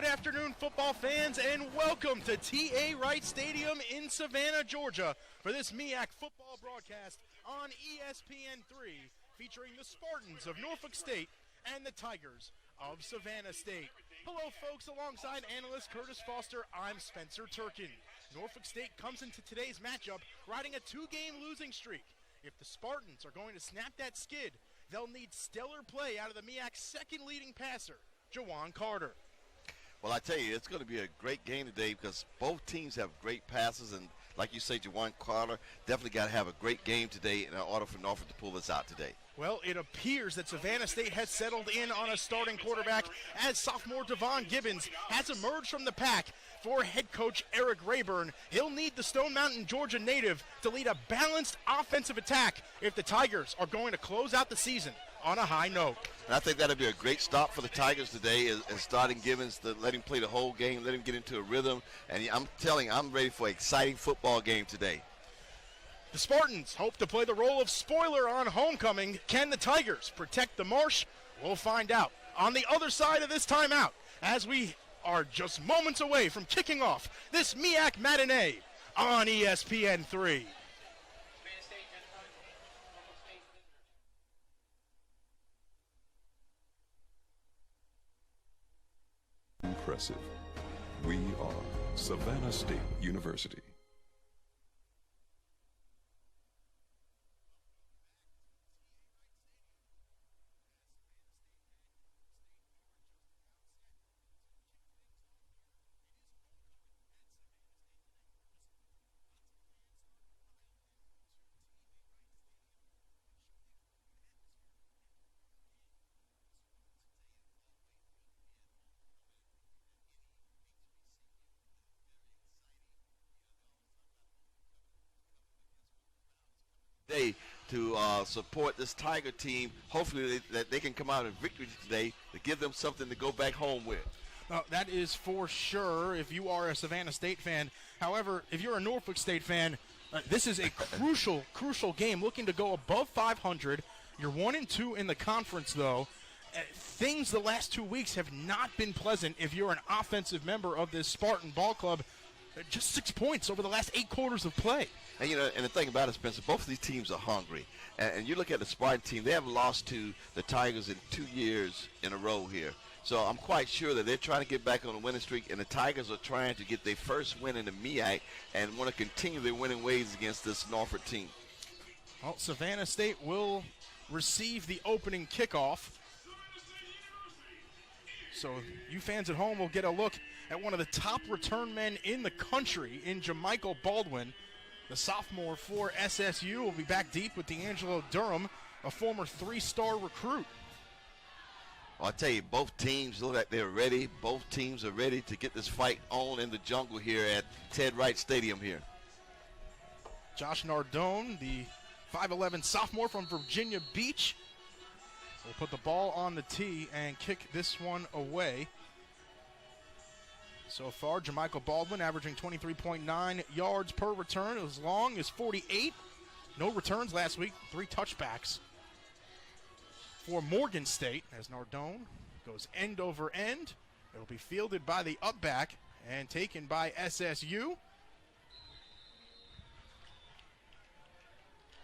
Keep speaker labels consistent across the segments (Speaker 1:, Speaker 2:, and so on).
Speaker 1: Good afternoon, football fans, and welcome to T.A. Wright Stadium in Savannah, Georgia, for this MEAC Football broadcast on ESPN3, featuring the Spartans of Norfolk State and the Tigers of Savannah State. Hello, folks. Alongside analyst Curtis Foster, I'm Spencer Turkin. Norfolk State comes into today's matchup riding a two-game losing streak. If the Spartans are going to snap that skid, they'll need stellar play out of the MEAC's second leading passer, Jawan Carter.
Speaker 2: Well, I tell you, it's going to be a great game today because both teams have great passes, and like you say, Jawan Carter definitely got to have a great game today in order for Norfolk to pull this out today.
Speaker 1: Well, it appears that Savannah State has settled in on a starting quarterback as sophomore Devon Gibbons has emerged from the pack for head coach Eric Rayburn. He'll need the Stone Mountain, Georgia native to lead a balanced offensive attack if the Tigers are going to close out the season on a high note.
Speaker 2: And I think that'll be a great stop for the Tigers today is starting Gibbons to let him play the whole game, let him get into a rhythm. And I'm telling you, I'm ready for an exciting football game today.
Speaker 1: The Spartans hope to play the role of spoiler on homecoming. Can the Tigers protect the marsh? We'll find out on the other side of this timeout as we are just moments away from kicking off this MEAC matinee on ESPN3.
Speaker 3: Impressive. We are Savannah State University.
Speaker 2: To support this Tiger team. Hopefully that they can come out in victory today to give them something to go back home with.
Speaker 1: That is for sure if you are a Savannah State fan. However, if you're a Norfolk State fan, this is a crucial game looking to go above 500. You're 1-2 in the conference, though. Things the last 2 weeks have not been pleasant if you're an offensive member of this Spartan ball club. Just 6 points over the last 8 quarters of play.
Speaker 2: And, you know, and the thing about it, Spencer, both of these teams are hungry. And you look at the Spartan team, they have lost to the Tigers in 2 years in a row here. So I'm quite sure that they're trying to get back on a winning streak, and the Tigers are trying to get their first win in the MEAC and want to continue their winning ways against this Norfolk team.
Speaker 1: Well, Savannah State will receive the opening kickoff. So you fans at home will get a look at one of the top return men in the country in Jamichael Baldwin. The sophomore for SSU will be back deep with D'Angelo Durham, a former 3-star recruit.
Speaker 2: Well, I tell you, both teams look like they're ready. Both teams are ready to get this fight on in the jungle here at Ted Wright Stadium here.
Speaker 1: Josh Nardone, the 5'11 sophomore from Virginia Beach, will put the ball on the tee and kick this one away. So far, Jamichael Baldwin averaging 23.9 yards per return, as long as 48. No returns last week, 3 touchbacks for Morgan State as Nardone goes end over end. It will be fielded by the up back and taken by SSU.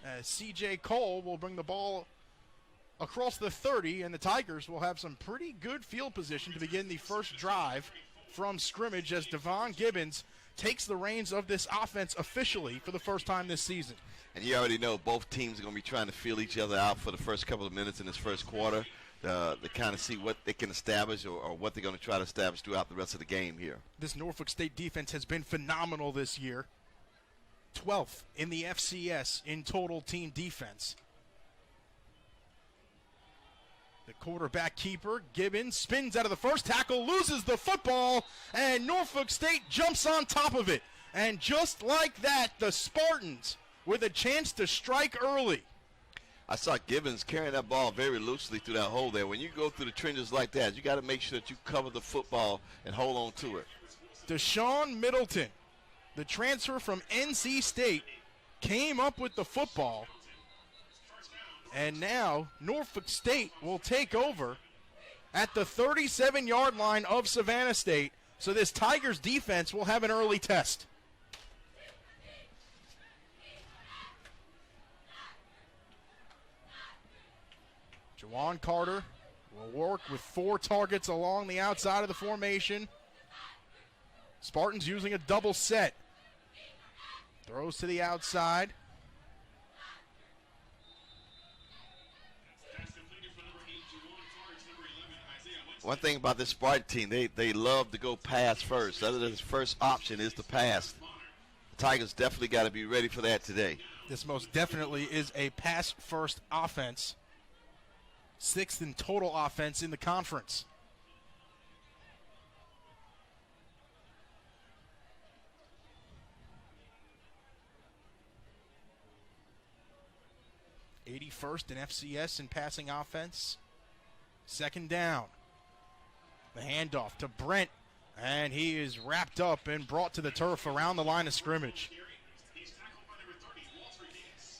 Speaker 1: As C.J. Cole will bring the ball across the 30, and the Tigers will have some pretty good field position to begin the first drive from scrimmage as Devon Gibbons takes the reins of this offense officially for the first time this season.
Speaker 2: And you already know both teams are going to be trying to feel each other out for the first couple of minutes in this first quarter to kind of see what they can establish or what they're going to try to establish throughout the rest of the game here.
Speaker 1: This Norfolk State defense has been phenomenal this year. 12th in the FCS in total team defense. The quarterback keeper, Gibbons, spins out of the first tackle, loses the football, and Norfolk State jumps on top of it. And just like that, the Spartans with a chance to strike early.
Speaker 2: I saw Gibbons carrying that ball very loosely through that hole there. When you go through the trenches like that, you got to make sure that you cover the football and hold on to it.
Speaker 1: Deshaun Middleton, the transfer from NC State, came up with the football. And now Norfolk State will take over at the 37-yard line of Savannah State. So this Tigers defense will have an early test. Juwan Carter will work with 4 targets along the outside of the formation. Spartans using a double set. Throws to the outside.
Speaker 2: One thing about this Spartan team, they love to go pass first. Other than his first option is to pass. The Tigers definitely got to be ready for that today.
Speaker 1: This most definitely is a pass-first offense. 6th in total offense in the conference. '81st in FCS in passing offense. 2nd down. The handoff to Brent, and he is wrapped up and brought to the turf around the line of scrimmage.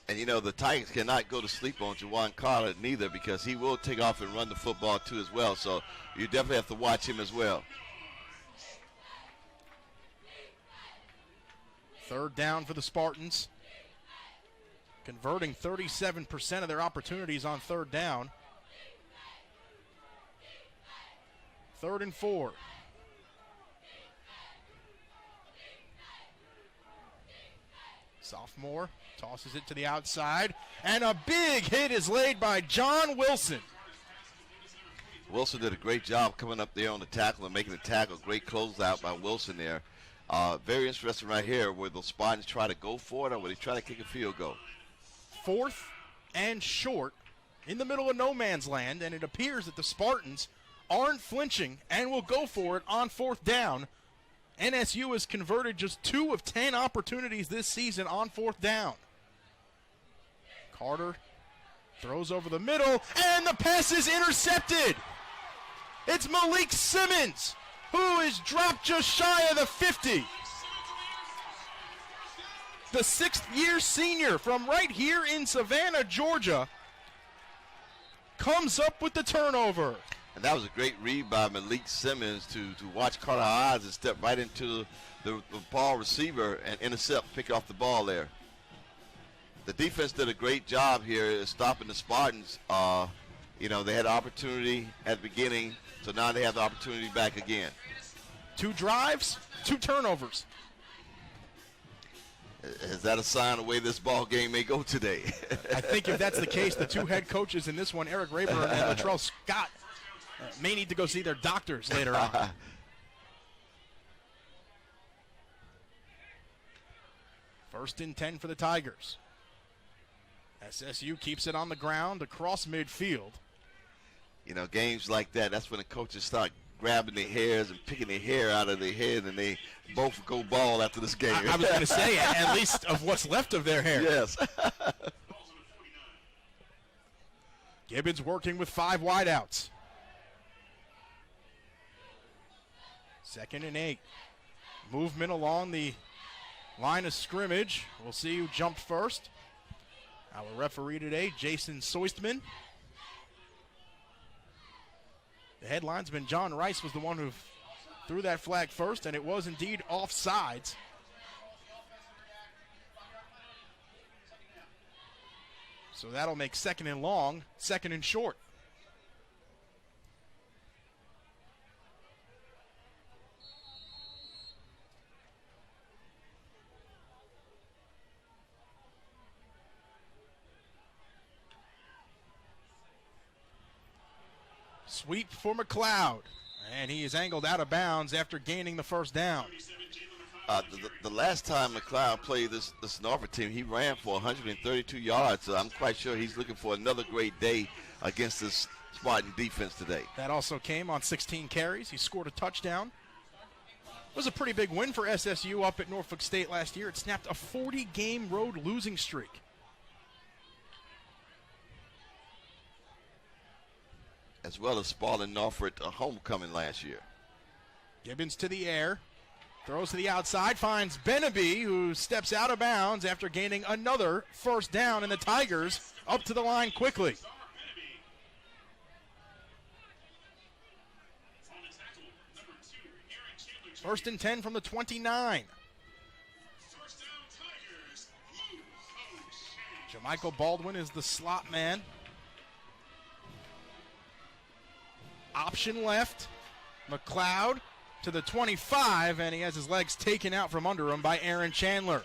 Speaker 2: And, you know, the Tigers cannot go to sleep on Juwan Carter neither, because he will take off and run the football too as well. So you definitely have to watch him as well.
Speaker 1: 3rd down for the Spartans. Converting 37% of their opportunities on 3rd down. 3rd and 4. Sophomore tosses it to the outside, and a big hit is laid by John Wilson.
Speaker 2: Wilson did a great job coming up there on the tackle and making the tackle. Great closeout by Wilson there. Very interesting right here, where the Spartans try to go for it or where they try to kick a field goal.
Speaker 1: 4th and short in the middle of no man's land, and it appears that the Spartans aren't flinching and will go for it on 4th down. NSU has converted just 2 of 10 opportunities this season on 4th down. Carter throws over the middle, and the pass is intercepted. It's Malik Simmons, who is dropped just shy of the 50. The 6th-year senior from right here in Savannah, Georgia, comes up with the turnover.
Speaker 2: And that was a great read by Malik Simmons to watch Carter eyes and step right into the ball receiver and intercept, pick off the ball there. The defense did a great job here stopping the Spartans. You know, they had an opportunity at the beginning, so now they have the opportunity back again.
Speaker 1: 2 drives, 2 turnovers.
Speaker 2: Is that a sign of the way this ball game may go today?
Speaker 1: I think if that's the case, the 2 head coaches in this one, Eric Rayburn and Latrell Scott, may need to go see their doctors later on. First and 10 for the Tigers. SSU keeps it on the ground across midfield.
Speaker 2: You know, games like that, that's when the coaches start grabbing their hairs and picking their hair out of their head, and they both go ball after this game.
Speaker 1: I was going to say, at least of what's left of their hair.
Speaker 2: Yes.
Speaker 1: Gibbons working with 5 wideouts. 2nd and 8. Movement along the line of scrimmage. We'll see who jumped first. Our referee today, Jason Soistman. The head linesman, John Rice, was the one who threw that flag first, and it was indeed offsides. So that'll make 2nd and long, 2nd and short. Sweep for McLeod, and he is angled out of bounds after gaining the 1st down.
Speaker 2: The last time McLeod played this Norfolk team, he ran for 132 yards, so I'm quite sure he's looking for another great day against this Spartan defense today.
Speaker 1: That also came on 16 carries. He scored a touchdown. It was a pretty big win for SSU up at Norfolk State last year. It snapped a 40-game road losing streak.
Speaker 2: As well as Spalding Norfolk a homecoming last year.
Speaker 1: Gibbons to the air. Throws to the outside, finds Benaby, who steps out of bounds after gaining another 1st down, and the Tigers up to the line quickly. First and 10 from the 29. Jermichael Baldwin is the slot man. Option left. McLeod to the 25, and he has his legs taken out from under him by Aaron Chandler.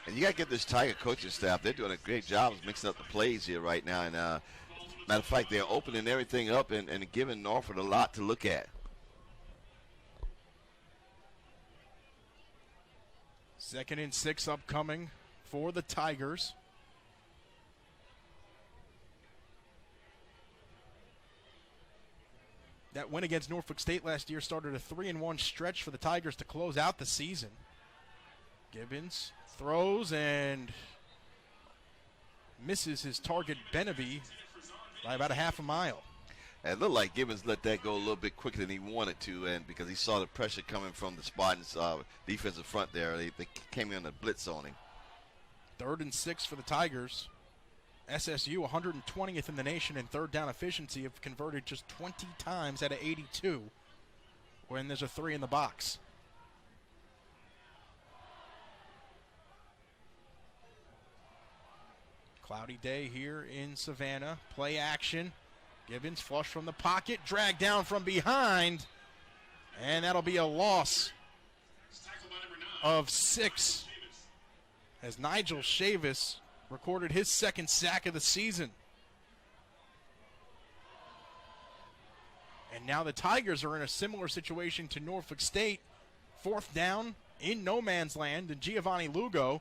Speaker 2: And you got to get this Tiger coaching staff. They're doing a great job of mixing up the plays here right now. And matter of fact, they're opening everything up and giving Norfolk a lot to look at.
Speaker 1: Second and 6 upcoming for the Tigers. That win against Norfolk State last year started a 3-1 stretch for the Tigers to close out the season. Gibbons throws and misses his target, Beneby, by about a half a mile.
Speaker 2: And it looked like Gibbons let that go a little bit quicker than he wanted to, and because he saw the pressure coming from the Spartans defensive front there, they came in a blitz on him.
Speaker 1: 3rd and 6 for the Tigers. SSU 120th in the nation in third down efficiency, have converted just 20 times out of 82 when there's a 3 in the box. Cloudy day here in Savannah. Play action. Gibbons flush from the pocket, dragged down from behind, and that'll be a loss of 6 as Nigel Chavis recorded his second sack of the season. And now the Tigers are in a similar situation to Norfolk State. 4th down in no man's land, and Giovanni Lugo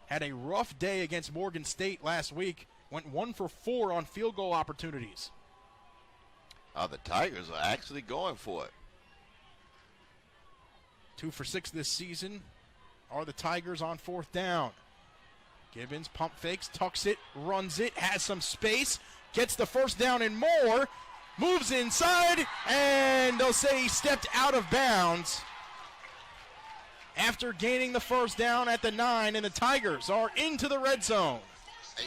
Speaker 1: had a rough day against Morgan State last week. Went 1 for 4 on field goal opportunities.
Speaker 2: The Tigers are actually going for it.
Speaker 1: 2 for 6 this season are the Tigers on 4th down. Gibbons pump fakes, tucks it, runs it, has some space, gets the first down and more, moves inside, and they'll say he stepped out of bounds after gaining the first down at the 9, and the Tigers are into the red zone.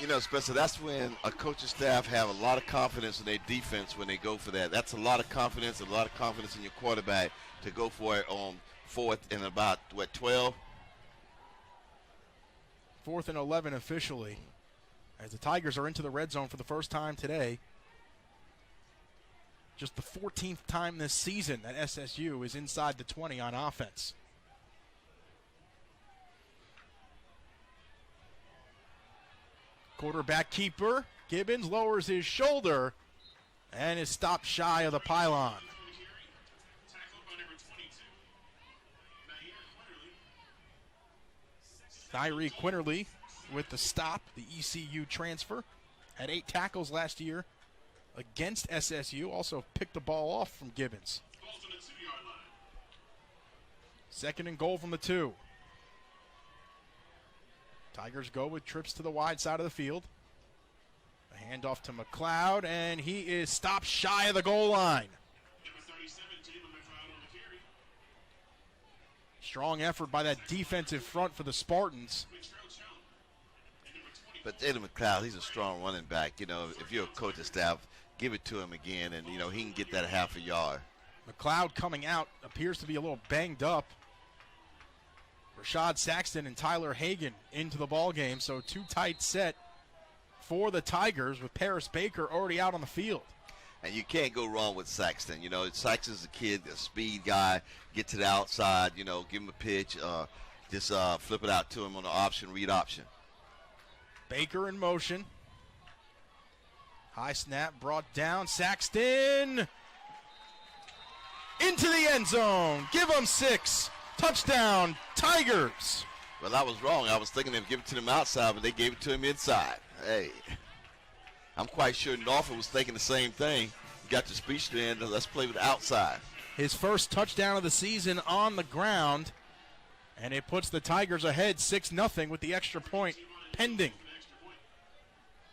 Speaker 2: You know, Spencer, that's when a coaching staff have a lot of confidence in their defense when they go for that. That's a lot of confidence, in your quarterback to go for it on 4th and about, 12?
Speaker 1: 4th and 11 officially, as the Tigers are into the red zone for the first time today. Just the 14th time this season that SSU is inside the 20 on offense. Quarterback keeper, Gibbons lowers his shoulder and is stopped shy of the pylon. Tyree Quinterly with the stop, the ECU transfer. Had 8 tackles last year against SSU. Also picked the ball off from Gibbons. 2nd and goal from the 2. Tigers go with trips to the wide side of the field. A handoff to McLeod, and he is stopped shy of the goal line. Strong effort by that defensive front for the Spartans.
Speaker 2: But Jalen McLeod, he's a strong running back. You know, if you're a coaching staff, give it to him again, and, you know, he can get that half a yard.
Speaker 1: McLeod coming out appears to be a little banged up. Rashad Saxton and Tyler Hagan into the ball game, so 2 tight set for the Tigers with Paris Baker already out on the field.
Speaker 2: And you can't go wrong with Saxton. You know, Saxton's a kid, a speed guy, get to the outside, you know, give him a pitch, just flip it out to him on the option, read option.
Speaker 1: Baker in motion. High snap brought down. Saxton into the end zone. Give him 6. Touchdown, Tigers.
Speaker 2: Well, I was wrong. I was thinking they'd give it to them outside, but they gave it to him inside. Hey, I'm quite sure Norfolk was thinking the same thing. You got your speech then, let's play with the outside.
Speaker 1: His first touchdown of the season on the ground, and it puts the Tigers ahead 6-0 with the extra point pending.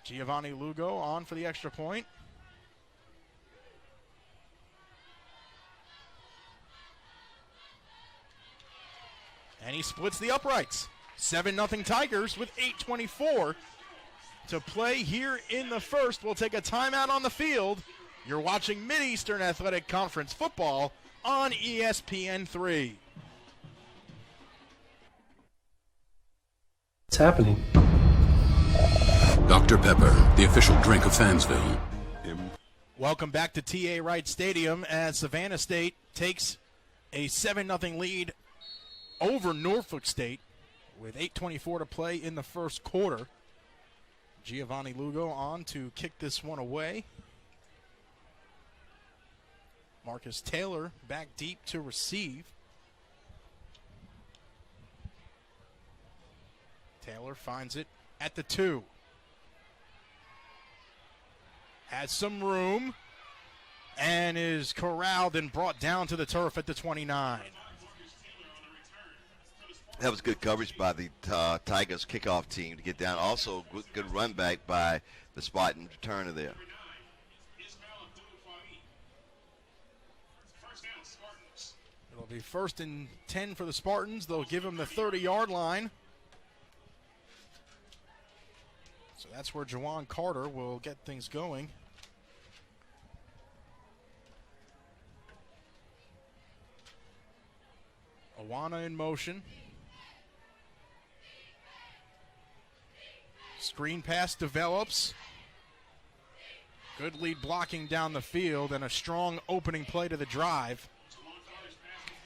Speaker 1: Giovanni Lugo on for the extra point. And he splits the uprights. 7-0 Tigers with 8:24 to play here in the first. We'll take a timeout on the field. You're watching Mid-Eastern Athletic Conference football on ESPN3.
Speaker 4: What's happening?
Speaker 5: Dr. Pepper, the official drink of Fansville.
Speaker 1: Welcome back to TA Wright Stadium as Savannah State takes a 7-0 lead over Norfolk State with 8:24 to play in the first quarter. Giovanni Lugo on to kick this one away. Marcus Taylor back deep to receive. Taylor finds it at the 2. Has some room and is corralled and brought down to the turf at the 29.
Speaker 2: That was good coverage by the Tigers kickoff team to get down. Also, good run back by the Spartan returner there.
Speaker 1: It'll be 1st and 10 for the Spartans. They'll give him the 30-yard line. So that's where Jawan Carter will get things going. Awana in motion. Screen pass develops. Good lead blocking down the field and a strong opening play to the drive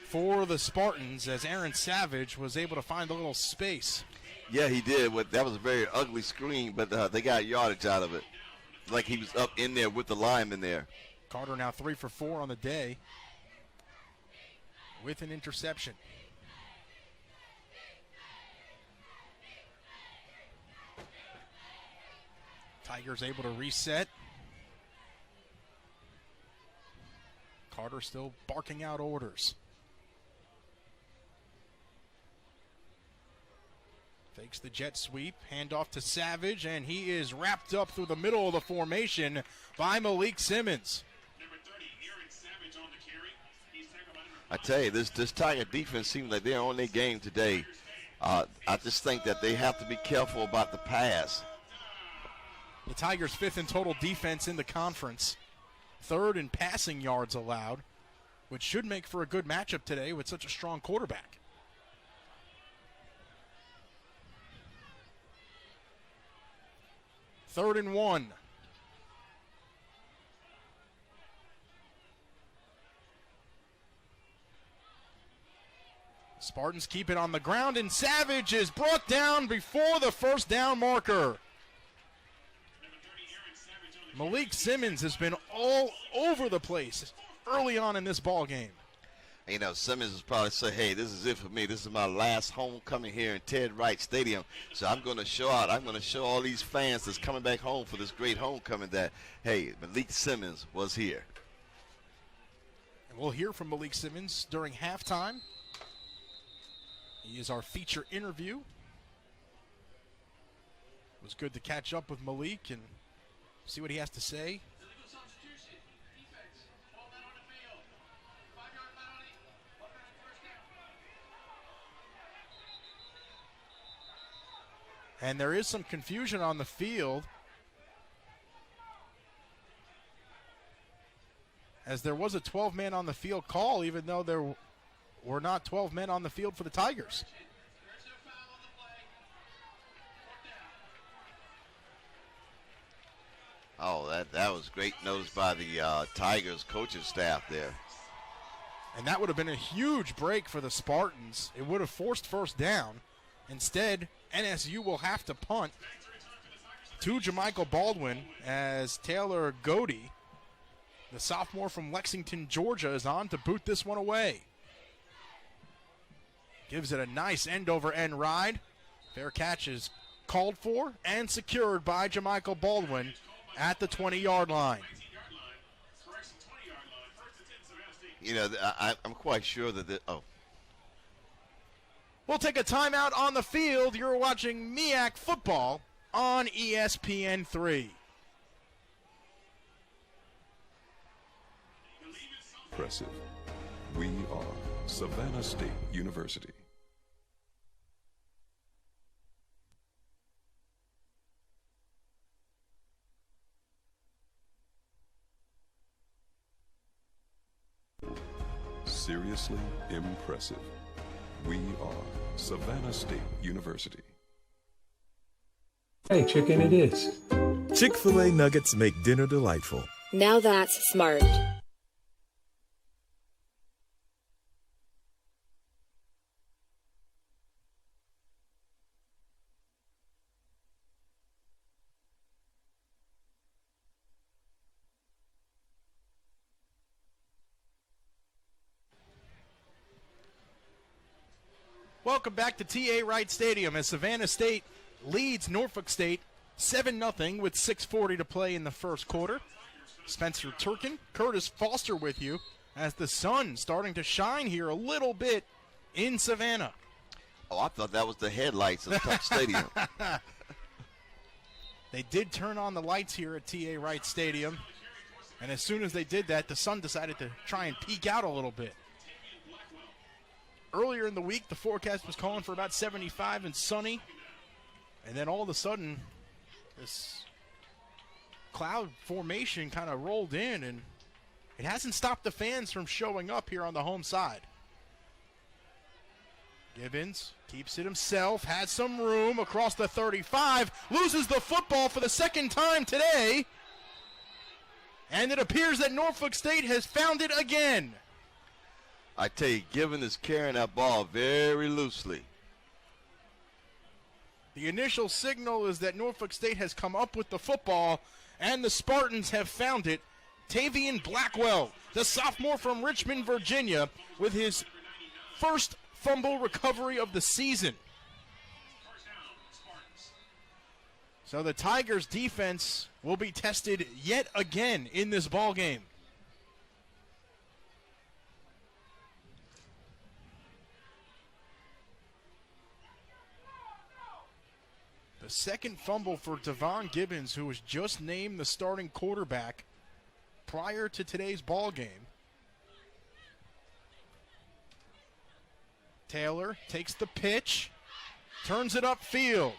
Speaker 1: for the Spartans as Aaron Savage was able to find a little space.
Speaker 2: Yeah, he did. That was a very ugly screen, but they got yardage out of it. Like he was up in there with the lineman there.
Speaker 1: Carter now 3 for 4 on the day with an interception. Tigers able to reset. Carter still barking out orders. Fakes the jet sweep, handoff to Savage, and he is wrapped up through the middle of the formation by Malik Simmons.
Speaker 2: I tell you, this Tiger defense seems like they're on their game today. I just think that they have to be careful about the pass.
Speaker 1: The Tigers' 5th in total defense in the conference. 3rd in passing yards allowed, which should make for a good matchup today with such a strong quarterback. Third and 1. Spartans keep it on the ground, and Savage is brought down before the first down marker. Malik Simmons has been all over the place early on in this ball game.
Speaker 2: You know, Simmons is probably say, hey, this is it for me. This is my last homecoming here in Ted Wright Stadium. So I'm going to show out. I'm going to show all these fans that's coming back home for this great homecoming that, hey, Malik Simmons was here.
Speaker 1: And we'll hear from Malik Simmons during halftime. He is our feature interview. It was good to catch up with Malik and see what he has to say. And there is some confusion on the field, as there was a 12-man on the field call, even though there were not 12 men on the field for the Tigers.
Speaker 2: Oh, that was great notice by the Tigers coaching staff there.
Speaker 1: And that would have been a huge break for the Spartans. It would have forced first down. Instead, NSU will have to punt to Jamichael Baldwin as Taylor Godey, the sophomore from Lexington, Georgia, is on to boot this one away. Gives it a nice end-over-end ride. Fair catch is called for and secured by Jamichael Baldwin at the 20-yard line.
Speaker 2: You know, I'm quite sure that
Speaker 1: We'll take a timeout on the field. You're watching MEAC Football on ESPN3.
Speaker 3: Impressive. We are Savannah State University. seriously impressive. We are Savannah State University.
Speaker 4: Hey, chicken, it is.
Speaker 6: Chick-fil-A nuggets make dinner delightful.
Speaker 7: Now that's smart.
Speaker 1: Welcome back to T.A. Wright Stadium as Savannah State leads Norfolk State 7-0 with 6:40 to play in the first quarter. Spencer Turkin, Curtis Foster with you as the sun starting to shine here a little bit in Savannah.
Speaker 2: Oh, I thought that was the headlights of Tuck Stadium.
Speaker 1: They did turn on the lights here at T.A. Wright Stadium, and as soon as they did that, the sun decided to try and peek out a little bit. Earlier in the week, the forecast was calling for about 75 and sunny, and then all of a sudden, this cloud formation kind of rolled in, and it hasn't stopped the fans from showing up here on the home side. Gibbons keeps it himself, has some room across the 35, loses the football for the second time today, and it appears that Norfolk State has found it again.
Speaker 2: I tell you, Gibbons is carrying that ball very loosely.
Speaker 1: The initial signal is that Norfolk State has come up with the football, and the Spartans have found it. Tavian Blackwell, the sophomore from Richmond, Virginia, with his first fumble recovery of the season. So the Tigers' defense will be tested yet again in this ball game. The second fumble for Devon Gibbons, who was just named the starting quarterback prior to today's ball game. Taylor takes the pitch, turns it upfield,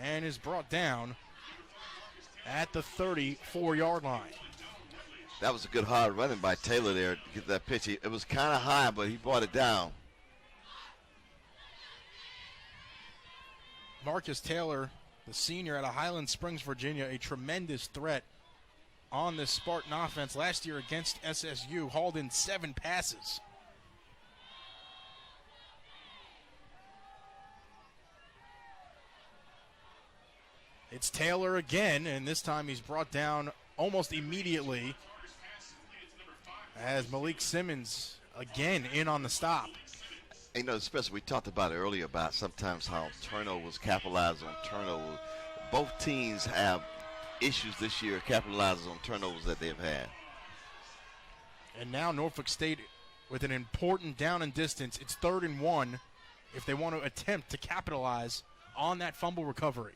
Speaker 1: and is brought down at the 34-yard line.
Speaker 2: That was a good hard running by Taylor there to get that pitch. It was kind of high, but he brought it down.
Speaker 1: Marcus Taylor, the senior out of Highland Springs, Virginia, a tremendous threat on this Spartan offense. Last year against SSU, hauled in 7 passes. It's Taylor again, and this time he's brought down almost immediately as Malik Simmons again in on the stop.
Speaker 2: You know, especially we talked about it earlier about sometimes how turnovers, capitalize on turnovers. Both teams have issues this year capitalizing on turnovers that they've had.
Speaker 1: And now Norfolk State with an important down and distance. It's 3rd and 1 if they want to attempt to capitalize on that fumble recovery.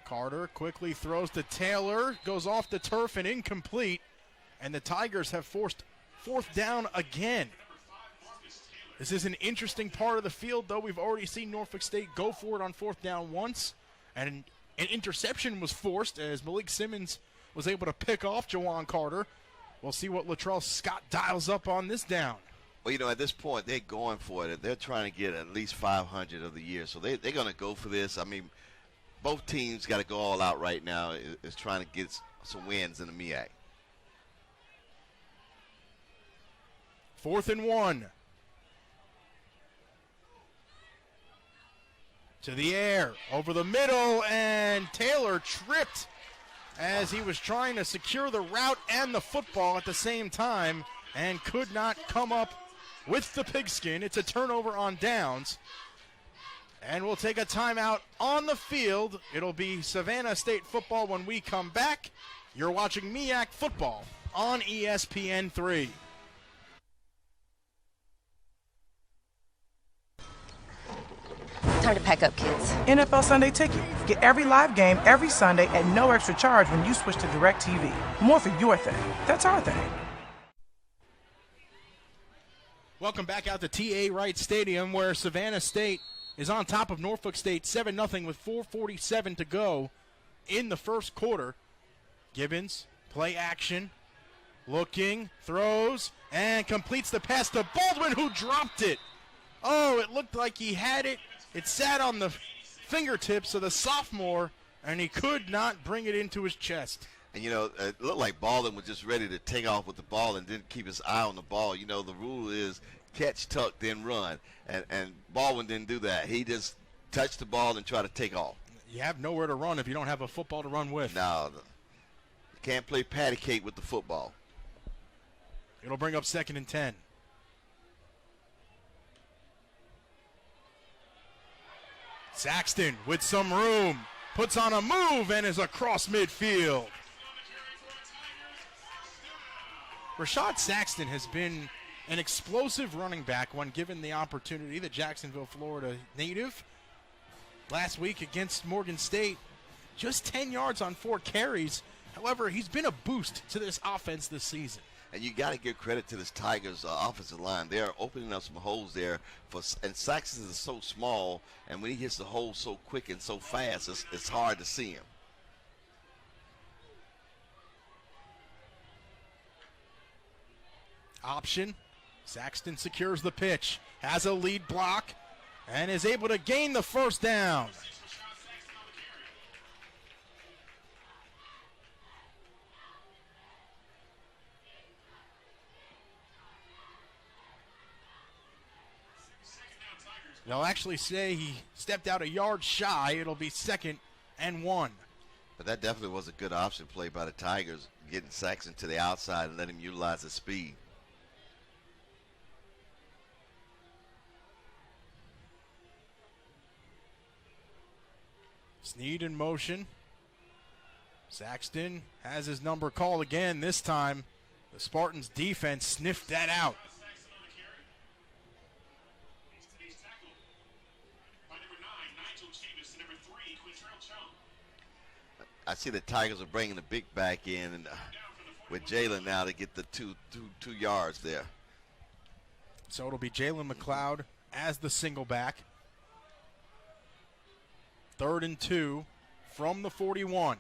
Speaker 1: Carter quickly throws to Taylor, goes off the turf and incomplete, and the Tigers have forced 4th down again. This is an interesting part of the field, though. We've already seen Norfolk State go for it on 4th down once, and an interception was forced as Malik Simmons was able to pick off Jawan Carter. We'll see what Latrell Scott dials up on this down.
Speaker 2: Well, you know, at this point, they're going for it. They're trying to get at least 500 of the year, so they're going to go for this. I mean, both teams got to go all out right now is trying to get some wins in the MEAC.
Speaker 1: 4th and 1. To the air, over the middle, and Taylor tripped as he was trying to secure the route and the football at the same time and could not come up with the pigskin. It's a turnover on downs. And we'll take a timeout on the field. It'll be Savannah State football when we come back. You're watching MEAC Football on ESPN 3.
Speaker 8: Time to pack up, kids.
Speaker 9: NFL Sunday Ticket. Get every live game every Sunday at no extra charge when you switch to DirecTV. More for your thing. That's our thing.
Speaker 1: Welcome back out to T.A. Wright Stadium, where Savannah State is on top of Norfolk State 7-0 with 4:47 to go in the first quarter. Gibbons, play action, looking, throws, and completes the pass to Baldwin, who dropped it. Oh, it looked like he had it. It sat on the fingertips of the sophomore, and he could not bring it into his chest.
Speaker 2: And, it looked like Baldwin was just ready to take off with the ball and didn't keep his eye on the ball. The rule is catch, tuck, then run. And Baldwin didn't do that. He just touched the ball and tried to take off.
Speaker 1: You have nowhere to run if you don't have a football to run with.
Speaker 2: No, you can't play patty cake with the football.
Speaker 1: It'll bring up 2nd and 10. Saxton with some room, puts on a move and is across midfield. Rashad Saxton has been an explosive running back when given the opportunity. The Jacksonville, Florida native. Last week against Morgan State, just 10 yards on 4 carries. However, he's been a boost to this offense this season.
Speaker 2: And you got to give credit to this Tigers offensive line. They are opening up some holes there. And Saxton is so small, and when he hits the hole so quick and so fast, it's hard to see him.
Speaker 1: Option. Saxton secures the pitch, has a lead block, and is able to gain the first down. They'll actually say he stepped out a yard shy. It'll be 2nd and 1.
Speaker 2: But that definitely was a good option play by the Tigers, getting Saxton to the outside and letting him utilize his speed.
Speaker 1: Snead in motion. Saxton has his number called again. This time, the Spartans defense sniffed that out.
Speaker 2: I see the Tigers are bringing the big back in and with Jalen now to get the two yards there.
Speaker 1: So it'll be Jalen McLeod as the single back. 3rd and 2 from the 41.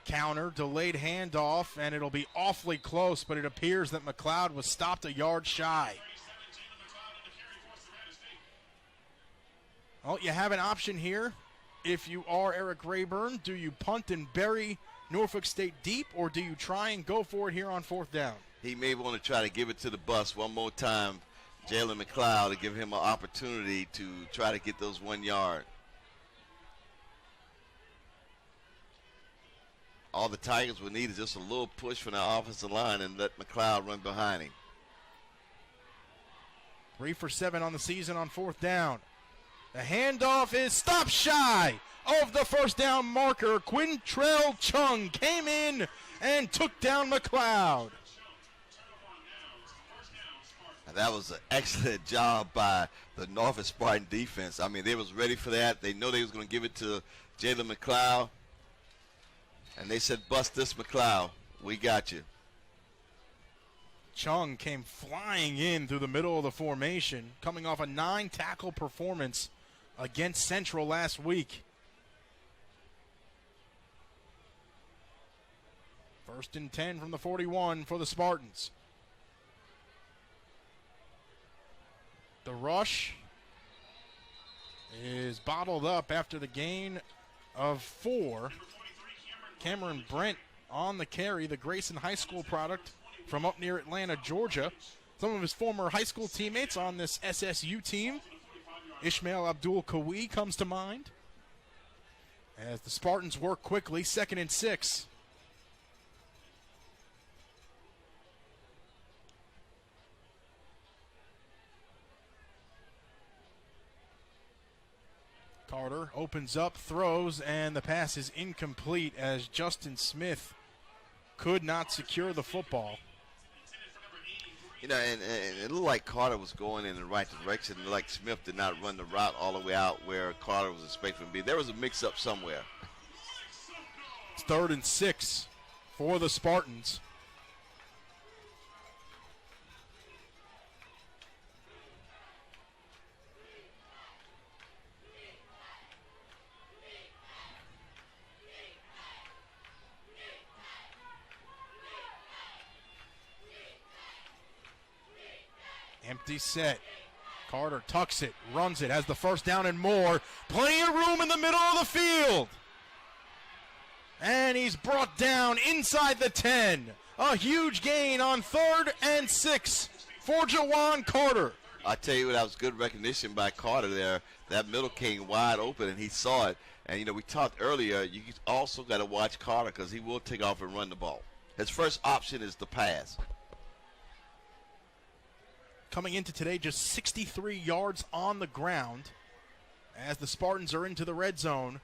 Speaker 1: Counter, delayed handoff, and it'll be awfully close, but it appears that McLeod was stopped a yard shy. Well, you have an option here. If you are Eric Rayburn, do you punt and bury Norfolk State deep, or do you try and go for it here on 4th down?
Speaker 2: He may want to try to give it to the bus one more time, Jalen McLeod, to give him an opportunity to try to get those 1 yard. All the Tigers would need is just a little push from the offensive line and let McLeod run behind him.
Speaker 1: 3 for 7 on the season on 4th down. The handoff is stopped shy of the first down marker. Quintrell Chung came in and took down McLeod.
Speaker 2: And that was an excellent job by the Norfolk Spartan defense. I mean, they was ready for that. They know they was going to give it to Jalen McLeod. And they said, bust this, McLeod. We got you.
Speaker 1: Chung came flying in through the middle of the formation, coming off a 9-tackle performance against Central last week. 1st and 10 from the 41 for the Spartans. The rush is bottled up after the gain of 4. Cameron Brent on the carry, the Grayson High School product from up near Atlanta, Georgia. Some of his former high school teammates on this SSU team. Ishmael Abdul Kawi comes to mind. As the Spartans work quickly, 2nd and 6. Carter opens up, throws, and the pass is incomplete as Justin Smith could not secure the football.
Speaker 2: You know, and it looked like Carter was going in the right direction, like Smith did not run the route all the way out where Carter was expecting to be. There was a mix-up somewhere.
Speaker 1: It's 3rd and 6 for the Spartans. empty set. Carter tucks it, runs it, has the first down and more. Plenty of room in the middle of the field. And he's brought down inside the 10. A huge gain on 3rd and 6 for Jawan Carter.
Speaker 2: I tell you what, that was good recognition by Carter there. That middle came wide open, and he saw it. And, we talked earlier, you also got to watch Carter because he will take off and run the ball. His first option is the pass.
Speaker 1: Coming into today, just 63 yards on the ground as the Spartans are into the red zone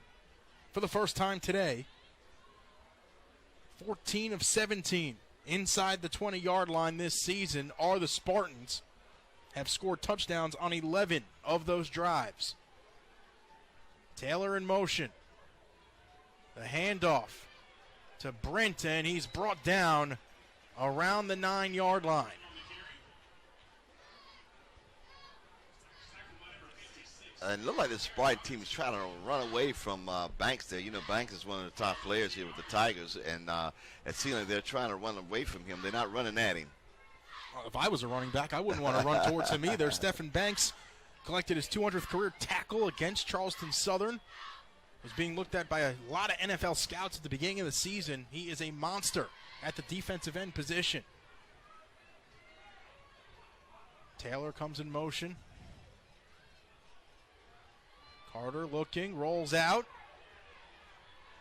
Speaker 1: for the first time today. 14 of 17 inside the 20-yard line this season are the Spartans. Have scored touchdowns on 11 of those drives. Taylor in motion. The handoff to Brent, and he's brought down around the 9-yard line.
Speaker 2: And it looked like the Spartan team is trying to run away from Banks there. Banks is one of the top players here with the Tigers, and it seems like they're trying to run away from him. They're not running at him.
Speaker 1: If I was a running back, I wouldn't want to run towards him either. Stephen Banks collected his 200th career tackle against Charleston Southern. Was being looked at by a lot of NFL scouts at the beginning of the season. He is a monster at the defensive end position. Taylor comes in motion. Carter looking, rolls out.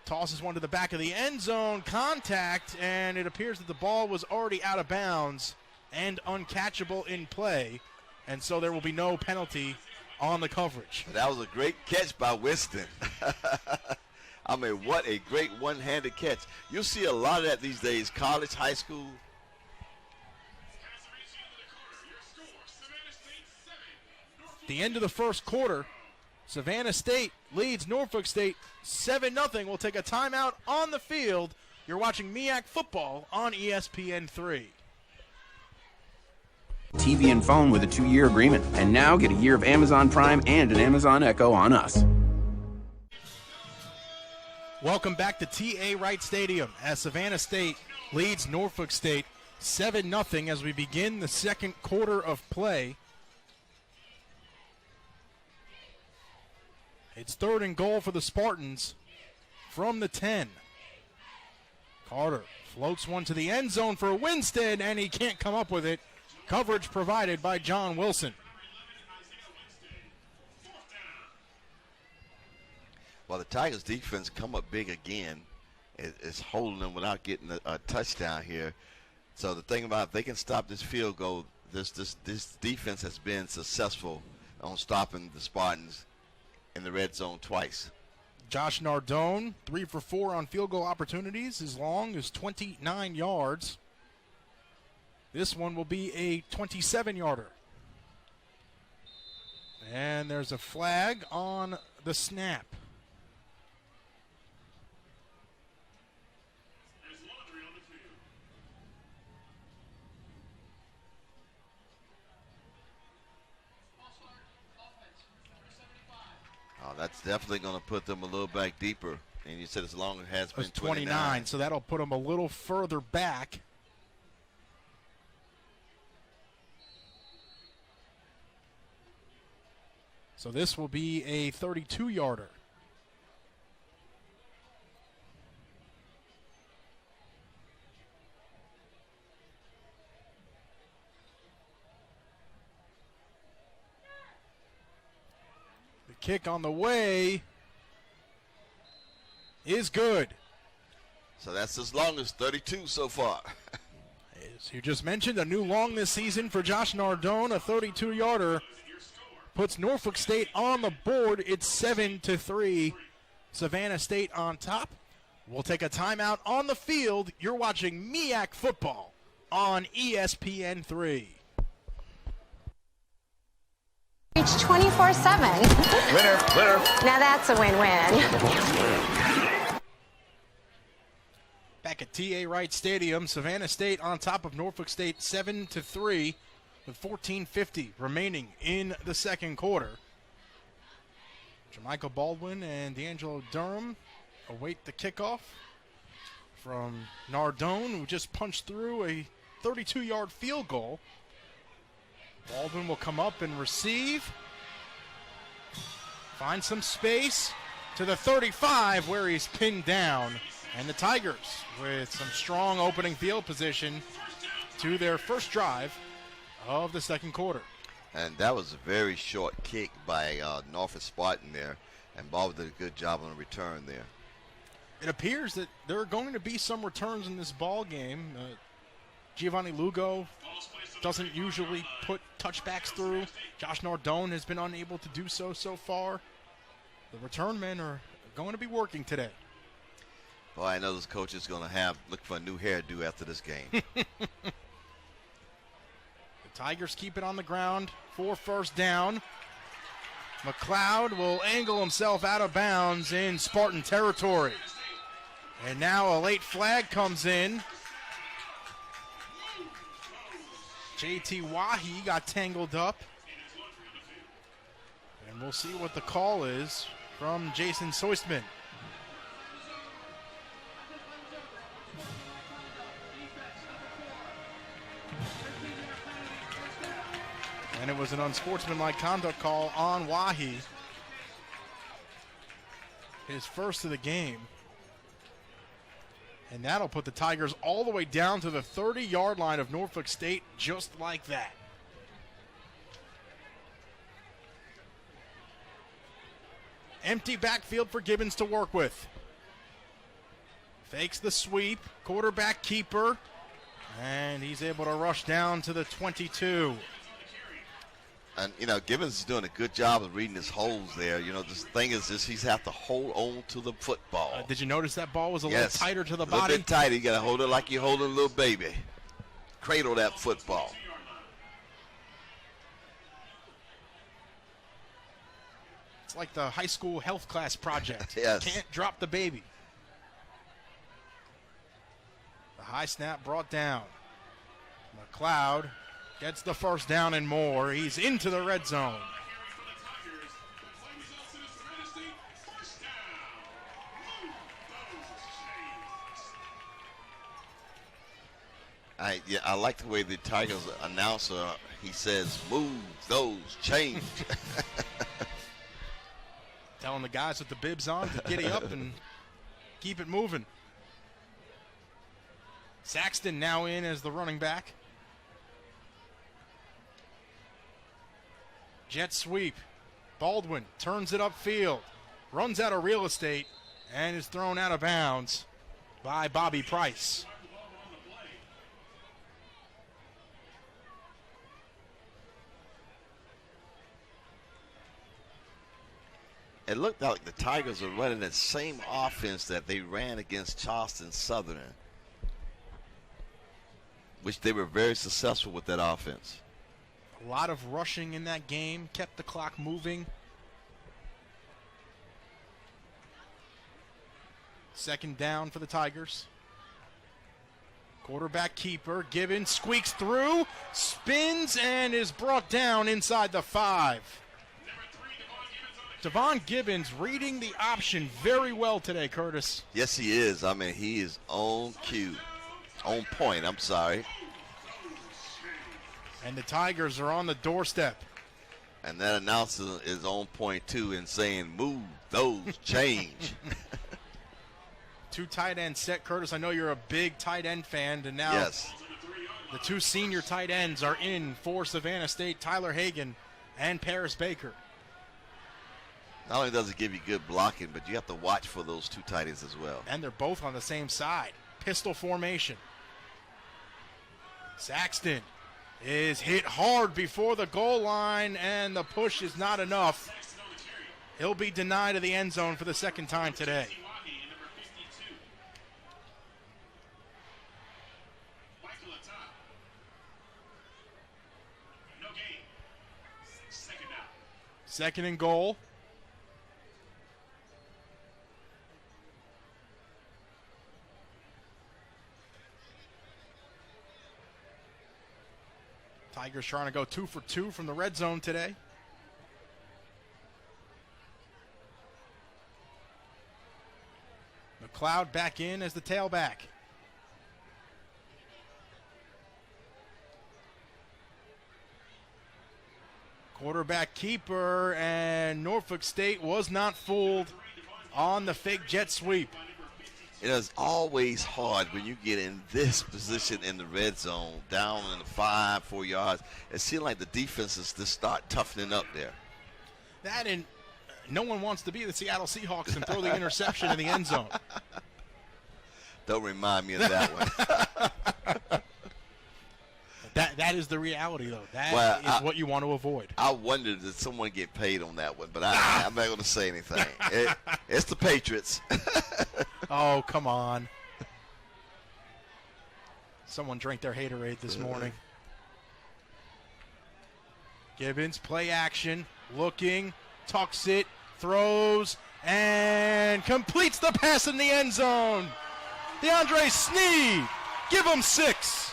Speaker 1: Tosses one to the back of the end zone. Contact, and it appears that the ball was already out of bounds and uncatchable in play. And so there will be no penalty on the coverage.
Speaker 2: That was a great catch by Winston. I mean, what a great one-handed catch. You'll see a lot of that these days, college, high school.
Speaker 1: The end of the first quarter, Savannah State leads Norfolk State 7-0. We'll take a timeout on the field. You're watching MEAC Football on ESPN3.
Speaker 4: TV and phone with a 2-year agreement. And now get a year of Amazon Prime and an Amazon Echo on us.
Speaker 1: Welcome back to T.A. Wright Stadium as Savannah State leads Norfolk State 7-0 as we begin the second quarter of play. It's 3rd and goal for the Spartans from the 10. Carter floats one to the end zone for Winston, and he can't come up with it. Coverage provided by John Wilson.
Speaker 2: Well, the Tigers' defense come up big again. It's holding them without getting a touchdown here. So the thing about if they can stop this field goal, this defense has been successful on stopping the Spartans in the red zone twice.
Speaker 1: Josh Nardone, 3 for 4 on field goal opportunities, as long as 29 yards. This one will be a 27-yarder. And there's a flag on the snap.
Speaker 2: Oh, that's definitely going to put them a little back deeper. And you said as long as it has been
Speaker 1: 29, so that'll put them a little further back. So this will be a 32-yarder. The kick on the way is good.
Speaker 2: So that's as long as 32 so far.
Speaker 1: As you just mentioned, a new long this season for Josh Nardone, a 32-yarder. Puts Norfolk State on the board. It's 7-3. Savannah State on top. We'll take a timeout on the field. You're watching MEAC Football on ESPN3.
Speaker 7: Reach 24/7.
Speaker 2: Winner.
Speaker 7: Now that's a win-win.
Speaker 1: Back at T.A. Wright Stadium, Savannah State on top of Norfolk State 7-3. With 14:50 remaining in the second quarter. Jermichael Baldwin and D'Angelo Durham await the kickoff from Nardone, who just punched through a 32-yard field goal. Baldwin will come up and receive. Find some space to the 35 where he's pinned down. And the Tigers with some strong opening field position to their first drive of the second quarter.
Speaker 2: And that was a very short kick by Norfolk Spartan there. And Baldwin did a good job on the return there.
Speaker 1: It appears that there are going to be some returns in this ball game. Giovanni Lugo doesn't usually put touchbacks through. Josh Nardone has been unable to do so far. The return men are going to be working today.
Speaker 2: Boy, I know this coach is going to look for a new hairdo after this game.
Speaker 1: The Tigers keep it on the ground for first down. McLeod will angle himself out of bounds in Spartan territory. And now a late flag comes in. JT Wahi got tangled up. And we'll see what the call is from Jason Soistman. And it was an unsportsmanlike conduct call on Wahi. His first of the game. And that'll put the Tigers all the way down to the 30-yard line of Norfolk State, just like that. Empty backfield for Gibbons to work with. Fakes the sweep, quarterback keeper, and he's able to rush down to the 22.
Speaker 2: And, Gibbons is doing a good job of reading his holes there. The thing is he's have to hold on to the football.
Speaker 1: Did you notice that ball was a little tighter to the body?
Speaker 2: A little bit tighter. You got to hold it like you're holding a little baby. Cradle that football.
Speaker 1: It's like the high school health class project.
Speaker 2: Yes.
Speaker 1: Can't drop the baby. The high snap brought down. McLeod gets the first down and more. He's into the red zone.
Speaker 2: I like the way the Tigers announcer, he says, move those chains.
Speaker 1: Telling the guys with the bibs on to giddy up and keep it moving. Saxton now in as the running back. Jet sweep. Baldwin turns it upfield, runs out of real estate, and is thrown out of bounds by Bobby Price.
Speaker 2: It looked like the Tigers were running the same offense that they ran against Charleston Southern, which they were very successful with that offense.
Speaker 1: A lot of rushing in that game, kept the clock moving. Second down for the Tigers. Quarterback keeper, Gibbons squeaks through, spins, and is brought down inside the 5. Devon Gibbons reading the option very well today, Curtis.
Speaker 2: Yes, he is. He is on cue. On point, I'm sorry.
Speaker 1: And the Tigers are on the doorstep.
Speaker 2: And that announcer is on point, too, in saying, move those change.
Speaker 1: 2 tight ends set, Curtis. I know you're a big tight end fan, and now
Speaker 2: yes,
Speaker 1: the 2 senior tight ends are in for Savannah State, Tyler Hagan and Paris Baker.
Speaker 2: Not only does it give you good blocking, but you have to watch for those 2 tight ends as well.
Speaker 1: And they're both on the same side. Pistol formation. Saxton is hit hard before the goal line, and the push is not enough. He'll be denied of the end zone for the second time today. Second and goal. Tigers trying to go 2 for 2 from the red zone today. McLeod back in as the tailback. Quarterback keeper, and Norfolk State was not fooled on the fake jet sweep.
Speaker 2: It is always hard when you get in this position in the red zone, down in the 4 yards. It seems like the defenses just start toughening up there.
Speaker 1: That, and no one wants to be the Seattle Seahawks and throw the interception in the end zone.
Speaker 2: Don't remind me of that one.
Speaker 1: That is the reality, though. That is what you want to avoid.
Speaker 2: I wondered did someone get paid on that one, but I'm not going to say anything. It's the Patriots.
Speaker 1: Oh, come on. Someone drank their haterade this morning. Gibbons, play action, looking, tucks it, throws, and completes the pass in the end zone. DeAndre Sneed, give him 6.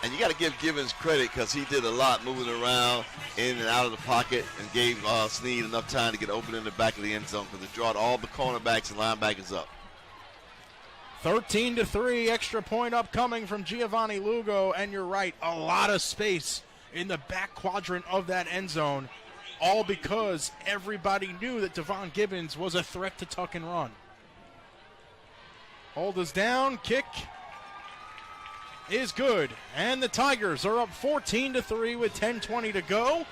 Speaker 2: And you got to give Gibbons credit because he did a lot moving around in and out of the pocket and gave Sneed enough time to get open in the back of the end zone because it drawed all the cornerbacks and linebackers up.
Speaker 1: 13-3, extra point upcoming from Giovanni Lugo, and you're right, a lot of space in the back quadrant of that end zone, all because everybody knew that Devon Gibbons was a threat to tuck and run. Hold us down, kick is good, and the Tigers are up 14-3 with 10:20 to go.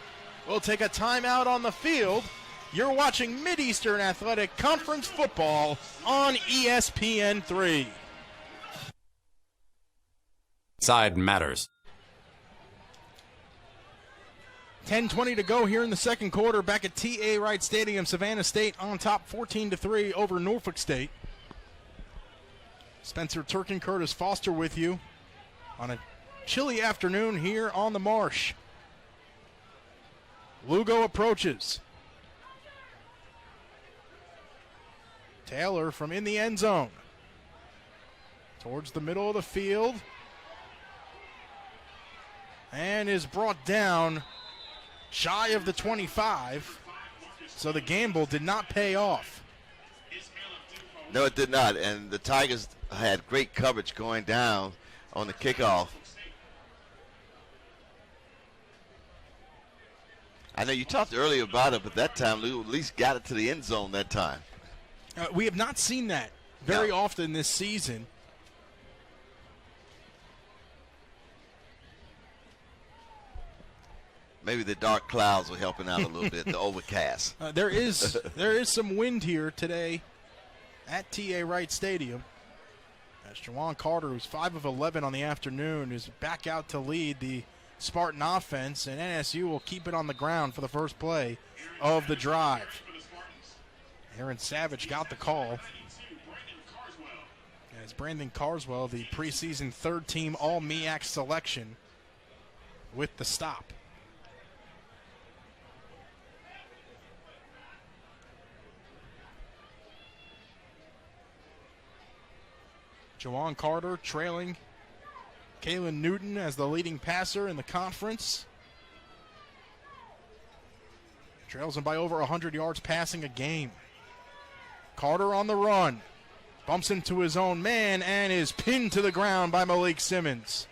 Speaker 1: We'll take a timeout on the field. You're watching Mid-Eastern Athletic Conference football on ESPN3.
Speaker 5: Side matters.
Speaker 1: 10:20 to go here in the second quarter. Back at T.A. Wright Stadium, Savannah State on top 14-3 over Norfolk State. Spencer Turkin, Curtis Foster with you on a chilly afternoon here on the Marsh. Lugo approaches. Taylor from in the end zone. Towards the middle of the field. And is brought down shy of the 25. So the gamble did not pay off.
Speaker 2: No, it did not. And the Tigers had great coverage going down on the kickoff. I know you talked earlier about it, but that time Lou at least got it to the end zone that time.
Speaker 1: We have not seen that very often this season.
Speaker 2: Maybe the dark clouds were helping out a little bit, the overcast.
Speaker 1: There is some wind here today at T.A. Wright Stadium. As Jawan Carter, who's 5 of 11 on the afternoon, is back out to lead the Spartan offense, and NSU will keep it on the ground for the first play of the drive. Aaron Savage got the call. As Brandon Carswell, the preseason third-team All-MEAC selection, with the stop. Jawan Carter trailing Kalen Newton as the leading passer in the conference. Trails him by over 100 yards passing a game. Carter on the run. Bumps into his own man and is pinned to the ground by Malik Simmons.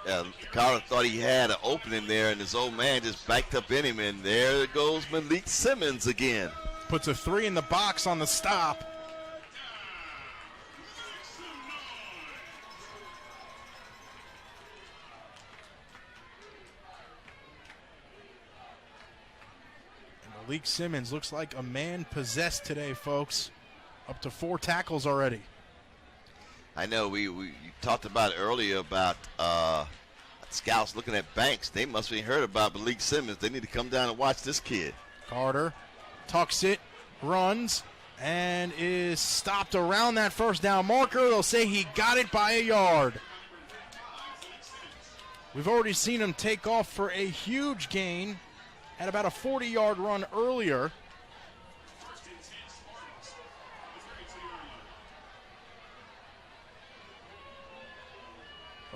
Speaker 2: Yeah, Carter thought he had an opening there, and his old man just backed up in him, and there goes Malik Simmons again.
Speaker 1: Puts a 3 in the box on the stop. Malik Simmons looks like a man possessed today, folks. Up to 4 tackles already.
Speaker 2: I know you talked about it earlier about scouts looking at Banks. They must have heard about Malik Simmons. They need to come down and watch this kid.
Speaker 1: Carter tucks it, runs, and is stopped around that first down marker. They'll say he got it by a yard. We've already seen him take off for a huge gain. Had about a 40-yard run earlier.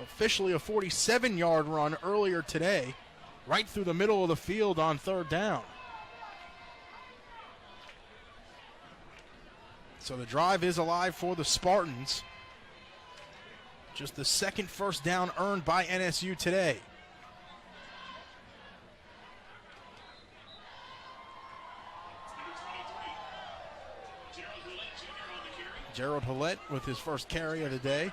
Speaker 1: Officially a 47-yard run earlier today, right through the middle of the field on third down. So the drive is alive for the Spartans. Just the second first down earned by NSU today. Gerald Hillette with his first carry of the day.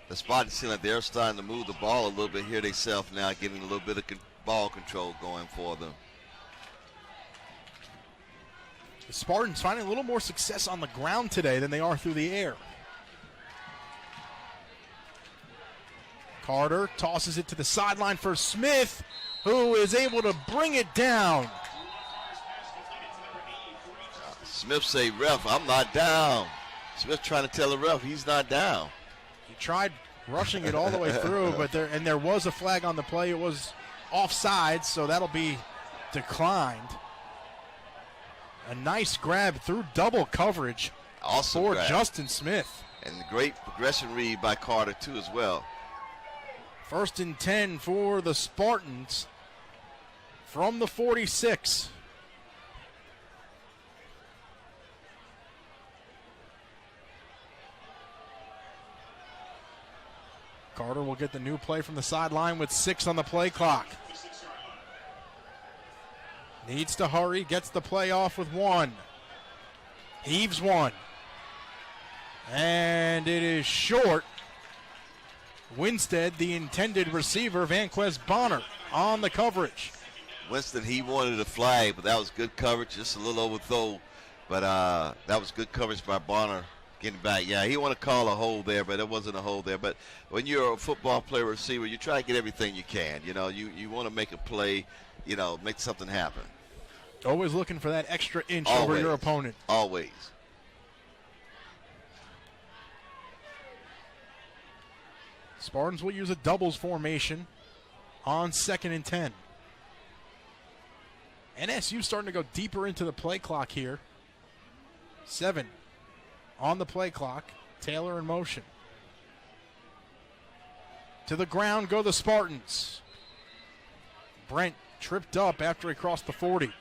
Speaker 2: The Spartans seem like they're starting to move the ball a little bit here themselves now, getting a little bit of ball control going for them.
Speaker 1: The Spartans finding a little more success on the ground today than they are through the air. Carter tosses it to the sideline for Smith, who is able to bring it down.
Speaker 2: Smith say, "Ref, I'm not down." Smith trying to tell the ref he's not down.
Speaker 1: He tried rushing it all the way through, but there was a flag on the play. It was offside, so that'll be declined. A nice grab through double coverage for Justin Smith.
Speaker 2: And a great progression read by Carter, too, as well.
Speaker 1: 1st and 10 for the Spartans from the 46. Carter will get the new play from the sideline with 6 on the play clock. Needs to hurry, gets the play off with 1. Heaves 1. And it is short. Winstead, the intended receiver, Vanquez Bonner, on the coverage.
Speaker 2: Winston, he wanted a flag, but that was good coverage, just a little overthrow. But that was good coverage by Bonner getting back. Yeah, he wanted to call a hold there, but it wasn't a hold there. But when you're a football player receiver, you try to get everything you can. You know, you want to make a play, you know, make something happen.
Speaker 1: Always looking for that extra inch
Speaker 2: Always.
Speaker 1: over your opponent.
Speaker 2: Always.
Speaker 1: Spartans will use a doubles formation on 2nd and 10. NSU starting to go deeper into the play clock here. 7 on the play clock. Taylor in motion. To the ground go the Spartans. Brent tripped up after he crossed the 40.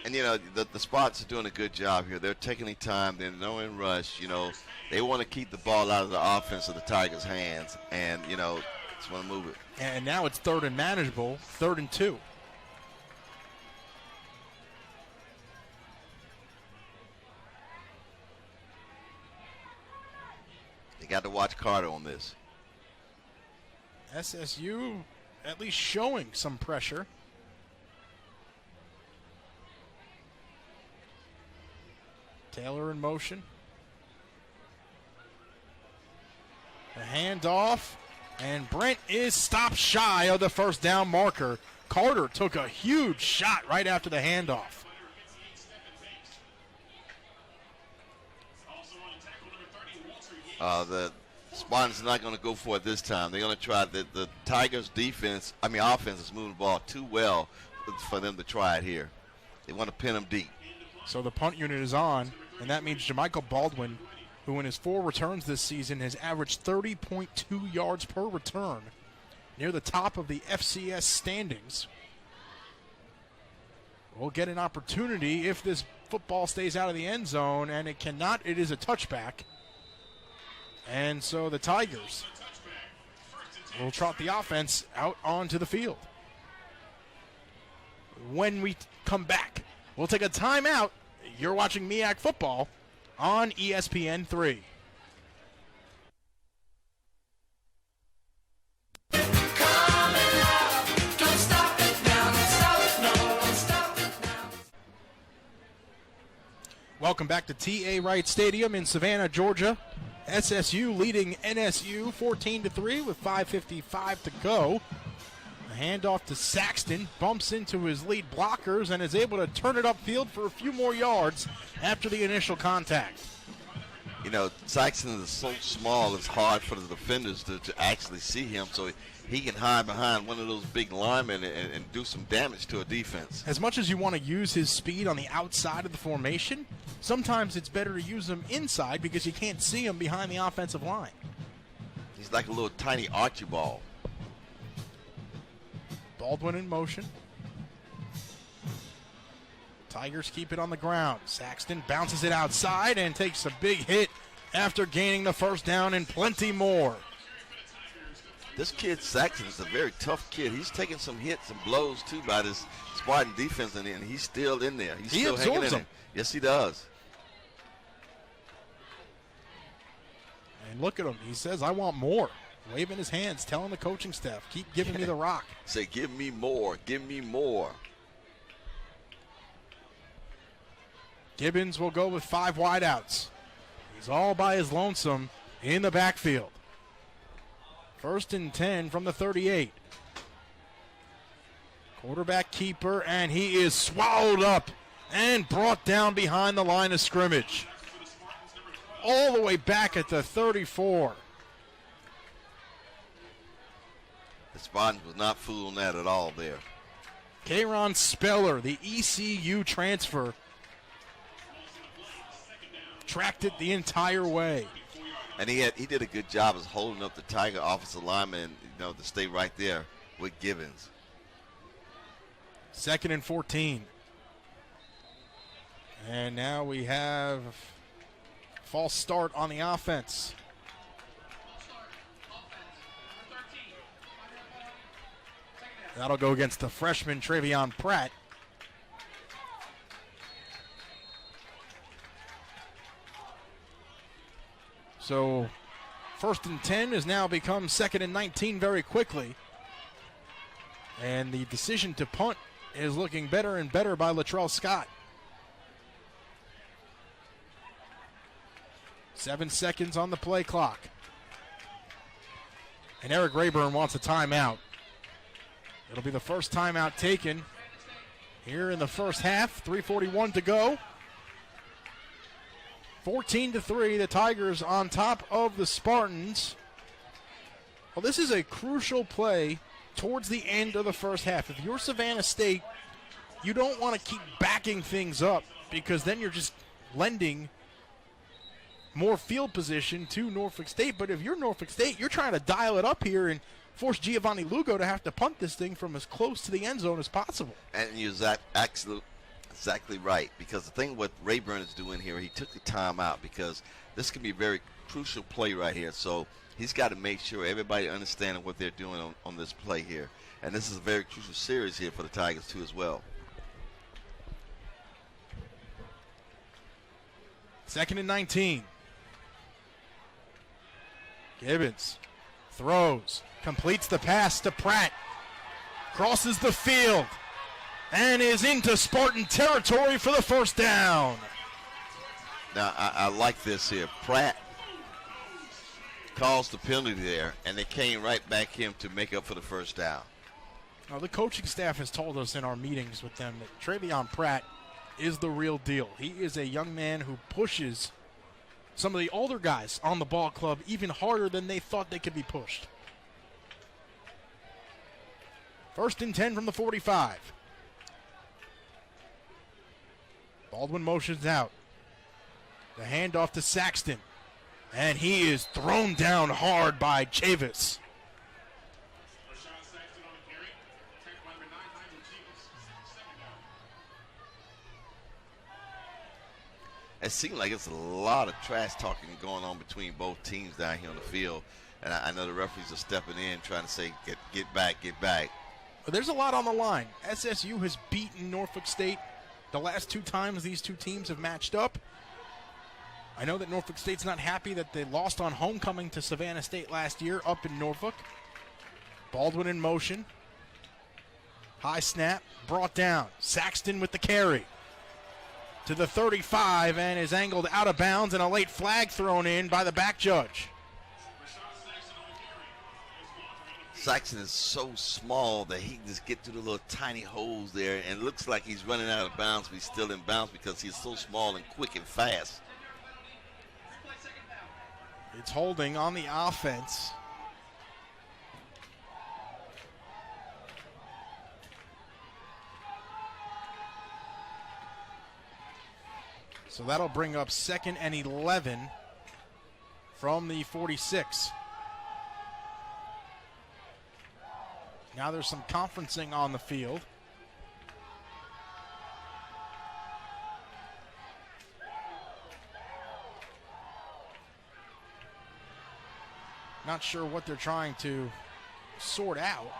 Speaker 2: And, you know, the Spartans are doing a good job here. They're taking their time. They're no in rush. You know, they want to keep the ball out of the offense of the Tigers' hands. And, you know, just want to move it.
Speaker 1: And now it's 3rd and manageable, 3rd and 2.
Speaker 2: They got to watch Carter on this.
Speaker 1: SSU at least showing some pressure. Taylor in motion. The handoff, and Brent is stopped shy of the first down marker. Carter took a huge shot right after the handoff.
Speaker 2: The Spartans are not going to go for it this time. They're going to try the Tigers' offense is moving the ball too well for them to try it here. They want to pin them deep.
Speaker 1: So the punt unit is on, and that means Jamichael Baldwin, who in his 4 returns this season has averaged 30.2 yards per return, near the top of the FCS standings, will get an opportunity if this football stays out of the end zone, and it cannot. It is a touchback. And so the Tigers will trot the offense out onto the field. When we come back, we'll take a timeout. You're watching MEAC Football on ESPN 3. Welcome back to T.A. Wright Stadium in Savannah, Georgia. SSU leading NSU 14-3 with 5:55 to go. A handoff to Saxton, bumps into his lead blockers and is able to turn it upfield for a few more yards after the initial contact.
Speaker 2: You know, Saxton is so small, it's hard for the defenders to actually see him, so he can hide behind one of those big linemen and do some damage to a defense.
Speaker 1: As much as you want to use his speed on the outside of the formation, sometimes it's better to use him inside because you can't see him behind the offensive line.
Speaker 2: He's like a little tiny Archibald.
Speaker 1: Baldwin in motion. Tigers keep it on the ground. Saxton bounces it outside and takes a big hit after gaining the first down and plenty more.
Speaker 2: This kid Saxon is a very tough kid. He's taking some hits and blows too by this Spartan defense, and he's still in there. He's still hanging in there. Yes, he does.
Speaker 1: And look at him. He says, I want more. Waving his hands, telling the coaching staff, keep giving me the rock.
Speaker 2: Say, give me more. Give me more.
Speaker 1: Gibbons will go with 5 wideouts. He's all by his lonesome in the backfield. 1st and 10 from the 38. Quarterback keeper, and he is swallowed up and brought down behind the line of scrimmage. All the way back at the 34.
Speaker 2: The Spartans was not fooling that at all there.
Speaker 1: Kayron Speller, the ECU transfer, tracked it the entire way.
Speaker 2: And he did a good job of holding up the Tiger offensive lineman, to stay right there with Gibbons.
Speaker 1: 2nd and 14. And now we have false start on the offense. That'll go against the freshman Travion Pratt. So 1st and 10 has now become 2nd and 19 very quickly. And the decision to punt is looking better and better by Latrell Scott. 7 seconds on the play clock. And Eric Rayburn wants a timeout. It'll be the first timeout taken here in the first half. 3:41 to go. 14-3, the Tigers on top of the Spartans. Well, this is a crucial play towards the end of the first half. If you're Savannah State, you don't want to keep backing things up because then you're just lending more field position to Norfolk State. But if you're Norfolk State, you're trying to dial it up here and force Giovanni Lugo to have to punt this thing from as close to the end zone as possible.
Speaker 2: And you're exactly right, because the thing what Rayburn is doing here, he took the time out because this can be a very crucial play right here. So he's got to make sure everybody understands what they're doing on this play here. And this is a very crucial series here for the Tigers too as well.
Speaker 1: 2nd and 19. Gibbons throws, completes the pass to Pratt, crosses the field, and is into Spartan territory for the first down.
Speaker 2: Now, I like this here. Pratt calls the penalty there, and they came right back him to make up for the first down.
Speaker 1: Now, the coaching staff has told us in our meetings with them that Travion Pratt is the real deal. He is a young man who pushes some of the older guys on the ball club even harder than they thought they could be pushed. 1st and 10 from the 45. Baldwin motions out. The handoff to Saxton. And he is thrown down hard by Chavis.
Speaker 2: It seems like it's a lot of trash talking going on between both teams down here on the field. And I know the referees are stepping in trying to say, get back, get back.
Speaker 1: But there's a lot on the line. SSU has beaten Norfolk State the last 2 times these two teams have matched up. I know that Norfolk State's not happy that they lost on homecoming to Savannah State last year up in Norfolk. Baldwin in motion. High snap, brought down. Saxton with the carry to the 35 and is angled out of bounds, and a late flag thrown in by the back judge.
Speaker 2: Saxton is so small that he can just get through the little tiny holes there, and it looks like he's running out of bounds, but he's still in bounds because he's so small and quick and fast.
Speaker 1: It's holding on the offense. So that'll bring up 2nd and 11 from the 46. Now there's some conferencing on the field. Not sure what they're trying to sort out.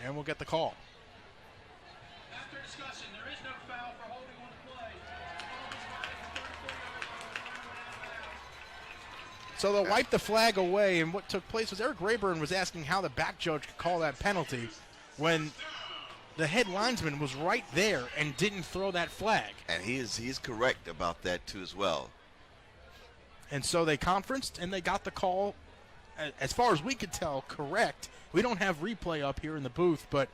Speaker 1: And we'll get the call.
Speaker 8: After discussion, there is no foul for holding on the play.
Speaker 1: So they'll wipe the flag away, and what took place was Eric Rayburn was asking how the back judge could call that penalty when the head linesman was right there and didn't throw that flag.
Speaker 2: And he's correct about that, too, as well.
Speaker 1: And so they conferenced, and they got the call, as far as we could tell, correct. We don't have replay up here in the booth, but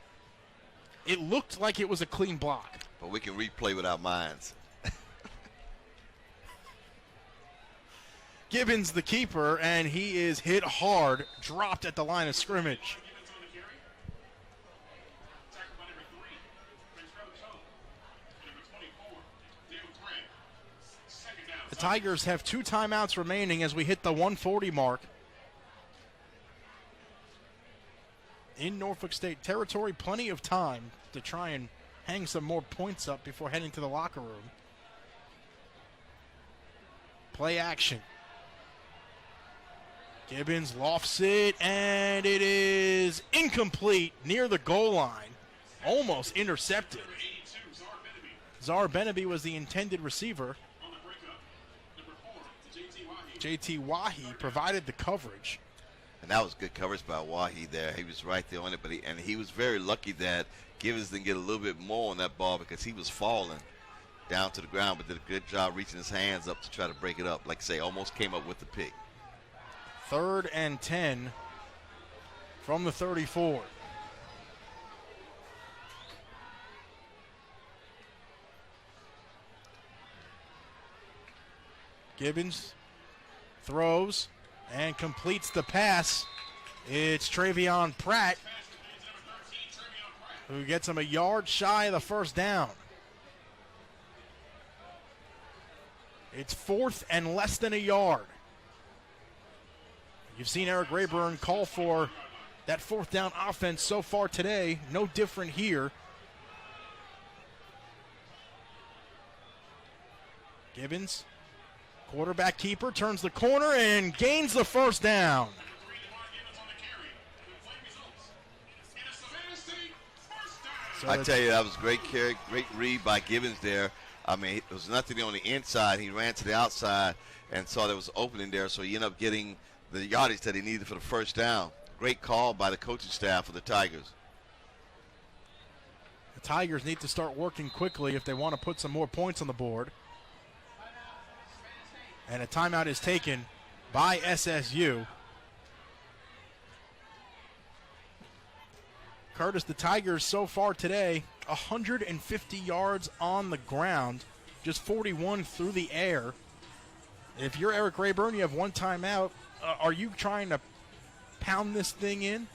Speaker 1: it looked like it was a clean block.
Speaker 2: But we can replay with our minds.
Speaker 1: Gibbons the keeper, and he is hit hard, dropped at the line of scrimmage. The Tigers have 2 timeouts remaining as we hit the 1:40 mark. In Norfolk State territory, plenty of time to try and hang some more points up before heading to the locker room. Play action. Gibbons lofts it, and it is incomplete near the goal line. Almost intercepted. Zar Benaby was the intended receiver. JT Wahi provided the coverage.
Speaker 2: And that was good coverage by Wahi there. He was right there on it, but he was very lucky that Gibbons didn't get a little bit more on that ball because he was falling down to the ground, but did a good job reaching his hands up to try to break it up. Like I say, almost came up with the pick.
Speaker 1: 3rd and 10 from the 34. Gibbons throws and completes the pass. It's Travion Pratt who gets him a yard shy of the first down. It's 4th and less than a yard. You've seen Eric Rayburn call for that 4th down offense so far today. No different here. Gibbons, quarterback keeper, turns the corner and gains the first down.
Speaker 2: I tell you, that was great carry, great read by Gibbons there. I mean, there was nothing on the inside. He ran to the outside and saw there was an opening there, so he ended up getting the yardage that he needed for the first down. Great call by the coaching staff of the Tigers.
Speaker 1: The Tigers need to start working quickly if they want to put some more points on the board. And a timeout is taken by SSU. Curtis, the Tigers so far today, 150 yards on the ground, just 41 through the air. If you're Eric Rayburn, you have 1 timeout. Are you trying to pound this thing in?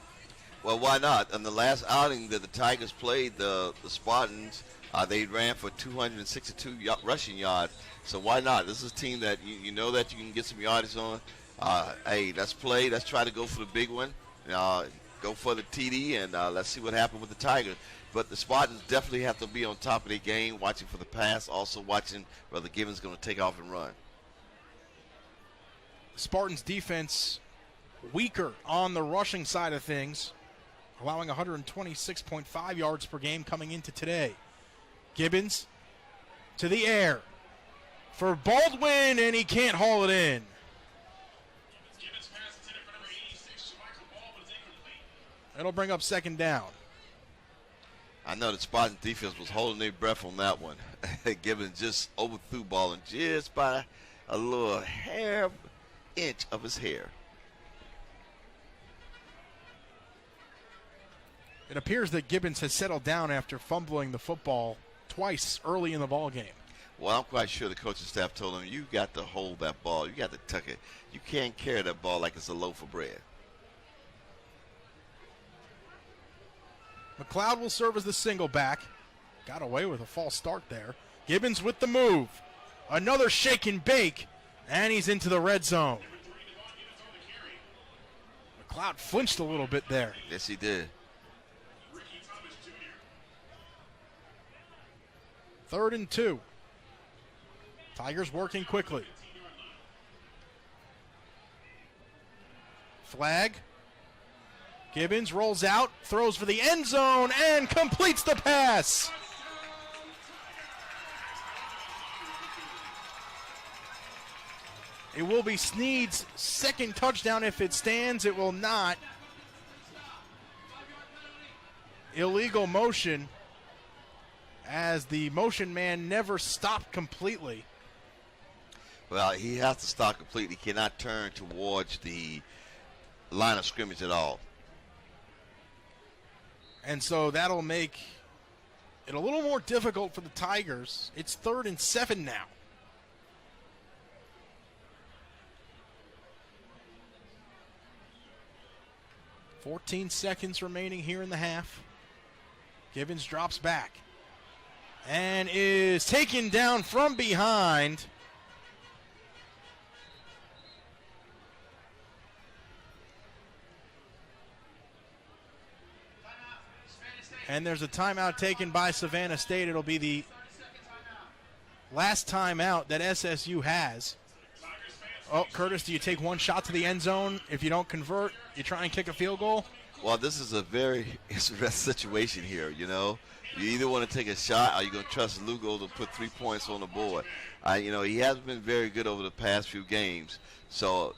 Speaker 2: Well, why not? On the last outing that the Tigers played the Spartans, they ran for 262 rushing yards. So why not? This is a team that you know that you can get some yardage on. Hey, let's play. Let's try to go for the big one. Go for the TD, and let's see what happens with the Tigers. But the Spartans definitely have to be on top of their game, watching for the pass, also watching whether Gibbons is going to take off and run.
Speaker 1: Spartans defense weaker on the rushing side of things, allowing 126.5 yards per game coming into today. Gibbons to the air for Baldwin, and he can't haul it in. It'll bring up 2nd down.
Speaker 2: I know the Spartans defense was holding their breath on that one. Gibbons just overthrew ball and just by a little inch of his hair.
Speaker 1: It appears that Gibbons has settled down after fumbling the football twice early in the ball game.
Speaker 2: Well, I'm quite sure the coaching staff told him, you got to hold that ball. You got to tuck it. You can't carry that ball like it's a loaf of bread.
Speaker 1: McLeod will serve as the single back. Got away with a false start there. Gibbons with the move. Another shake and bake, and he's into the red zone. McLeod flinched a little bit there.
Speaker 2: Yes, he did.
Speaker 1: 3rd and 2. Tigers working quickly. Flag. Gibbons rolls out, throws for the end zone, and completes the pass. It will be Snead's second touchdown if it stands. It will not. Illegal motion, as the motion man never stopped completely.
Speaker 2: Well, he has to stop completely. He cannot turn towards the line of scrimmage at all.
Speaker 1: And so that'll make it a little more difficult for the Tigers. It's 3rd and 7 now. .14 seconds remaining here in the half. Gibbons drops back and is taken down from behind. And there's a timeout taken by Savannah State. It'll be the last timeout that SSU has. Oh, Curtis, do you take one shot to the end zone? If you don't convert, you try and kick a field goal?
Speaker 2: Well, this is a very interesting situation here, you know. You either want to take a shot or you're going to trust Lugo to put 3 points on the board. He hasn't been very good over the past few games. So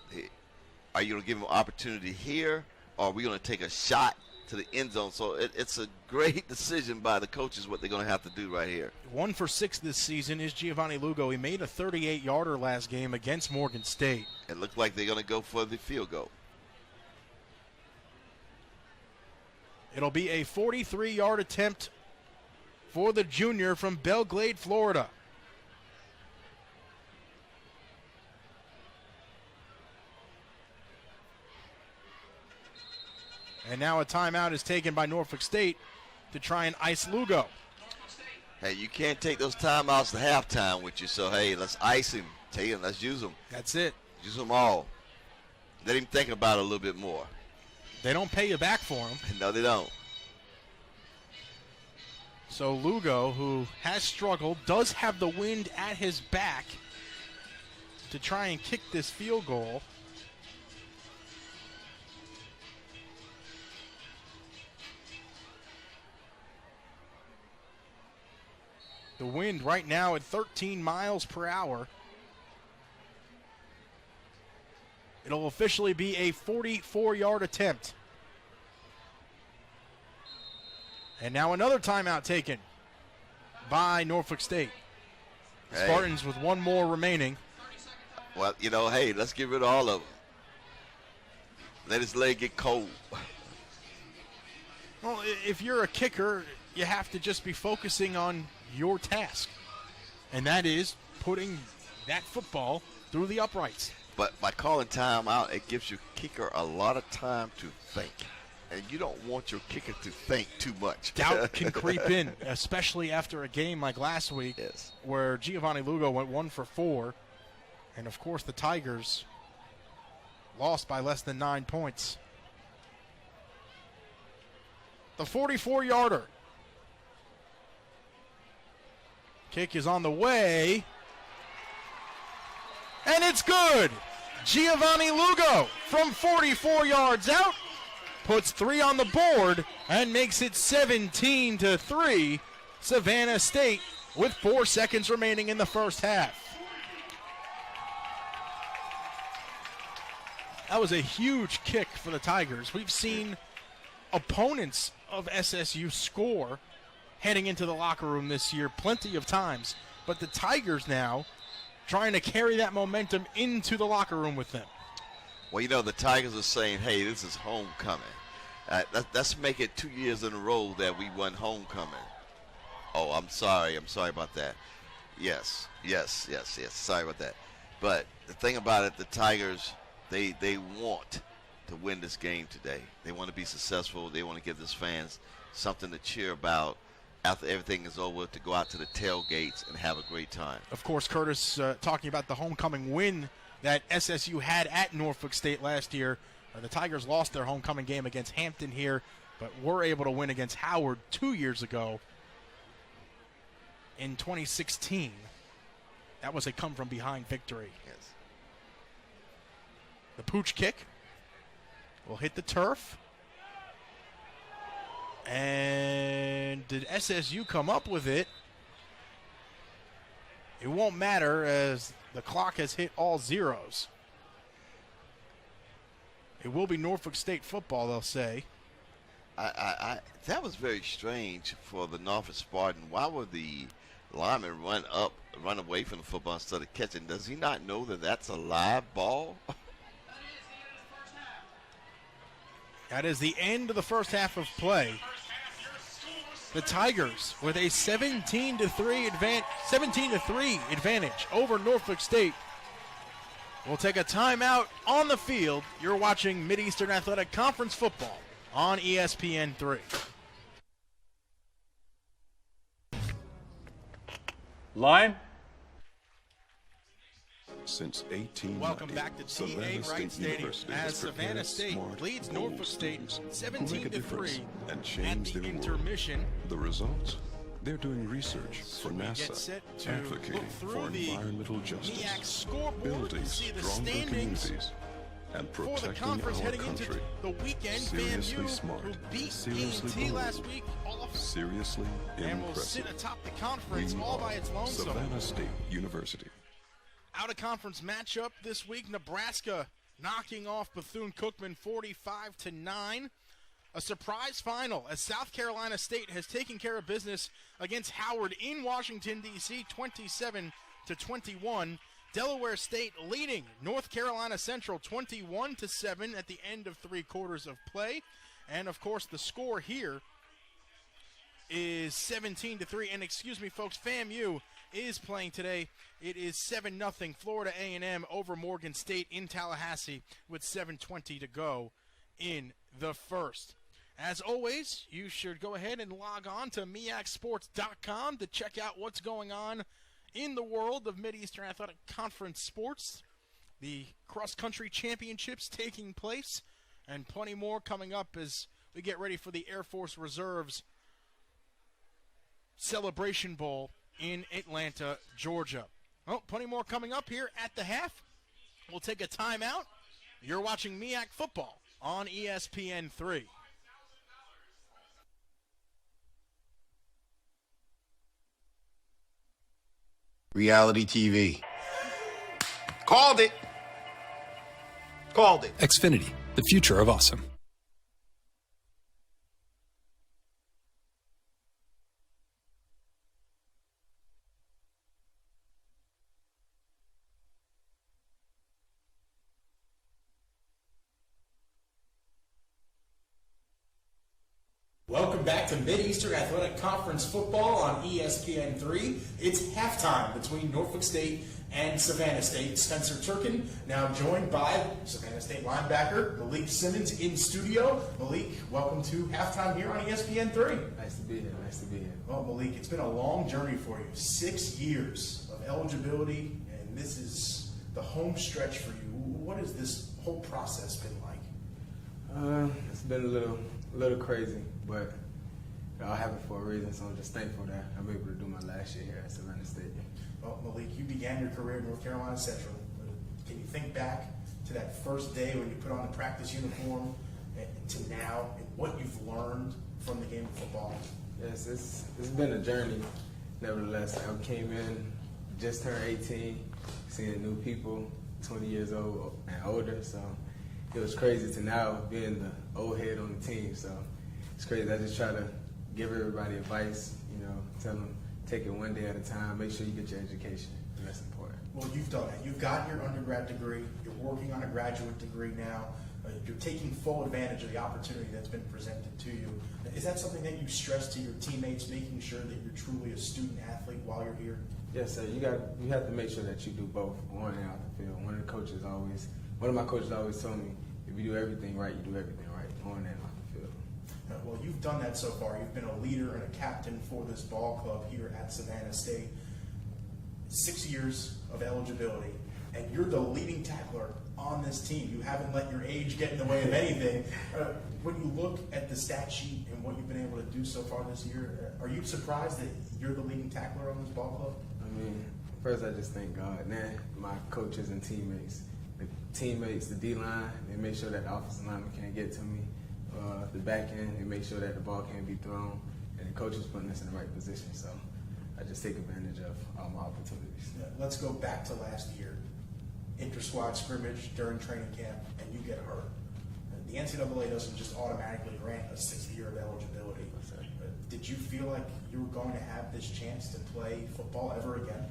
Speaker 2: are you going to give him an opportunity here, or are we going to take a shot to the end zone? So it's a great decision by the coaches what they're going to have to do right here.
Speaker 1: 1 for 6 this season is Giovanni Lugo. He made a 38-yarder last game against Morgan State.
Speaker 2: It looked like they're going to go for the field goal.
Speaker 1: It'll be a 43-yard attempt for the junior from Belle Glade, Florida. And now a timeout is taken by Norfolk State to try and ice Lugo.
Speaker 2: Hey, you can't take those timeouts to halftime with you, so, hey, let's ice him. Let's use them.
Speaker 1: That's it.
Speaker 2: Use them all. Let him think about it a little bit more.
Speaker 1: They don't pay you back for them.
Speaker 2: No, they don't.
Speaker 1: So Lugo, who has struggled, does have the wind at his back to try and kick this field goal. The wind right now at 13 miles per hour. It'll officially be a 44-yard attempt. And now another timeout taken by Norfolk State.
Speaker 2: Hey.
Speaker 1: Spartans with one more remaining.
Speaker 2: Well, hey, let's get rid of all of them. Let his leg get cold.
Speaker 1: Well, if you're a kicker, you have to just be focusing on your task. And that is putting that football through the uprights.
Speaker 2: But by calling timeout, it gives your kicker a lot of time to think. And you don't want your kicker to think too much.
Speaker 1: Doubt can creep in, especially after a game like last week,
Speaker 2: yes,
Speaker 1: where Giovanni Lugo went 1 for 4. And, of course, the Tigers lost by less than 9 points. The 44-yarder. Kick is on the way. And it's good. Giovanni Lugo from 44 yards out puts 3 on the board and makes it 17-3. Savannah State with 4 seconds remaining in the first half. That was a huge kick for the Tigers. We've seen opponents of SSU score heading into the locker room this year plenty of times. But the Tigers now trying to carry that momentum into the locker room with them.
Speaker 2: Well, the Tigers are saying, hey, this is homecoming. Let's make it 2 years in a row that we won homecoming. Oh, I'm sorry about that. Yes. Sorry about that. But the thing about it, the Tigers, they want to win this game today. They want to be successful. They want to give these fans something to cheer about after everything is over, to go out to the tailgates and have a great time.
Speaker 1: Of course, Curtis, talking about the homecoming win that SSU had at Norfolk State last year. The Tigers lost their homecoming game against Hampton here, but were able to win against Howard 2 years ago. in 2016. That was a come-from-behind victory.
Speaker 2: Yes.
Speaker 1: The pooch kick will hit the turf. And did SSU come up with it? It won't matter as the clock has hit all zeros. It will be Norfolk State football, they'll say.
Speaker 2: That was very strange for the Norfolk Spartan. Why would the lineman run away from the football instead of catching? Does he not know that that's a live ball?
Speaker 1: That is the end of the first half of play. The Tigers with a 17-3 advantage over Norfolk State. We'll take a timeout on the field. You're watching Mid-Eastern Athletic Conference football on ESPN3.
Speaker 10: Line.
Speaker 3: Since 1890,
Speaker 1: Welcome back to TA Wright Stadium as Savannah State leads Norfolk State 17-3
Speaker 3: and
Speaker 1: at
Speaker 3: change
Speaker 1: the
Speaker 3: their
Speaker 1: intermission.
Speaker 3: world. The results? They're doing research for
Speaker 1: We get
Speaker 3: NASA,
Speaker 1: set to
Speaker 3: advocating
Speaker 1: look through
Speaker 3: for
Speaker 1: the
Speaker 3: environmental justice,
Speaker 1: MEAC scoreboard
Speaker 3: building
Speaker 1: to see the
Speaker 3: stronger
Speaker 1: standings
Speaker 3: communities, and
Speaker 1: for the
Speaker 3: protecting
Speaker 1: conference
Speaker 3: our
Speaker 1: heading into
Speaker 3: country.
Speaker 1: the weekend.
Speaker 3: Seriously
Speaker 1: FAMU,
Speaker 3: smart,
Speaker 1: who beat
Speaker 3: seriously
Speaker 1: A&T
Speaker 3: bold,
Speaker 1: last week, off
Speaker 3: seriously
Speaker 1: and will sit
Speaker 3: impressive.
Speaker 1: atop the conference
Speaker 3: We
Speaker 1: all by
Speaker 3: are
Speaker 1: its lonesome.
Speaker 3: Savannah State University.
Speaker 1: Out-of-conference matchup this week, Nebraska knocking off Bethune-Cookman 45-9. A surprise final as South Carolina State has taken care of business against Howard in Washington, D.C., 27-21. Delaware State leading North Carolina Central 21-7 at the end of 3 quarters of play. And, of course, the score here is 17-3. And, excuse me, folks, FAMU is playing today. It is 7-0 Florida A&M over Morgan State in Tallahassee with 7:20 to go in the first. As always, you should go ahead and log on to MEACsports.com to check out what's going on in the world of Mid-Eastern Athletic Conference sports. The cross-country championships taking place and plenty more coming up as we get ready for the Air Force Reserve's Celebration Bowl in Atlanta, Georgia. Well, plenty more coming up here at the half. We'll take a timeout. You're watching MEAC Football on ESPN3.
Speaker 11: Reality TV. Called it. Called it.
Speaker 5: Xfinity, the future of awesome.
Speaker 1: Welcome back to Mid-Eastern Athletic Conference football on ESPN3. It's halftime between Norfolk State and Savannah State. Spencer Turkin now joined by Savannah State linebacker Malik Simmons in studio. Malik, welcome to halftime here on ESPN3.
Speaker 12: Nice to be here. Nice to be here.
Speaker 1: Well, Malik, it's been a long journey for you. 6 years of eligibility, and this is the home stretch for you. What has this whole process been like?
Speaker 12: It's been a little crazy, but it all happened for a reason, so I'm just thankful that I'm able to do my last year here at Savannah State.
Speaker 1: Well, Malik, you began your career at North Carolina Central. Can you think back to that first day when you put on the practice uniform and to now and what you've learned from the game of football?
Speaker 12: Yes, it's been a journey. Nevertheless, I came in, just turned 18, seeing new people, 20 years old and older, so it was crazy to now being the old head on the team. So it's crazy. I just try to give everybody advice, tell them take it one day at a time, make sure you get your education, and that's important.
Speaker 1: Well, you've done it. You've got your undergrad degree. You're working on a graduate degree now. You're taking full advantage of the opportunity that's been presented to you. Is that something that you stress to your teammates, making sure that you're truly a student athlete while you're here?
Speaker 12: Yes, sir. You have to make sure that you do both, on and out the field. One of my coaches always told me, if you do everything right, you do everything right, on and off the field.
Speaker 1: Well, you've done that so far. You've been a leader and a captain for this ball club here at Savannah State. 6 years of eligibility. and you're the leading tackler on this team. You haven't let your age get in the way of anything. When you look at the stat sheet and what you've been able to do so far this year, are you surprised that you're the leading tackler on this ball club?
Speaker 12: I mean, first I just thank God. Then my coaches and teammates. The teammates, the D-line, they make sure that the offensive lineman can't get to me. The back end, they make sure that the ball can't be thrown. And the coaches putting us in the right position. So I just take advantage of all my opportunities.
Speaker 1: Yeah, let's go back to last year. Inter-squad scrimmage during training camp, and you get hurt. The NCAA doesn't just automatically grant a 6th year of eligibility. Did you feel like you were going to have this chance to play football ever again?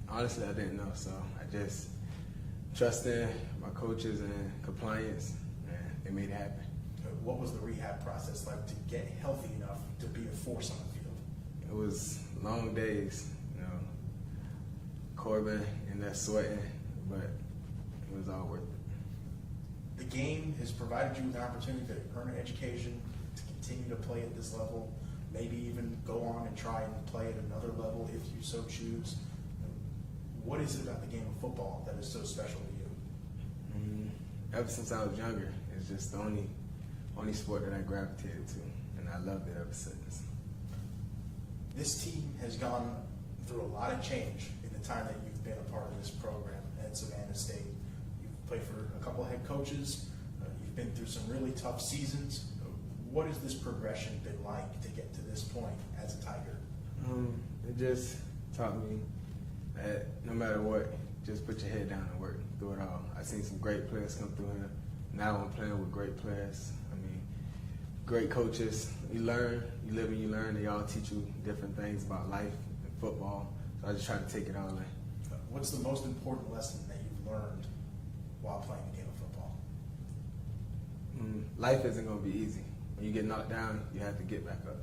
Speaker 12: Honestly, I didn't know, so I just trusted my coaches and compliance, and they made it happen.
Speaker 1: What was the rehab process like to get healthy enough to be a force on the field?
Speaker 12: It was long days, Corbin and that sweating, but it was all worth it.
Speaker 1: The game has provided you with an opportunity to earn an education, to continue to play at this level, maybe even go on and try and play at another level if you so choose. What is it about the game of football that is so special to you?
Speaker 12: Ever since I was younger, it's just the only sport that I gravitated to, and I loved it ever since.
Speaker 1: This team has gone through a lot of change in the time that you've been a part of this program at Savannah State. You've played for a couple of head coaches. You've been through some really tough seasons. What has this progression been like to get to this point as a Tiger?
Speaker 12: It just taught me that no matter what, just put your head down and work through it all. I've seen some great players come through here. Now I'm playing with great players. I mean, great coaches. You learn, you live and you learn. They all teach you different things about life and football. So I just try to take it all in.
Speaker 1: What's the most important lesson that you've learned while playing the game of football?
Speaker 12: Life isn't going to be easy. When you get knocked down, you have to get back up.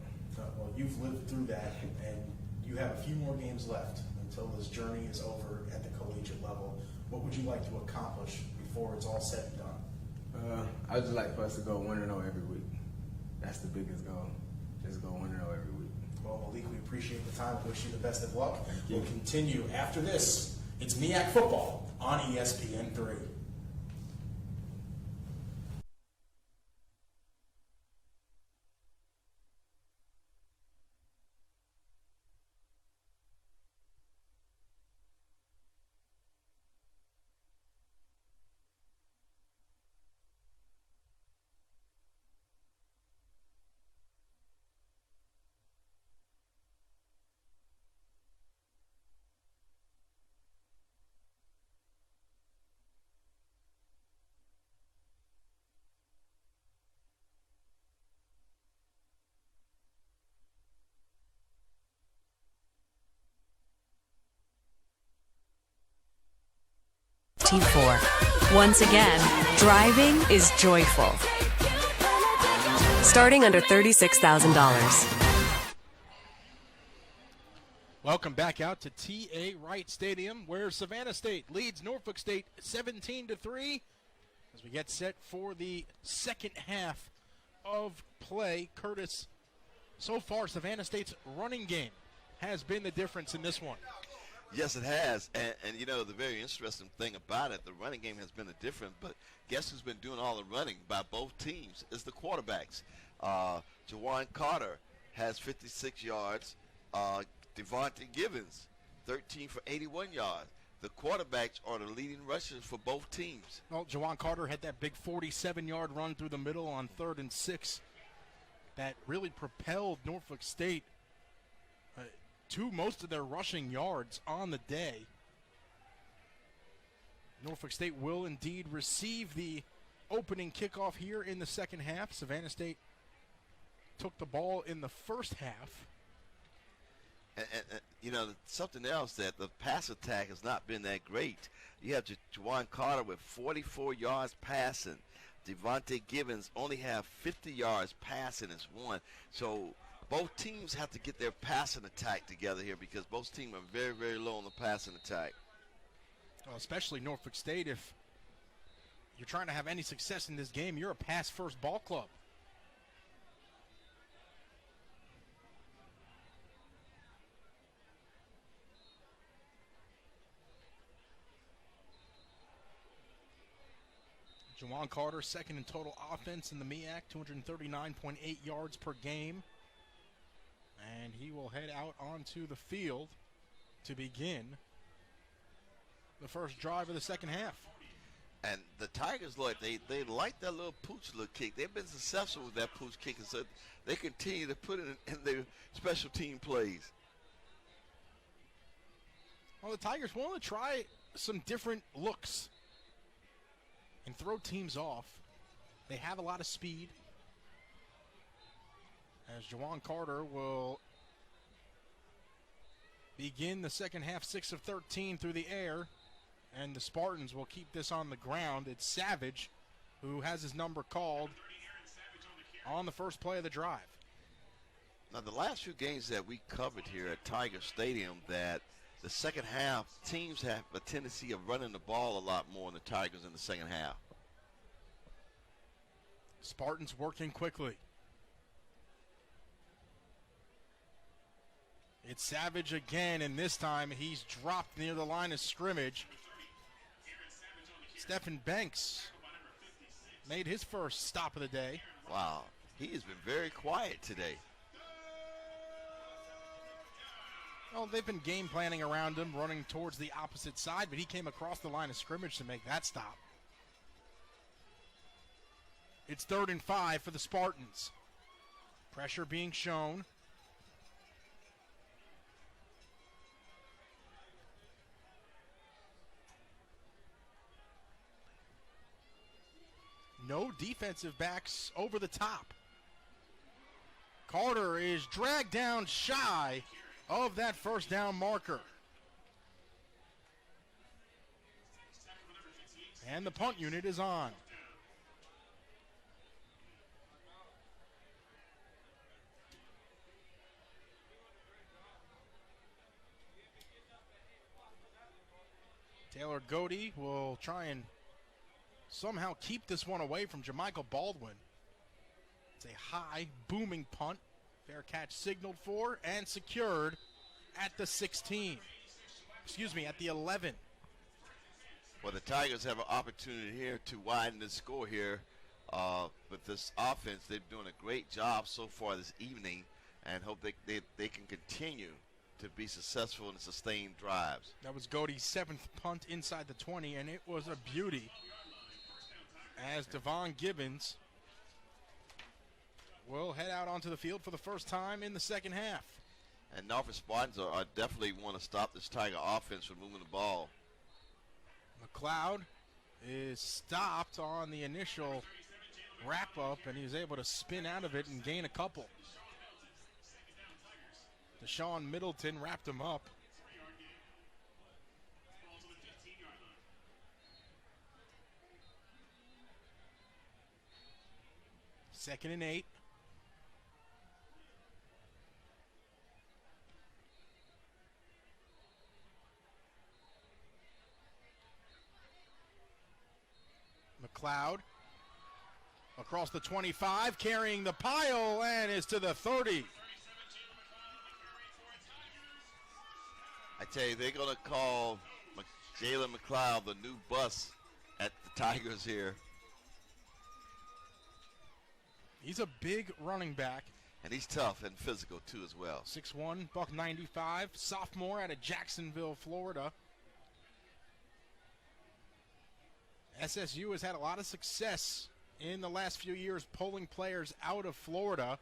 Speaker 1: Well, you've lived through that, and you have a few more games left until this journey is over at the collegiate level. What would you like to accomplish before it's all said and done?
Speaker 12: I'd just like for us to go 1-0 every week. That's the biggest goal. Just go 1-0 every week.
Speaker 1: Well, Malik, we appreciate the time. Wish you the best of luck.
Speaker 12: Thank you.
Speaker 1: We'll continue after this. It's MEAC Football on ESPN3.
Speaker 10: Once again, driving is joyful. Starting under $36,000.
Speaker 1: Welcome back out to T.A. Wright Stadium, where Savannah State leads Norfolk State 17-3 as we get set for the second half of play. Curtis, so far Savannah State's running game has been the difference in this one.
Speaker 2: Yes, it has. And you know, the very interesting thing about it, the running game has been a difference, but guess who's been doing all the running by both teams is the quarterbacks. Jawan Carter has 56 yards. Devontae Givens, 13 for 81 yards. The quarterbacks are the leading rushers for both teams.
Speaker 1: Well, Jawan Carter had that big 47-yard run through the middle on 3rd and 6 that really propelled Norfolk State to most of their rushing yards on the day. Norfolk State will indeed receive the opening kickoff here in the second half. Savannah State took the ball in the first half.
Speaker 2: And you know, something else, that the pass attack has not been that great. You have Jawan Carter with 44 yards passing. Devontae Givens only have 50 yards passing as one. So both teams have to get their passing attack together here because both teams are very, very low on the passing attack.
Speaker 1: Well, especially Norfolk State, if you're trying to have any success in this game, you're a pass-first ball club. Juwan Carter, second in total offense in the MEAC, 239.8 yards per game. And he will head out onto the field to begin the first drive of the second half.
Speaker 2: And the Tigers, look, they like that little pooch little kick. They've been successful with that pooch kick, and so they continue to put it in their special team plays.
Speaker 1: Well, the Tigers want to try some different looks and throw teams off. They have a lot of speed. As Juwan Carter will begin the second half, 6 of 13 through the air. And the Spartans will keep this on the ground. It's Savage who has his number called on the first play of the drive.
Speaker 2: Now, the last few games that we covered here at Tiger Stadium, that the second half, teams have a tendency of running the ball a lot more than the Tigers in the second half.
Speaker 1: Spartans working quickly. It's Savage again, and this time he's dropped near the line of scrimmage. Stephen Banks made his first stop of the day.
Speaker 2: Wow, he has been very quiet today.
Speaker 1: Well, they've been game planning around him, running towards the opposite side, but he came across the line of scrimmage to make that stop. It's 3rd and 5 for the Spartans. Pressure being shown. No defensive backs over the top. Carter is dragged down shy of that first down marker. And the punt unit is on. Taylor Godey will try and somehow keep this one away from Jermichael Baldwin. It's a high, booming punt. Fair catch signaled for and secured at the 16. Excuse me, at the 11.
Speaker 2: Well, the Tigers have an opportunity here to widen the score here with this offense. They're doing a great job so far this evening, and hope they can continue to be successful in sustained drives.
Speaker 1: That was Godey's 7th punt inside the 20, and it was a beauty, as Devon Gibbons will head out onto the field for the first time in the second half.
Speaker 2: And Norfolk Spartans are definitely want to stop this Tiger offense from moving the ball.
Speaker 1: McLeod is stopped on the initial wrap-up, and he's able to spin out of it and gain a couple. Deshaun Middleton wrapped him up. Second and 8. McLeod across the 25, carrying the pile, and is to the 30.
Speaker 2: I tell you, they're going to call Jalen McLeod the new bus at the Tigers here.
Speaker 1: He's a big running back.
Speaker 2: And he's tough and physical, too, as well.
Speaker 1: 6'1", buck 95, sophomore out of Jacksonville, Florida. SSU has had a lot of success in the last few years pulling players out of Florida.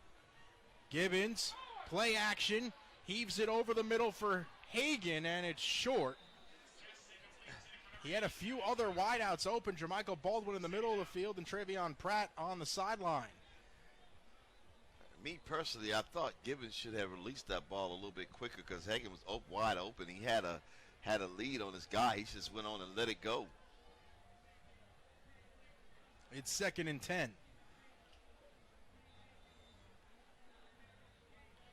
Speaker 1: Gibbons, play action, heaves it over the middle for Hagan, and it's short. He had a few other wideouts open. Jermichael Baldwin in the middle of the field and Travion Pratt on the sideline.
Speaker 2: Me personally, I thought Gibbons should have released that ball a little bit quicker because Hagan was wide open. He had a lead on his guy. He just went on and let it go.
Speaker 1: It's 2nd and 10.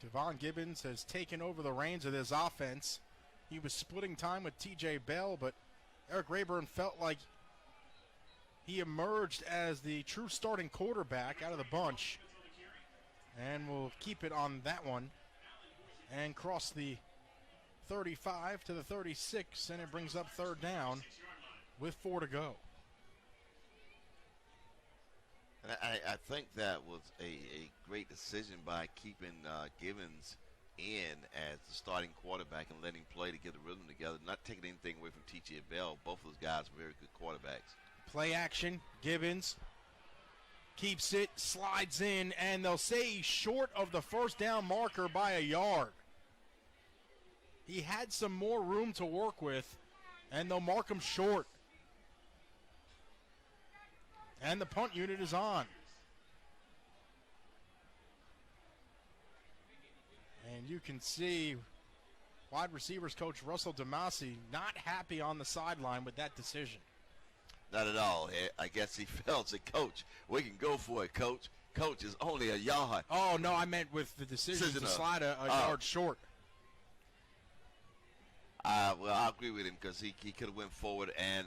Speaker 1: Devon Gibbons has taken over the reins of this offense. He was splitting time with TJ Bell, but Eric Rayburn felt like he emerged as the true starting quarterback out of the bunch. And we'll keep it on that one and cross the 35 to the 36, and it brings up 3rd down with 4 to go.
Speaker 2: And I think that was a great decision by keeping Givens in as the starting quarterback and letting him play to get the rhythm together, not taking anything away from T.J. Bell. Both of those guys are very good quarterbacks.
Speaker 1: Play action, Givens keeps it, slides in, and they'll say he's short of the first down marker by a yard. He had some more room to work with, and they'll mark him short. And the punt unit is on. And you can see wide receivers coach Russell DeMasi not happy on the sideline with that decision.
Speaker 2: Not at all. I guess he felt that, Coach, we can go for it, Coach. Coach is only a yard.
Speaker 1: Oh, no, I meant with the decision to slide a yard short.
Speaker 2: Well, I agree with him because he could have went forward and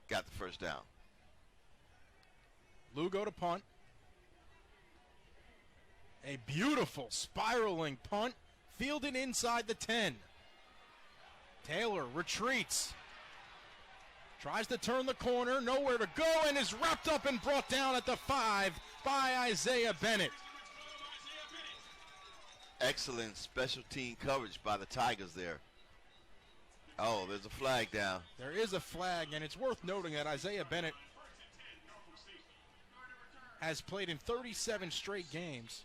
Speaker 2: got the first down.
Speaker 1: Lugo to punt. A beautiful spiraling punt, fielded inside the 10. Taylor retreats. Tries to turn the corner, nowhere to go, and is wrapped up and brought down at the 5 by Isaiah Bennett.
Speaker 2: Excellent special team coverage by the Tigers there. Oh, there's a flag down.
Speaker 1: There is a flag, and it's worth noting that Isaiah Bennett has played in 37 straight games.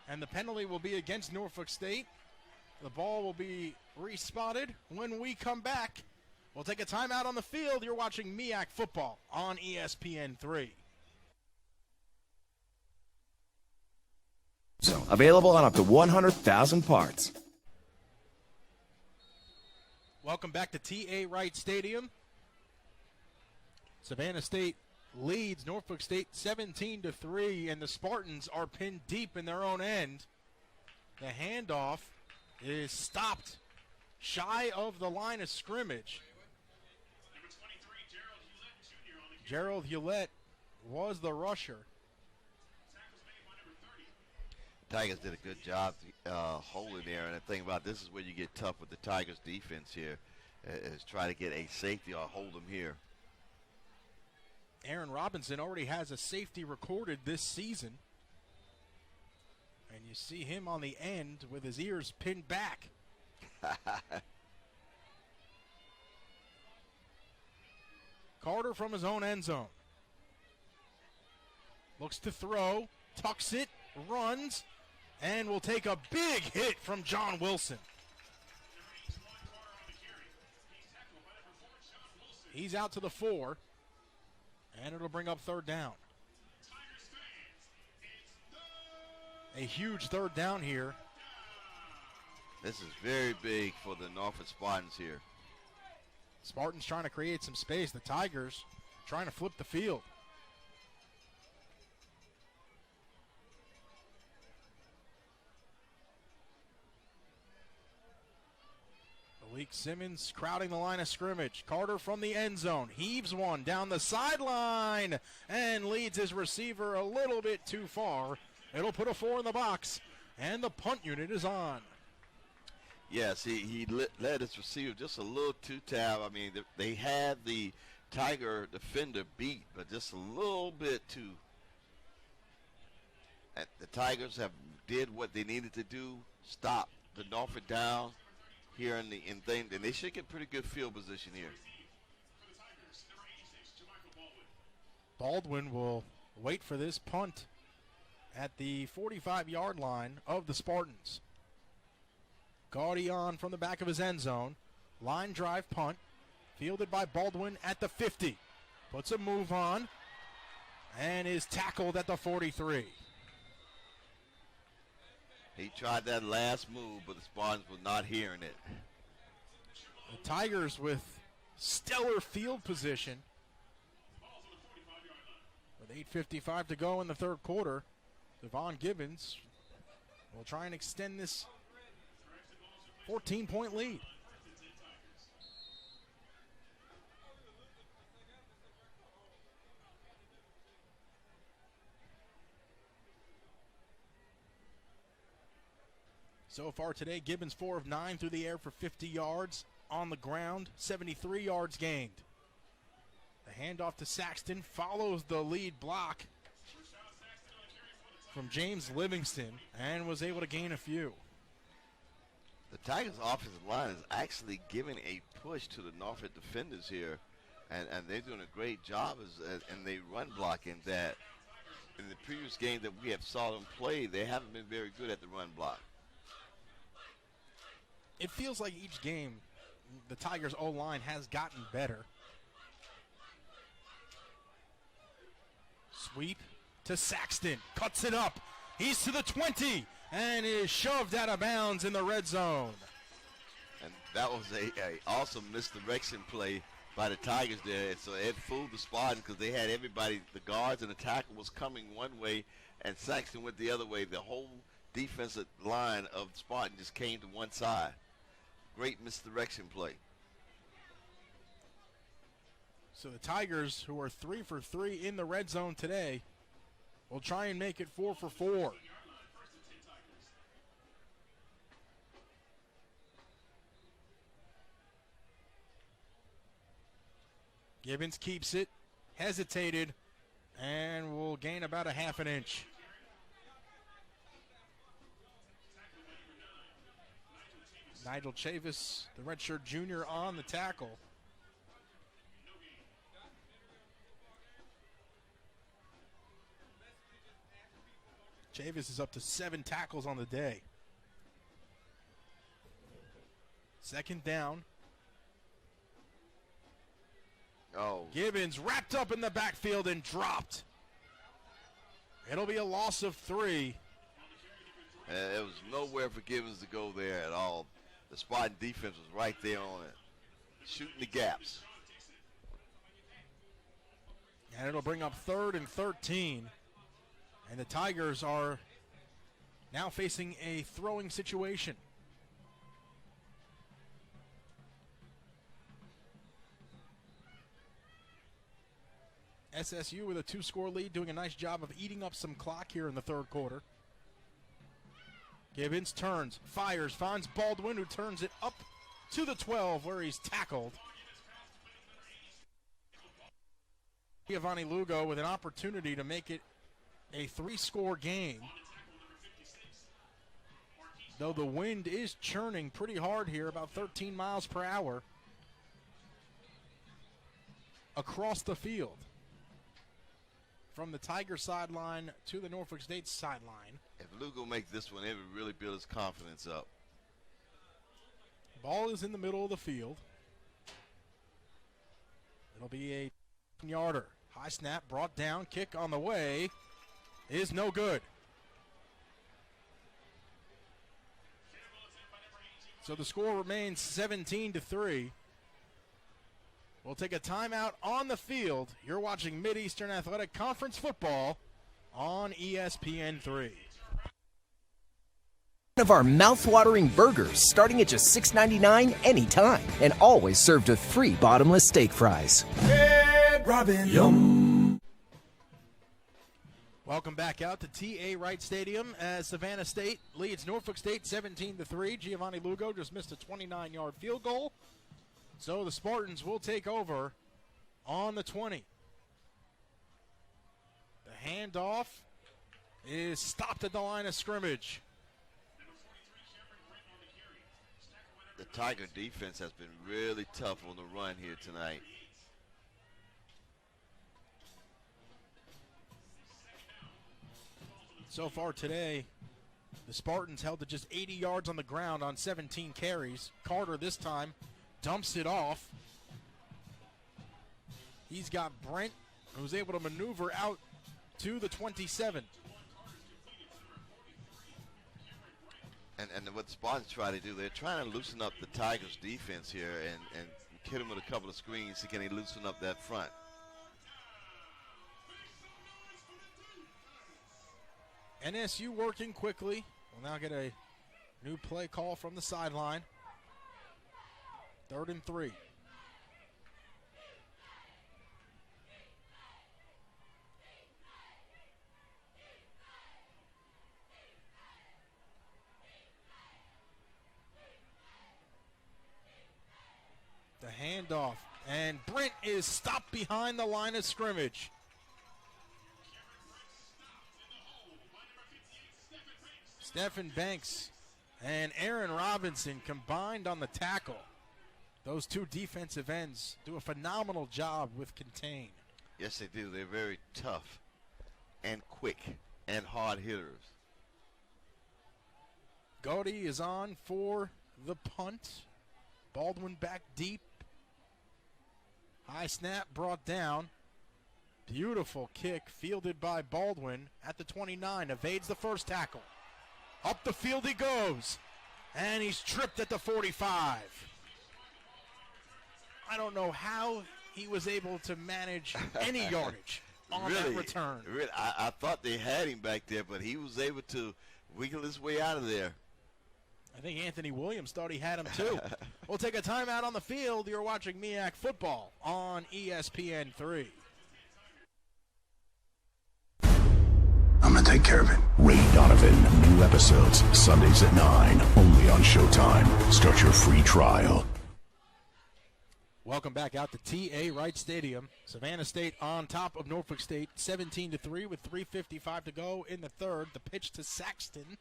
Speaker 1: And the penalty will be against Norfolk State. The ball will be respotted when we come back. We'll take a timeout on the field. You're watching MEAC Football on ESPN3.
Speaker 6: So, available on up to 100,000 parts.
Speaker 1: Welcome back to T.A. Wright Stadium. Savannah State leads Norfolk State 17-3, and the Spartans are pinned deep in their own end. The handoff is stopped shy of the line of scrimmage. Gerald Hewlett was the rusher.
Speaker 2: Tigers did a good job holding there, and the thing about this is where you get tough with the Tigers defense here, is try to get a safety or hold them here.
Speaker 1: Aaron Robinson already has a safety recorded this season. And you see him on the end with his ears pinned back. Carter from his own end zone. Looks to throw, tucks it, runs, and will take a big hit from John Wilson. He's out to the 4, and it'll bring up third down. A huge third down here.
Speaker 2: This is very big for the Norfolk Spartans here.
Speaker 1: Spartans trying to create some space. The Tigers trying to flip the field. Malik Simmons crowding the line of scrimmage. Carter from the end zone heaves one down the sideline and leads his receiver a little bit too far. It'll put a 4 in the box, and the punt unit is on.
Speaker 2: Yes, he led his receiver just a little too tight. I mean, they had the Tiger defender beat, but just a little bit too. The Tigers have did what they needed to do, stop the Norfolk down here in thing, and they should get pretty good field position here.
Speaker 1: Baldwin will wait for this punt at the 45-yard line of the Spartans. Gaudion from the back of his end zone. Line drive punt. Fielded by Baldwin at the 50. Puts a move on and is tackled at the 43.
Speaker 2: He tried that last move, but the Spartans were not hearing it.
Speaker 1: The Tigers with stellar field position. With 8:55 to go in the third quarter, Devon Gibbons will try and extend this 14-point lead. So far today, Gibbons 4 of 9 through the air for 50 yards. On the ground, 73 yards gained. The handoff to Saxton follows the lead block from James Livingston and was able to gain a few.
Speaker 2: The Tigers' offensive line is actually giving a push to the Norfolk defenders here, and they're doing a great job and they run blocking that. In the previous game that we have saw them play, they haven't been very good at the run block.
Speaker 1: It feels like each game the Tigers' O-line has gotten better. Sweep to Saxton, cuts it up. He's to the 20 and is shoved out of bounds in the red zone.
Speaker 2: And that was a awesome misdirection play by the Tigers there. And so it fooled the Spartans because they had everybody, the guards and the tackle was coming one way, and Saxton went the other way. The whole defensive line of Spartan just came to one side. Great misdirection play.
Speaker 1: So the Tigers, who are 3 for 3 in the red zone today, will try and make it 4 for 4. Gibbons keeps it, hesitated, and will gain about a half an inch. Nigel Chavis, the redshirt junior, on the tackle. Chavis is up to 7 tackles on the day. Second down.
Speaker 2: Oh.
Speaker 1: Gibbons wrapped up in the backfield and dropped. It'll be a loss of 3.
Speaker 2: There was nowhere for Gibbons to go there at all. The Spartan defense was right there on it, shooting the gaps.
Speaker 1: And it'll bring up 3rd and 13. And the Tigers are now facing a throwing situation. SSU with a 2-score lead, doing a nice job of eating up some clock here in the third quarter. Gibbons turns, fires, finds Baldwin, who turns it up to the 12 where he's tackled. Giovanni Lugo with an opportunity to make it a 3-score game. Though the wind is churning pretty hard here, about 13 miles per hour across the field. From the Tiger sideline to the Norfolk State sideline.
Speaker 2: If Lugo makes this one, it would really build his confidence up.
Speaker 1: Ball is in the middle of the field. It'll be a yarder. High snap, brought down, kick on the way is no good. So the score remains 17-3. We'll take a timeout on the field. You're watching Mid-Eastern Athletic Conference football on ESPN3.
Speaker 6: One of our mouth-watering burgers starting at just $6.99 anytime and always served with free bottomless steak fries.
Speaker 9: Red Robin. Yum.
Speaker 1: Welcome back out to T.A. Wright Stadium as Savannah State leads Norfolk State 17-3. Giovanni Lugo just missed a 29-yard field goal. So the Spartans will take over on the 20. The handoff is stopped at the line of scrimmage.
Speaker 2: The Tiger defense has been really tough on the run here tonight.
Speaker 1: So far today, the Spartans held to just 80 yards on the ground on 17 carries. Carter this time dumps it off. He's got Brent, who's able to maneuver out to the 27.
Speaker 2: And what the Spartans try to do, they're trying to loosen up the Tigers' defense here and hit them with a couple of screens to can they loosen up that front.
Speaker 1: NSU working quickly. We'll now get a new play call from the sideline. 3rd and 3. The handoff, And Brent is stopped behind the line of scrimmage. Stephen Banks and Aaron Robinson combined on the tackle. Those two defensive ends do a phenomenal job with contain.
Speaker 2: Yes, they do. They're very tough and quick and hard hitters.
Speaker 1: Gaudi is on for the punt. Baldwin back deep. High snap brought down. Beautiful kick fielded by Baldwin at the 29. Evades the first tackle. Up the field he goes. And he's tripped at the 45. I don't know how he was able to manage any yardage on that return.
Speaker 2: Really, I thought they had him back there, but he was able to wiggle his way out of there.
Speaker 1: I think Anthony Williams thought he had him too. We'll take a timeout on the field. You're watching MEAC Football on ESPN3.
Speaker 13: I'm going to take care of it. Ray Donovan. New episodes Sundays at 9. Only on Showtime. Start your free trial.
Speaker 1: Welcome back out to T.A. Wright Stadium. Savannah State on top of Norfolk State, 17-3 with 3:55 to go in the third. The pitch to Saxton.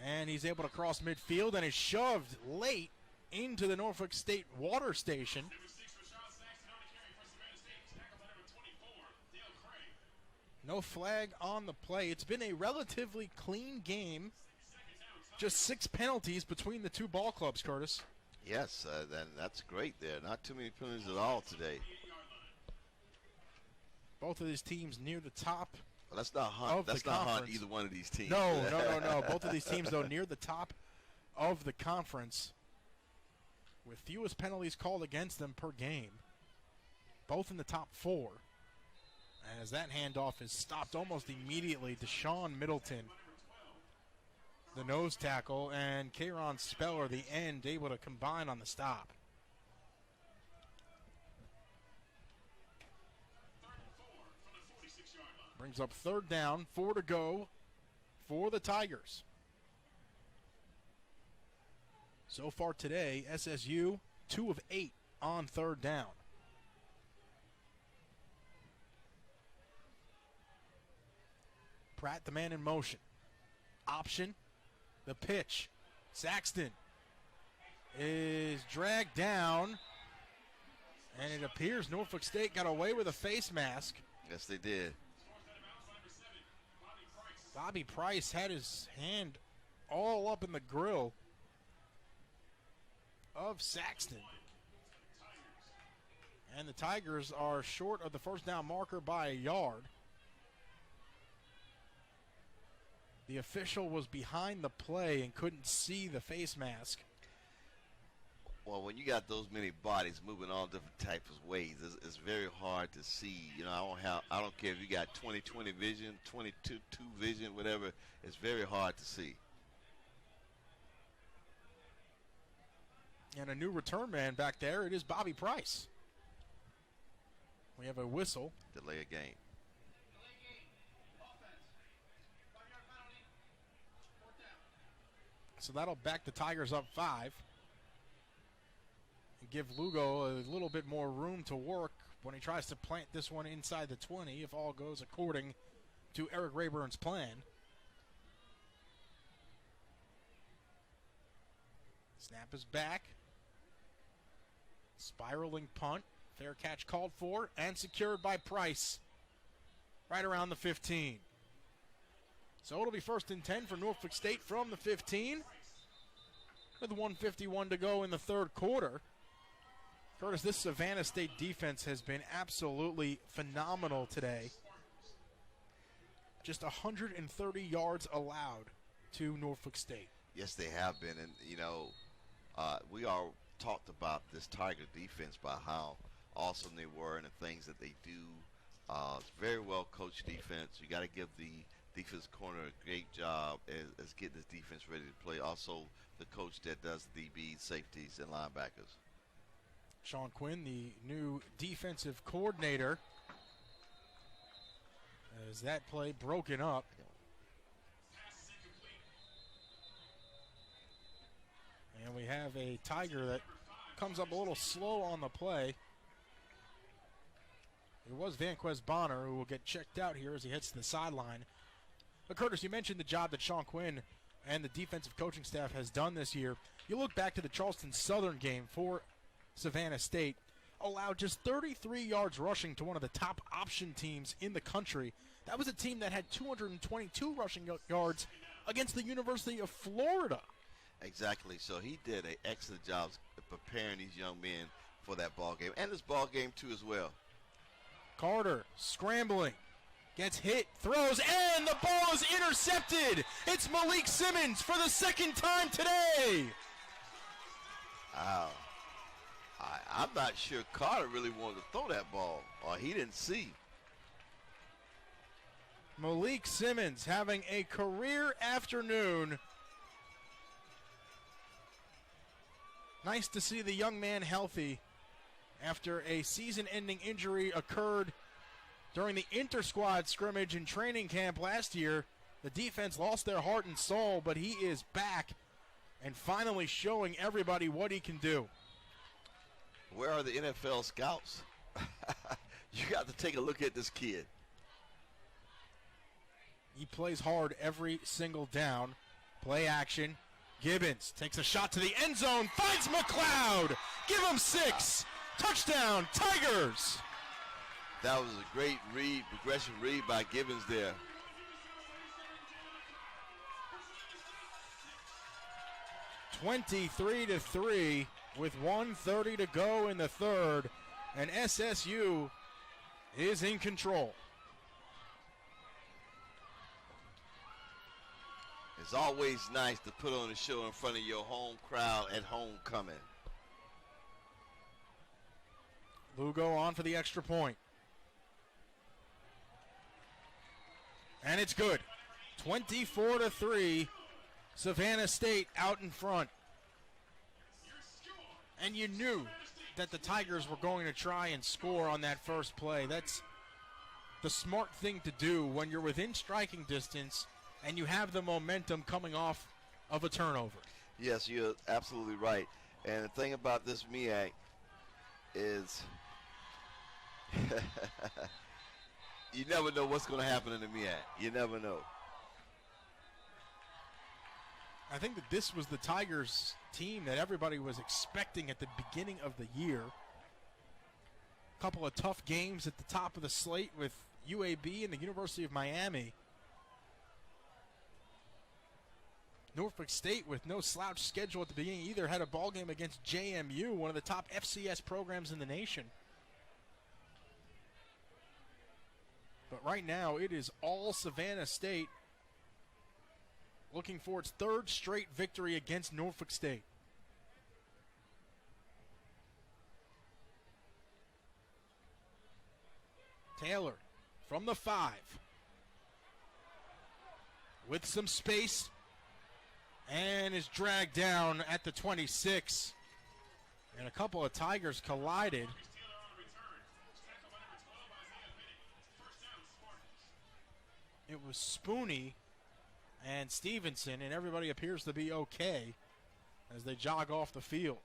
Speaker 1: And he's able to cross midfield and is shoved late into the Norfolk State water station. No flag on the play. It's been a relatively clean game. Just 6 penalties between the two ball clubs, Curtis.
Speaker 2: Yes, then that's great there. Not too many penalties at all today.
Speaker 1: Both of these teams near the top.
Speaker 2: Well, that's not hunt. That's not hunt either one of these teams.
Speaker 1: No. Both of these teams, though, near the top of the conference with fewest penalties called against them per game. Both in the top 4. As that handoff is stopped almost immediately, Deshaun Middleton, the nose tackle, and Kayron Speller, the end, able to combine on the stop. Brings up third down, 4 to go for the Tigers. So far today, SSU 2 of 8 on third down. Pratt, the man in motion. Option, the pitch. Saxton is dragged down, and it appears Norfolk State got away with a face mask.
Speaker 2: Yes, they did.
Speaker 1: Bobby Price had his hand all up in the grill of Saxton. And the Tigers are short of the first down marker by a yard. The official was behind the play and couldn't see the face mask.
Speaker 2: Well, when you got those many bodies moving all different types of ways, it's very hard to see. You know, I don't care if you got 20/20 vision, 22 vision, whatever. It's very hard to see.
Speaker 1: And a new return man back there. It is Bobby Price. We have a whistle.
Speaker 2: Delay a game.
Speaker 1: So that'll back the Tigers up 5. And give Lugo a little bit more room to work when he tries to plant this one inside the 20, if all goes according to Eric Rayburn's plan. Snap is back. Spiraling punt. Fair catch called for and secured by Price. Right around the 15. So it'll be 1st and 10 for Norfolk State from the 15. With 1:51 to go in the third quarter. Curtis, this Savannah State defense has been absolutely phenomenal today. Just 130 yards allowed to Norfolk State.
Speaker 2: Yes, they have been. And, you know, we all talked about this Tiger defense, by how awesome they were and the things that they do. It's very well coached defense. You got to give the defense corner a great job as getting this defense ready to play. Also, the coach that does DBs, safeties, and linebackers.
Speaker 1: Sean Quinn, the new defensive coordinator. As that play broken up. And we have a Tiger that comes up a little slow on the play. It was Vanquez Bonner who will get checked out here as he heads to the sideline. But Curtis, you mentioned the job that Sean Quinn and the defensive coaching staff has done this year. You look back to the Charleston Southern game for Savannah State, allowed just 33 yards rushing to one of the top option teams in the country. That was a team that had 222 rushing yards against the University of Florida.
Speaker 2: Exactly. So he did an excellent job preparing these young men for that ball game, and this ball game too as well.
Speaker 1: Carter scrambling, gets hit, throws, and the ball is intercepted. It's Malik Simmons for the second time today.
Speaker 2: Wow. I'm not sure Carter really wanted to throw that ball, or he didn't see.
Speaker 1: Malik Simmons having a career afternoon. Nice to see the young man healthy after a season-ending injury occurred during the inter-squad scrimmage in training camp last year. The defense lost their heart and soul, but he is back and finally showing everybody what he can do.
Speaker 2: Where are the NFL scouts? You got to take a look at this kid.
Speaker 1: He plays hard every single down. Play action. Gibbons takes a shot to the end zone, finds McLeod. Give him 6. Touchdown, Tigers.
Speaker 2: That was a great read, progression read by Gibbons there.
Speaker 1: (23-3) with 1:30 to go in the third, and SSU is in control.
Speaker 2: It's always nice to put on a show in front of your home crowd at homecoming.
Speaker 1: Lugo on for the extra point. And it's good. 24-3. Savannah State out in front. And you knew that the Tigers were going to try and score on that first play. That's the smart thing to do when you're within striking distance and you have the momentum coming off of a turnover.
Speaker 2: Yes, you're absolutely right. And the thing about this MEAC is you never know what's going to happen in the MEAC. You never know.
Speaker 1: I think that this was the Tigers team that everybody was expecting at the beginning of the year. A couple of tough games at the top of the slate with UAB and the University of Miami. Norfolk State, with no slouch schedule at the beginning either, had a ball game against JMU, one of the top FCS programs in the nation. But right now, it is all Savannah State looking for its third straight victory against Norfolk State. Taylor from the 5. With some space. And is dragged down at the 26. And a couple of Tigers collided. It was Spooney and Stevenson, and everybody appears to be okay as they jog off the field.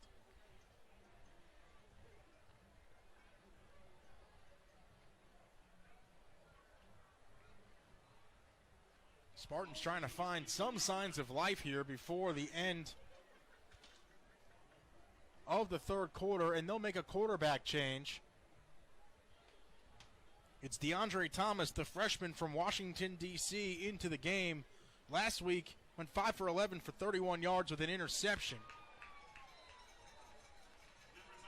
Speaker 1: Spartans trying to find some signs of life here before the end of the third quarter, and they'll make a quarterback change. It's DeAndre Thomas, the freshman from Washington, D.C., into the game. Last week, went 5 for 11 for 31 yards with an interception.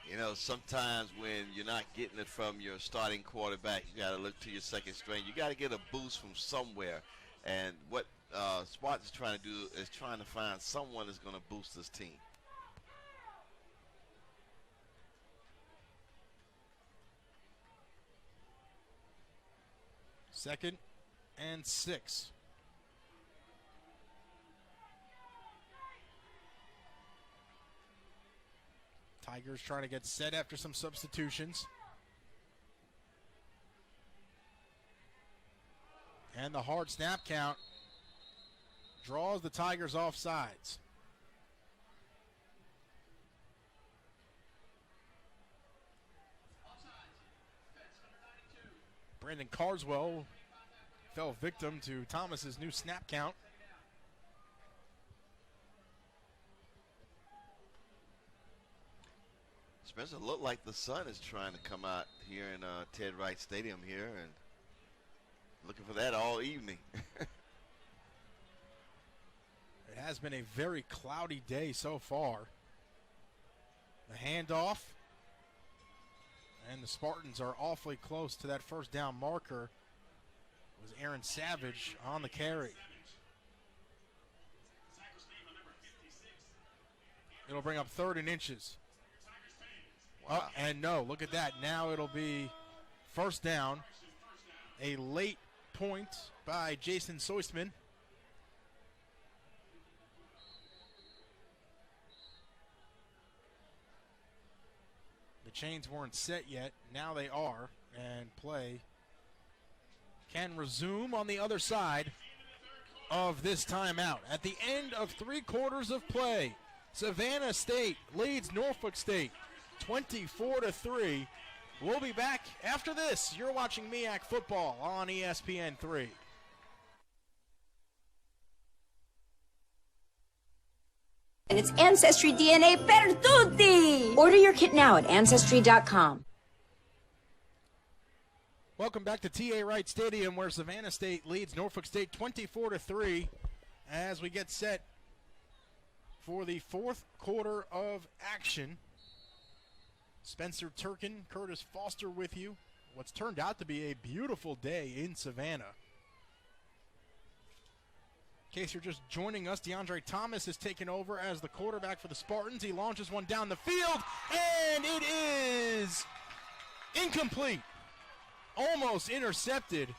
Speaker 2: You know, sometimes when you're not getting it from your starting quarterback, you got to look to your second string. You got to get a boost from somewhere. And what Spartans is trying to do is trying to find someone that's going to boost this team.
Speaker 1: Second and 6. Tigers trying to get set after some substitutions. And the hard snap count draws the Tigers off sides. Brandon Carswell fell victim to Thomas's new snap count.
Speaker 2: Spencer, look like the sun is trying to come out here in Ted Wright Stadium here, and looking for that all evening.
Speaker 1: It has been a very cloudy day so far. The handoff, and the Spartans are awfully close to that first down marker. It was Aaron Savage on the carry. It'll bring up 3rd and inches.
Speaker 2: Wow.
Speaker 1: Oh, and no, look at that. Now it'll be first down. A late point by Jason Soistman. The chains weren't set yet. Now they are. And play can resume on the other side of this timeout. At the end of 3 quarters of play, Savannah State leads Norfolk State 24-3. We'll be back after this. You're watching MEAC Football on ESPN 3.
Speaker 14: And it's Ancestry DNA per tutti! Order your kit now at Ancestry.com.
Speaker 1: Welcome back to T.A. Wright Stadium, where Savannah State leads Norfolk State 24-3 as we get set for the 4th quarter of action. Spencer Turkin, Curtis Foster with you. What's turned out to be a beautiful day in Savannah. In case you're just joining us, DeAndre Thomas has taken over as the quarterback for the Spartans. He launches one down the field, and it is incomplete. Almost intercepted.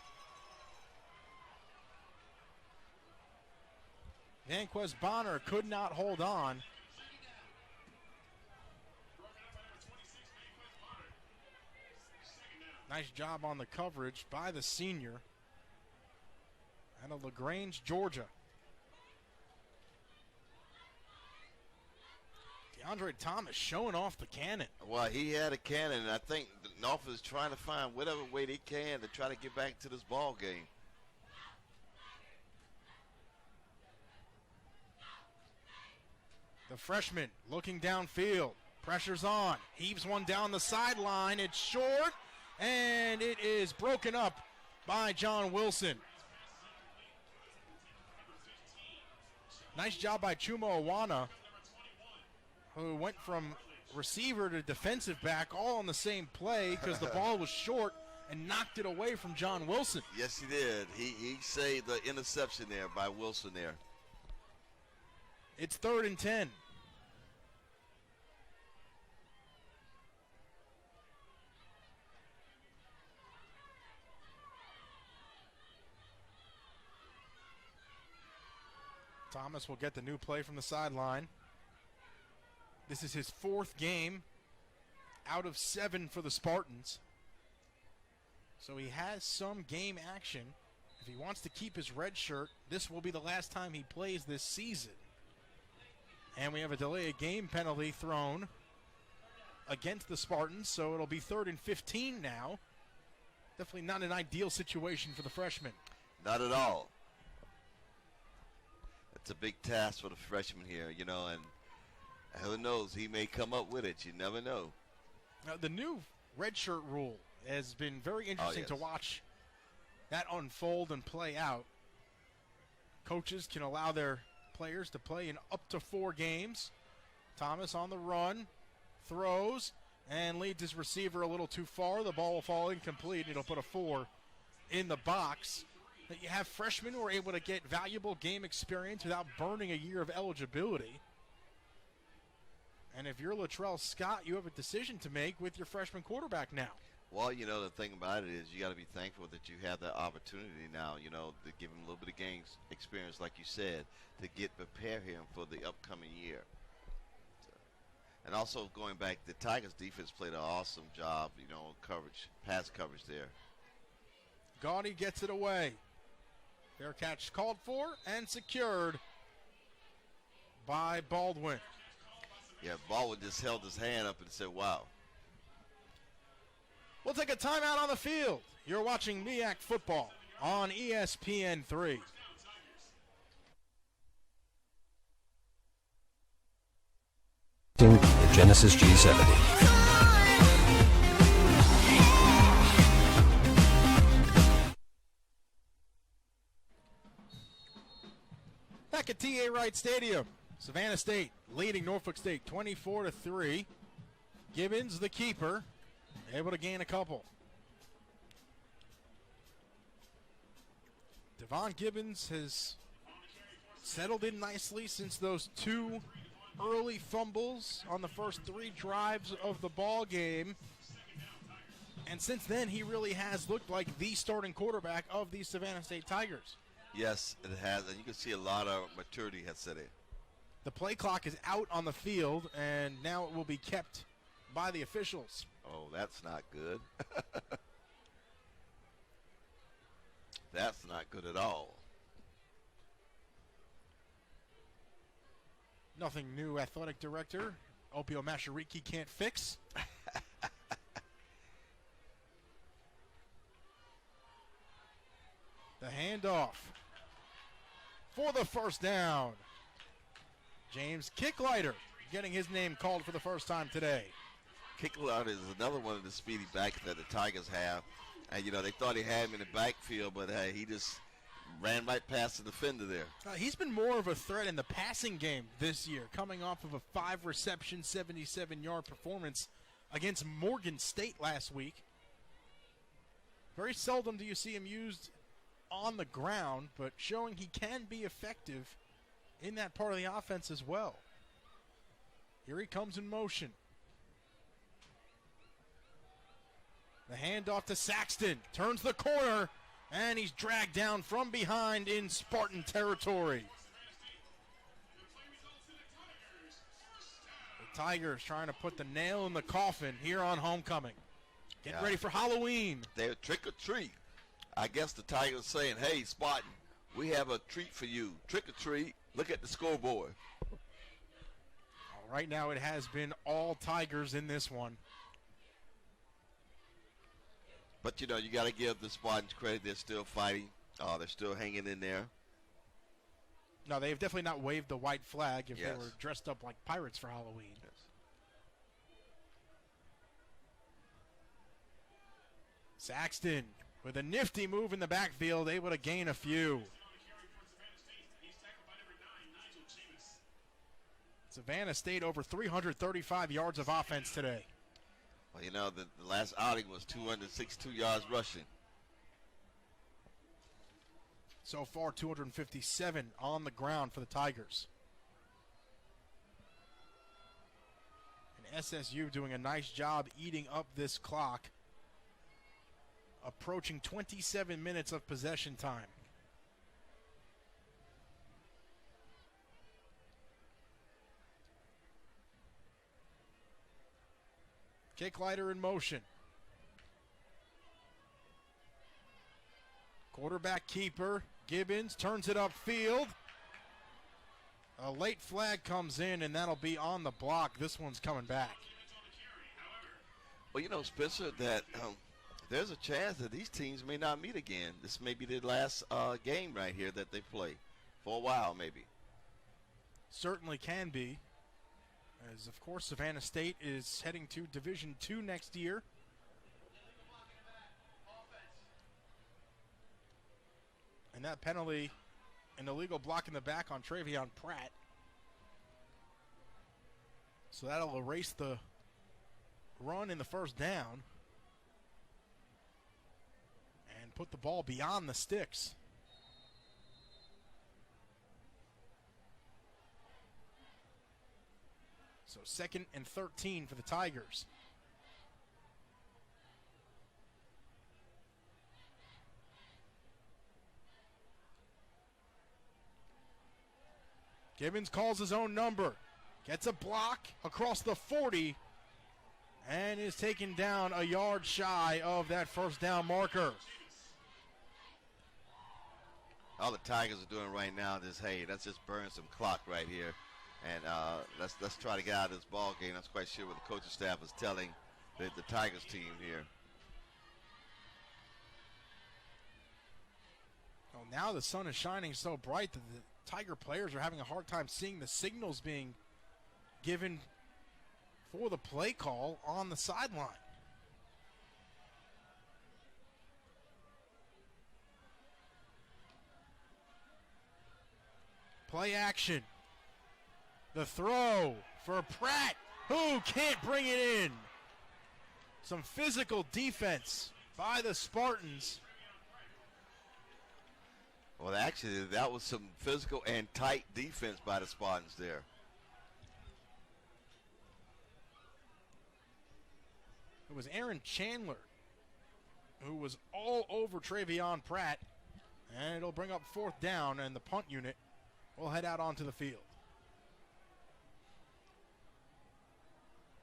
Speaker 1: Vanquez Bonner could not hold on. Nice job on the coverage by the senior out of LaGrange, Georgia. DeAndre Thomas showing off the cannon.
Speaker 2: Well, he had a cannon, and I think Norfolk is trying to find whatever way they can to try to get back to this ball game.
Speaker 1: The freshman looking downfield. Pressure's on. Heaves one down the sideline. It's short, and it is broken up by John Wilson. Nice job by Chuma Awana, who went from receiver to defensive back all on the same play because the ball was short and knocked it away from John Wilson.
Speaker 2: Yes, he did. He saved the interception there by Wilson there.
Speaker 1: It's 3rd and 10. Thomas will get the new play from the sideline. This is his 4th game out of 7 for the Spartans. So he has some game action. If he wants to keep his red shirt, this will be the last time he plays this season. And we have a delay of game penalty thrown against the Spartans, so it'll be 3rd and 15 now. Definitely not an ideal situation for the freshman.
Speaker 2: Not at all. It's a big task for the freshman here, you know, and who knows, he may come up with it. You never know.
Speaker 1: Now, the new redshirt rule has been very interesting to watch that unfold and play out. Coaches can allow their players to play in up to 4 games. Thomas on the run, throws, and leads his receiver a little too far. The ball will fall incomplete, and it'll put a 4 in the box. That you have freshmen who are able to get valuable game experience without burning a year of eligibility. And if you're Latrell Scott, you have a decision to make with your freshman quarterback now.
Speaker 2: Well, you know, the thing about it is you got to be thankful that you have that opportunity now, you know, to give him a little bit of game experience, like you said, to prepare him for the upcoming year. And also going back, the Tigers defense played an awesome job, you know, coverage, pass coverage there.
Speaker 1: Gaudy gets it away. Fair catch called for and secured by Baldwin.
Speaker 2: Yeah, Baldwin just held his hand up and said, wow.
Speaker 1: We'll take a timeout on the field. You're watching MEAC Football on ESPN3.
Speaker 5: The Genesis G70.
Speaker 1: Back at T.A. Wright Stadium, Savannah State leading Norfolk State 24-3. Gibbons, the keeper, able to gain a couple. Devon Gibbons has settled in nicely since those two early fumbles on the first three drives of the ball game. And since then, he really has looked like the starting quarterback of the Savannah State Tigers.
Speaker 2: Yes, it has, and you can see a lot of maturity has set in.
Speaker 1: The play clock is out on the field, and now it will be kept by the officials.
Speaker 2: Oh, that's not good. That's not good at all.
Speaker 1: Nothing new, athletic director Opio Mashariki can't fix. The handoff for the first down. James Kicklighter getting his name called for the first time today.
Speaker 2: Kicklighter is another one of the speedy backs that the Tigers have. And, you know, they thought he had him in the backfield, but he just ran right past the defender there.
Speaker 1: He's been more of a threat in the passing game this year, coming off of a 5-reception, 77-yard performance against Morgan State last week. Very seldom do you see him used on the ground, but showing he can be effective in that part of the offense as well. Here he comes in motion. The handoff to Saxton, turns the corner, and he's dragged down from behind in Spartan territory. The Tigers trying to put the nail in the coffin here on homecoming. Getting ready for Halloween.
Speaker 2: They're trick or treat. I guess the Tigers saying, hey, Spartan, we have a treat for you. Trick or treat. Look at the scoreboard.
Speaker 1: Right now it has been all Tigers in this one.
Speaker 2: But, you know, you got to give the Spartans credit. They're still fighting. They're still hanging in there.
Speaker 1: No, they've definitely not waved the white flag if
Speaker 2: Yes.
Speaker 1: they were dressed up like pirates for Halloween.
Speaker 2: Yes.
Speaker 1: Saxton with a nifty move in the backfield, able to gain a few. Savannah State over 335 yards of offense today.
Speaker 2: Well, you know, the last outing was 262 yards rushing.
Speaker 1: So far, 257 on the ground for the Tigers. And SSU doing a nice job eating up this clock. Approaching 27 minutes of possession time. Kicklighter in motion. Quarterback keeper, Gibbons, turns it upfield. A late flag comes in, and that'll be on the block. This one's coming back.
Speaker 2: Well, you know, Spencer, that there's a chance that these teams may not meet again. This may be the last game right here that they play for a while, maybe.
Speaker 1: Certainly can be. As, of course, Savannah State is heading to Division II next year. And that penalty, an illegal block in the back on Travion Pratt. So that'll erase the run in the first down and put the ball beyond the sticks. So 2nd and 13 for the Tigers. Gibbons calls his own number. Gets a block across the 40 and is taken down a yard shy of that first down marker.
Speaker 2: All the Tigers are doing right now is, hey, let's just burn some clock right here. And let's try to get out of this ball game. I'm quite sure what the coaching staff is telling the Tigers team here.
Speaker 1: Well, now the sun is shining so bright that the Tiger players are having a hard time seeing the signals being given for the play call on the sideline. Play action. The throw for Pratt, who can't bring it in. Some physical defense by the Spartans.
Speaker 2: Well, actually, that was some physical and tight defense by the Spartans there.
Speaker 1: It was Aaron Chandler who was all over Travion Pratt, and it'll bring up 4th down, and the punt unit will head out onto the field.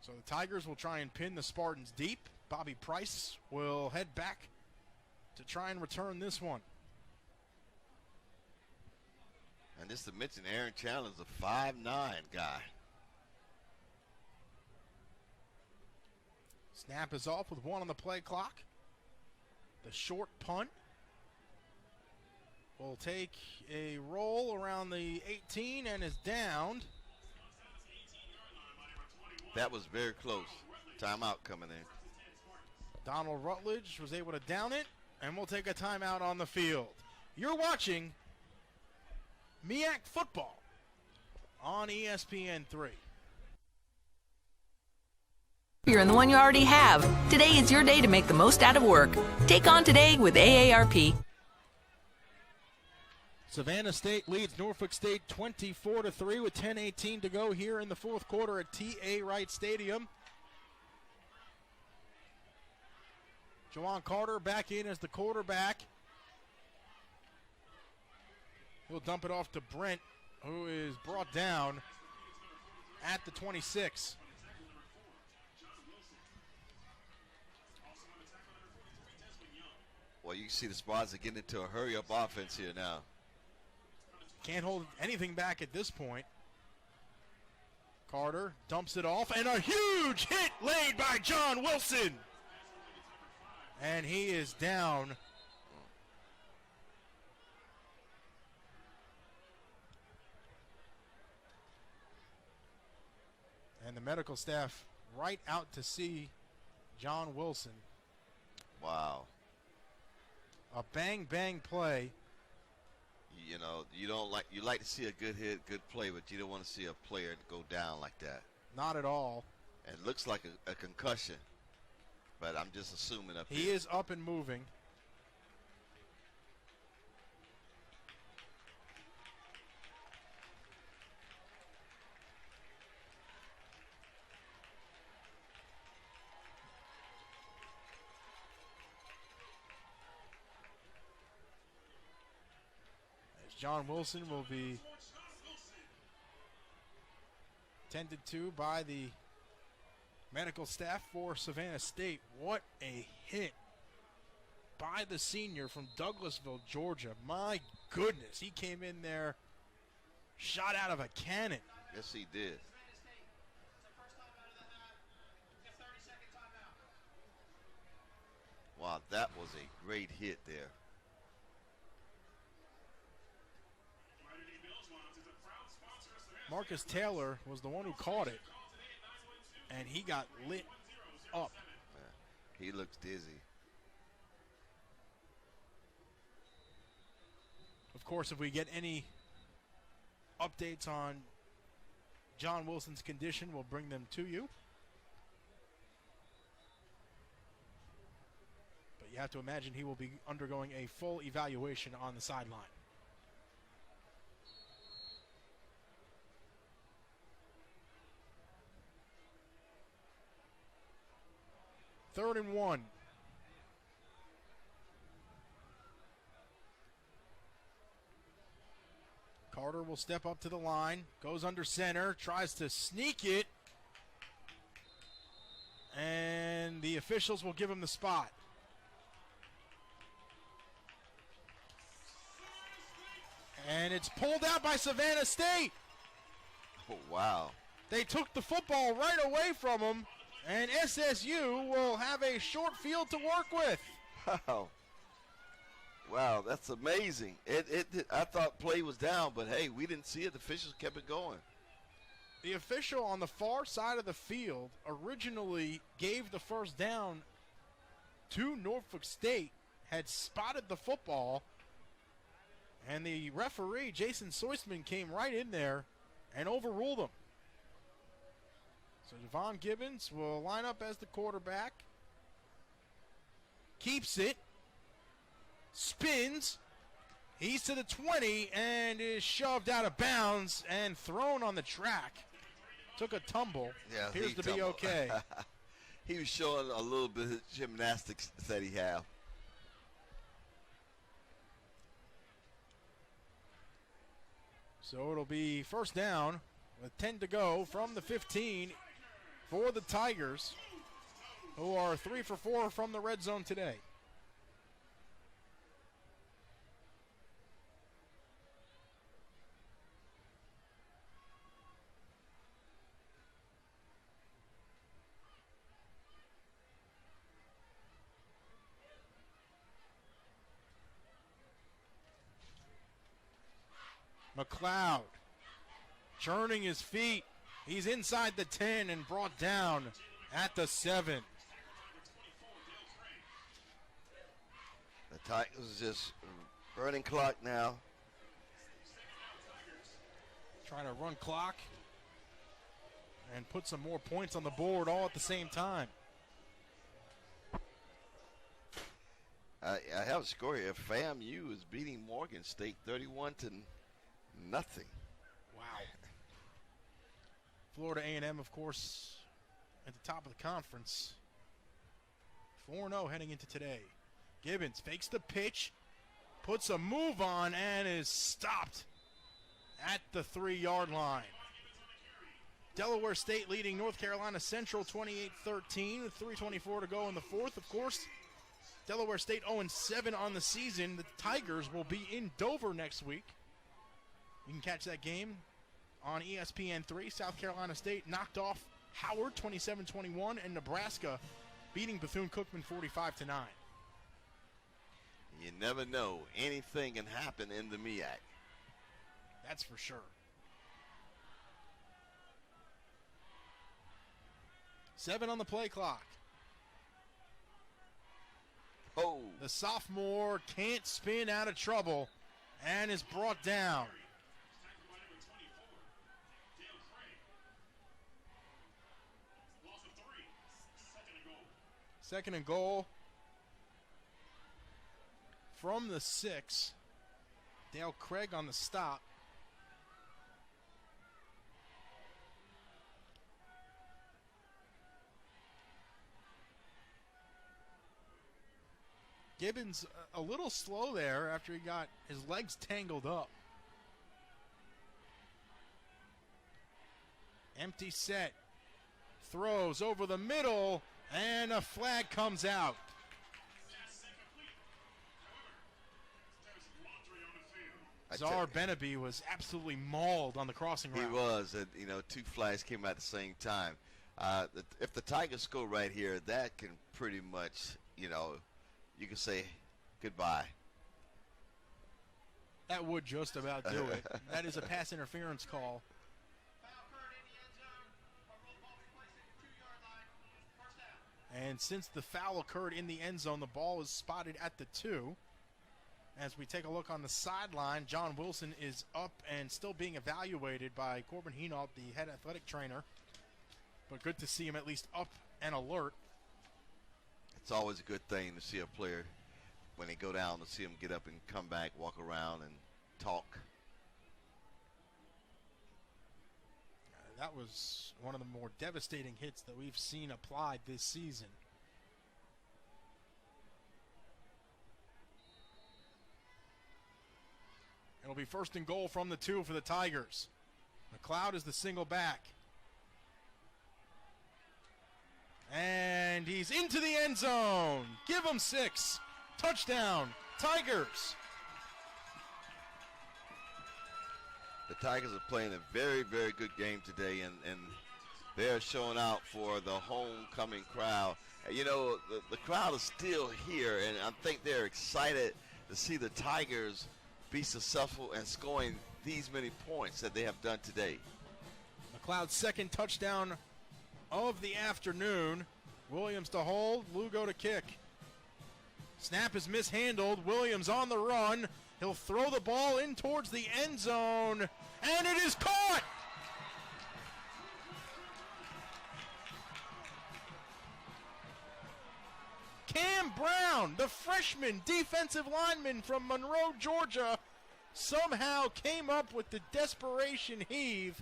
Speaker 1: So the Tigers will try and pin the Spartans deep. Bobby Price will head back to try and return this one.
Speaker 2: And just to mention, Aaron Chandler's a 5'9" guy.
Speaker 1: Snap is off with 1 on the play clock. The short punt will take a roll around the 18 and is downed.
Speaker 2: That was very close. Timeout coming in.
Speaker 1: Donald Rutledge was able to down it, and we'll take a timeout on the field. You're watching MEAC Football on ESPN3.
Speaker 10: You're in the one you already have. Today is your day to make the most out of work. Take on today with AARP.
Speaker 1: Savannah State leads Norfolk State 24-3 with 10:18 to go here in the 4th quarter at T.A. Wright Stadium. Jawan Carter back in as the quarterback. He'll dump it off to Brent, who is brought down at the 26.
Speaker 2: Well, you can see the Spartans are getting into a hurry-up offense here now.
Speaker 1: Can't hold anything back at this point. Carter dumps it off, and a huge hit laid by John Wilson. And he is down. And the medical staff right out to see John Wilson.
Speaker 2: Wow.
Speaker 1: A bang play.
Speaker 2: You know, you like to see a good hit, good play, but you don't want to see a player go down like that.
Speaker 1: Not at all.
Speaker 2: And it looks like a concussion, but I'm just assuming up
Speaker 1: He
Speaker 2: here.
Speaker 1: is up and moving. John Wilson will be tended to by the medical staff for Savannah State. What a hit by the senior from Douglasville, Georgia. My goodness, he came in there, shot out of a cannon.
Speaker 2: Yes, he did. Wow, that was a great hit there.
Speaker 1: Marcus Taylor was the one who caught it, and he got lit up.
Speaker 2: Yeah, he looks dizzy.
Speaker 1: Of course, if we get any updates on John Wilson's condition, we'll bring them to you. But you have to imagine he will be undergoing a full evaluation on the sideline. Third and 1. Carter will step up to the line, goes under center, tries to sneak it, and the officials will give him the spot. And it's pulled out by Savannah State.
Speaker 2: Oh, wow.
Speaker 1: They took the football right away from him, and SSU will have a short field to work with.
Speaker 2: Wow. Wow, that's amazing. I thought play was down, but hey, we didn't see it. The officials kept it going.
Speaker 1: The official on the far side of the field originally gave the first down to Norfolk State, had spotted the football, and the referee, Jason Soisman, came right in there and overruled him. So Devon Gibbons will line up as the quarterback. Keeps it. Spins. He's to the 20 and is shoved out of bounds and thrown on the track. Took a tumble.
Speaker 2: Yeah,
Speaker 1: appears to be okay.
Speaker 2: He was showing a little bit of gymnastics that he had.
Speaker 1: So it'll be first down with 10 to go from the 15 for the Tigers, who are 3 for 4 from the red zone today. McLeod churning his feet. He's inside the 10 and brought down at the 7.
Speaker 2: The Tigers just running clock now.
Speaker 1: Trying to run clock and put some more points on the board all at the same time.
Speaker 2: I have a score here. FAMU is beating Morgan State 31-0.
Speaker 1: Wow. Florida A&M, of course, at the top of the conference. 4-0 heading into today. Gibbons fakes the pitch, puts a move on, and is stopped at the 3-yard line. Delaware State leading North Carolina Central 28-13 with 3:24 to go in the fourth. Of course, Delaware State 0-7 on the season. The Tigers will be in Dover next week. You can catch that game on ESPN3. South Carolina State knocked off Howard 27-21, and Nebraska beating Bethune-Cookman 45-9.
Speaker 2: You never know. Anything can happen in the MEAC.
Speaker 1: That's for sure. 7 on the play clock.
Speaker 2: Oh.
Speaker 1: The sophomore can't spin out of trouble and is brought down. Second and goal from the 6. Dale Craig on the stop. Gibbons a little slow there after he got his legs tangled up. Empty set. Throws over the middle. And a flag comes out. Czar Benaby was absolutely mauled on the crossing route.
Speaker 2: He was, and 2 flags came out at the same time. If the Tigers score right here, that can pretty much, you can say goodbye.
Speaker 1: That would just about do it. That is a pass interference call. And since the foul occurred in the end zone, the ball is spotted at the 2. As we take a look on the sideline, John Wilson is up and still being evaluated by Corbin Hinault, the head athletic trainer. But good to see him at least up and alert.
Speaker 2: It's always a good thing to see a player, when they go down, to see him get up and come back, walk around, and talk.
Speaker 1: That was one of the more devastating hits that we've seen applied this season. It'll be first and goal from the 2 for the Tigers. McLeod is the single back. And he's into the end zone. Give him 6. Touchdown, Tigers.
Speaker 2: The Tigers are playing a very, very good game today, and they're showing out for the homecoming crowd. The crowd is still here, and I think they're excited to see the Tigers be successful and scoring these many points that they have done today.
Speaker 1: McLeod's second touchdown of the afternoon. Williams to hold, Lugo to kick. Snap is mishandled. Williams on the run. He'll throw the ball in towards the end zone, and it is caught! Cam Brown, the freshman defensive lineman from Monroe, Georgia, somehow came up with the desperation heave.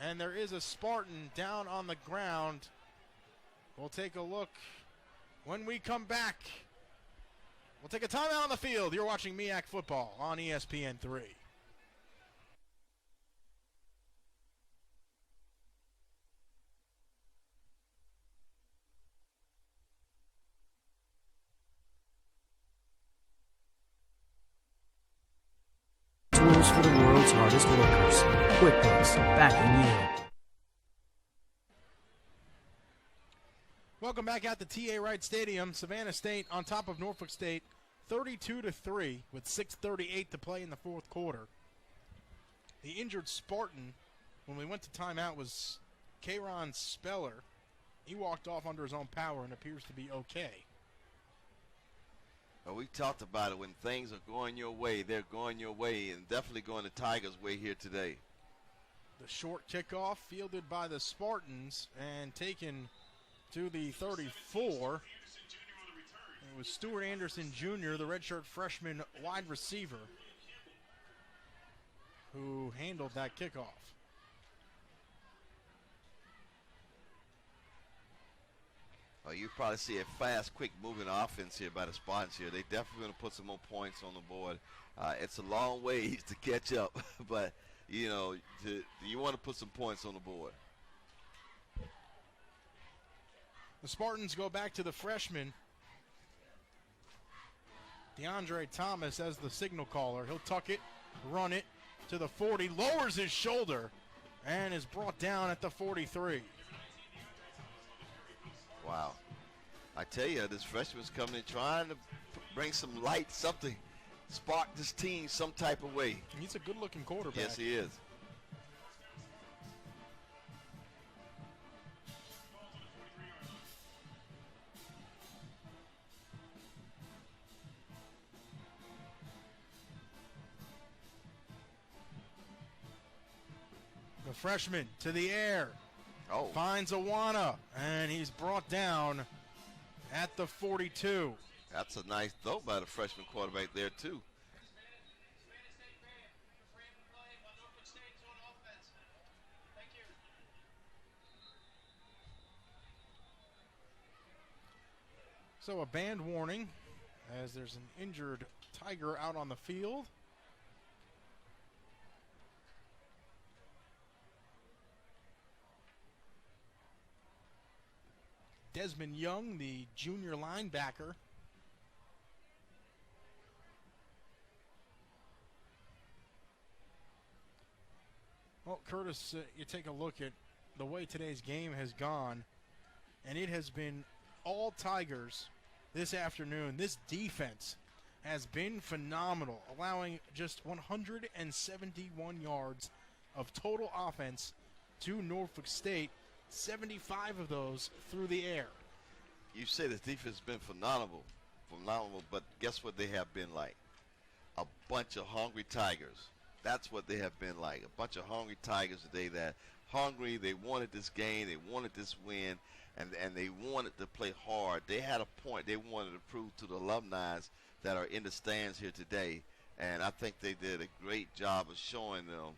Speaker 1: And there is a Spartan down on the ground. We'll take a look when we come back. We'll take a timeout on the field. You're watching MEAC Football on ESPN3.
Speaker 5: Tools for the world's hardest workers. QuickBooks, back in you.
Speaker 1: Welcome back out to T.A. Wright Stadium. Savannah State on top of Norfolk State, 32-3 with 6:38 to play in the fourth quarter. The injured Spartan, when we went to timeout, was Kayron Speller. He walked off under his own power and appears to be okay.
Speaker 2: Well, we talked about it. When things are going your way, they're going your way, and definitely going the Tigers' way here today.
Speaker 1: The short kickoff fielded by the Spartans and taken to the 34. It was Stuart Anderson Jr., the redshirt freshman wide receiver, who handled that kickoff.
Speaker 2: Well, you probably see a fast, quick-moving offense here by the Spartans here. They definitely going to put some more points on the board. It's a long ways to catch up, but, you know, you want to put some points on the board.
Speaker 1: The Spartans go back to the freshman, DeAndre Thomas, as the signal caller. He'll tuck it, run it to the 40, lowers his shoulder, and is brought down at the 43.
Speaker 2: Wow. I tell you, this freshman's coming in trying to bring some light, something, spark this team some type of way.
Speaker 1: He's a good-looking quarterback.
Speaker 2: Yes, he is.
Speaker 1: The freshman to the air. Finds Awana, and he's brought down at the 42.
Speaker 2: That's a nice throw by the freshman quarterback there, too.
Speaker 1: So a band warning as there's an injured Tiger out on the field. Desmond Young, the junior linebacker. Well, Curtis, you take a look at the way today's game has gone, and it has been all Tigers this afternoon. This defense has been phenomenal, allowing just 171 yards of total offense to Norfolk State. 75 of those through the air.
Speaker 2: You say this defense has been phenomenal, but guess what they have been like? A bunch of hungry Tigers. That's what they have been like. A bunch of hungry Tigers today that hungry, they wanted this game, they wanted this win, and they wanted to play hard. They had a point they wanted to prove to the alumni that are in the stands here today, and I think they did a great job of showing them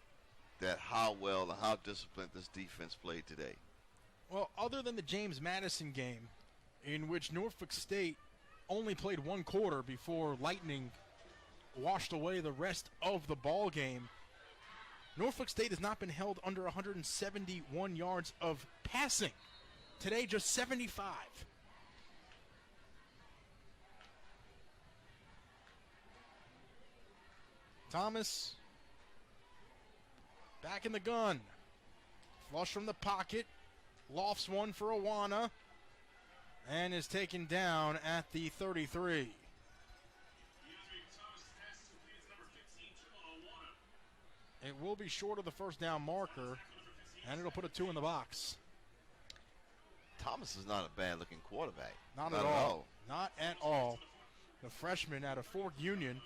Speaker 2: that how well and how disciplined this defense played today.
Speaker 1: Well, other than the James Madison game, in which Norfolk State only played one quarter before Lightning washed away the rest of the ball game, Norfolk State has not been held under 171 yards of passing. Today, just 75. Thomas back in the gun. Flush from the pocket. Lofts one for Awana and is taken down at the 33. It will be short of the first down marker, and it'll put a 2 in the box.
Speaker 2: Thomas is not a bad-looking quarterback.
Speaker 1: Not at all. Not at all. The freshman out of Fort Union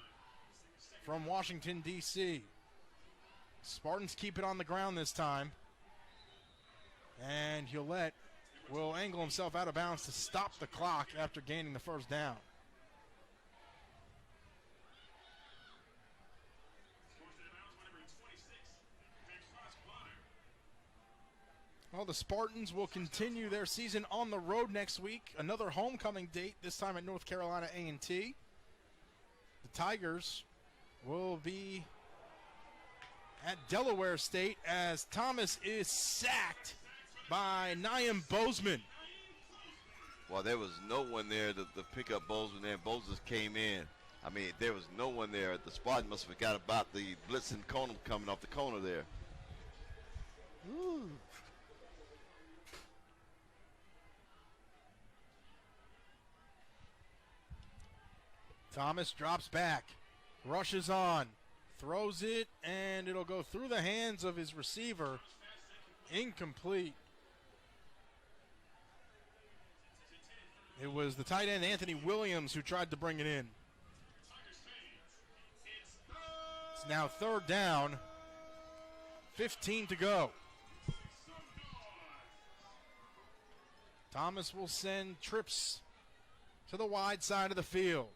Speaker 1: from Washington, D.C. Spartans keep it on the ground this time. And Hewlett will angle himself out of bounds to stop the clock after gaining the first down. Well, the Spartans will continue their season on the road next week. Another homecoming date, this time at North Carolina A&T. The Tigers will be at Delaware State as Thomas is sacked by Naim Bozeman.
Speaker 2: Well, there was no one there to pick up Bozeman there. Bozeman came in. I mean, there was no one there. The Spartans must have forgot about the blitzing corner coming off the corner there.
Speaker 1: Ooh. Thomas drops back, rushes on, throws it, and it'll go through the hands of his receiver. Incomplete. It was the tight end Anthony Williams who tried to bring it in. It's now 3rd down, 15 to go. Thomas will send trips to the wide side of the field.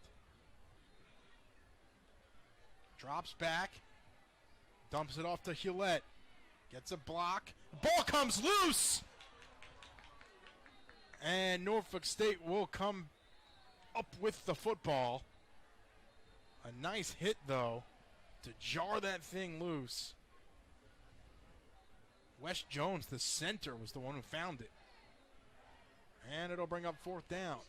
Speaker 1: Drops back, dumps it off to Hewlett, gets a block, ball comes loose! And Norfolk State will come up with the football. A nice hit, though, to jar that thing loose. Wes Jones, the center, was the one who found it. And it'll bring up 4th down.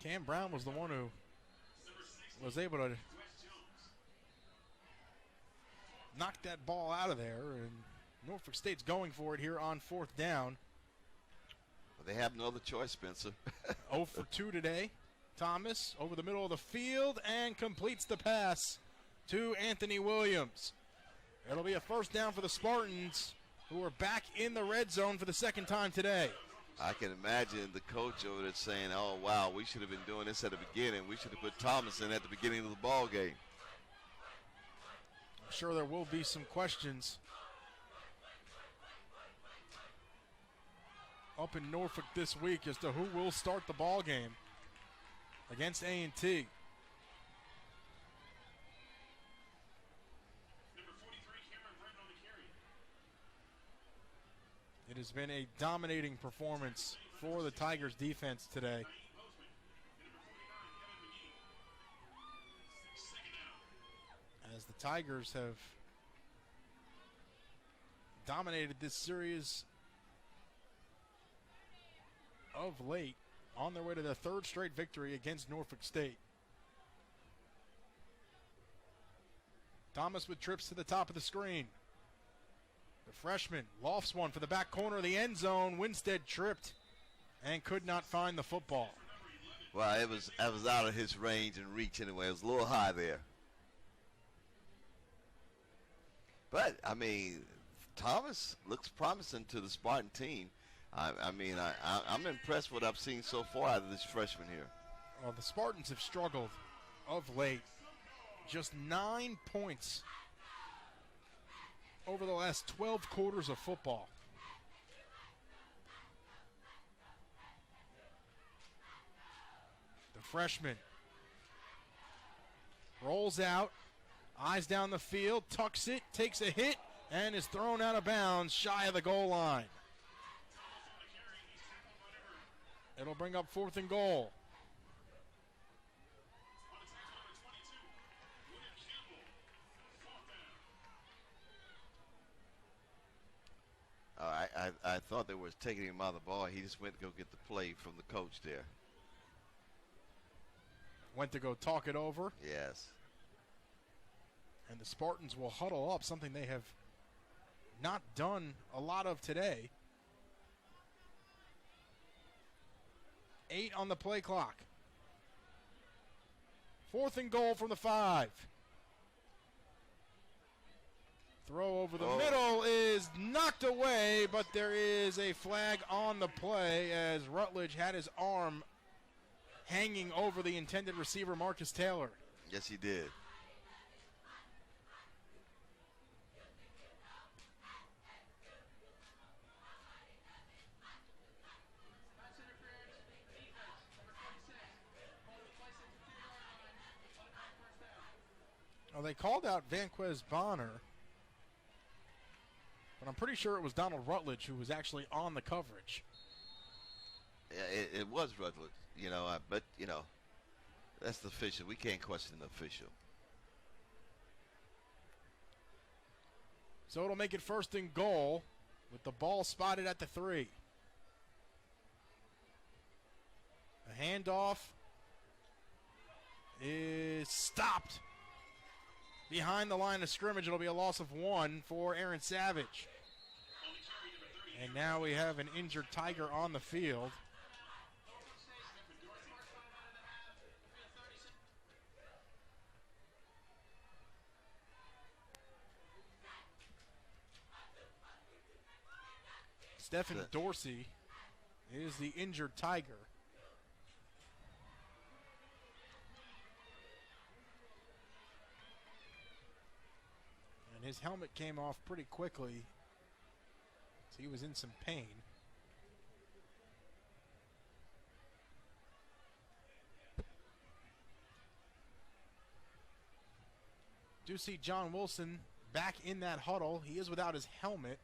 Speaker 1: Cam Brown was the one who was able to knock that ball out of there, and Norfolk State's going for it here on 4th down.
Speaker 2: Well, they have no other choice, Spencer.
Speaker 1: 0 for 2 today. Thomas over the middle of the field and completes the pass to Anthony Williams. It'll be a 1st down for the Spartans, who are back in the red zone for the 2nd time today.
Speaker 2: I can imagine the coach over there saying, oh, wow, we should have been doing this at the beginning. We should have put Thomas in at the beginning of the ball game.
Speaker 1: I'm sure there will be some questions up in Norfolk this week as to who will start the ball game against A&T. It has been a dominating performance for the Tigers defense today. As the Tigers have dominated this series of late on their way to their 3rd straight victory against Norfolk State. Thomas with trips to the top of the screen. The freshman lofts one for the back corner of the end zone. Winstead tripped and could not find the football.
Speaker 2: Well, it was out of his range and reach anyway. It was a little high there. But, I mean, Thomas looks promising to the Spartan team. I'm impressed with what I've seen so far out of this freshman here.
Speaker 1: Well, the Spartans have struggled of late. Just 9 points over the last 12 quarters of football. The freshman rolls out, eyes down the field, tucks it, takes a hit, and is thrown out of bounds shy of the goal line. It'll bring up 4th and goal.
Speaker 2: I thought they were taking him out of the ball. He just went to go get the play from the coach there.
Speaker 1: Went to go talk it over.
Speaker 2: Yes.
Speaker 1: And the Spartans will huddle up, something they have not done a lot of today. 8 on the play clock. 4th and goal from the 5. Throw over the middle is knocked away, but there is a flag on the play as Rutledge had his arm hanging over the intended receiver, Marcus Taylor.
Speaker 2: Yes, he did.
Speaker 1: Well, they called out Vanquez Bonner, but I'm pretty sure it was Donald Rutledge who was actually on the coverage.
Speaker 2: Yeah, it was Rutledge, but, that's the official. We can't question the official.
Speaker 1: So it'll make it 1st and goal with the ball spotted at the 3. The handoff is stopped behind the line of scrimmage. It'll be a loss of 1 for Aaron Savage. And now we have an injured Tiger on the field. Stephen Dorsey is the injured Tiger. And his helmet came off pretty quickly, so he was in some pain. Do see John Wilson back in that huddle. He is without his helmet.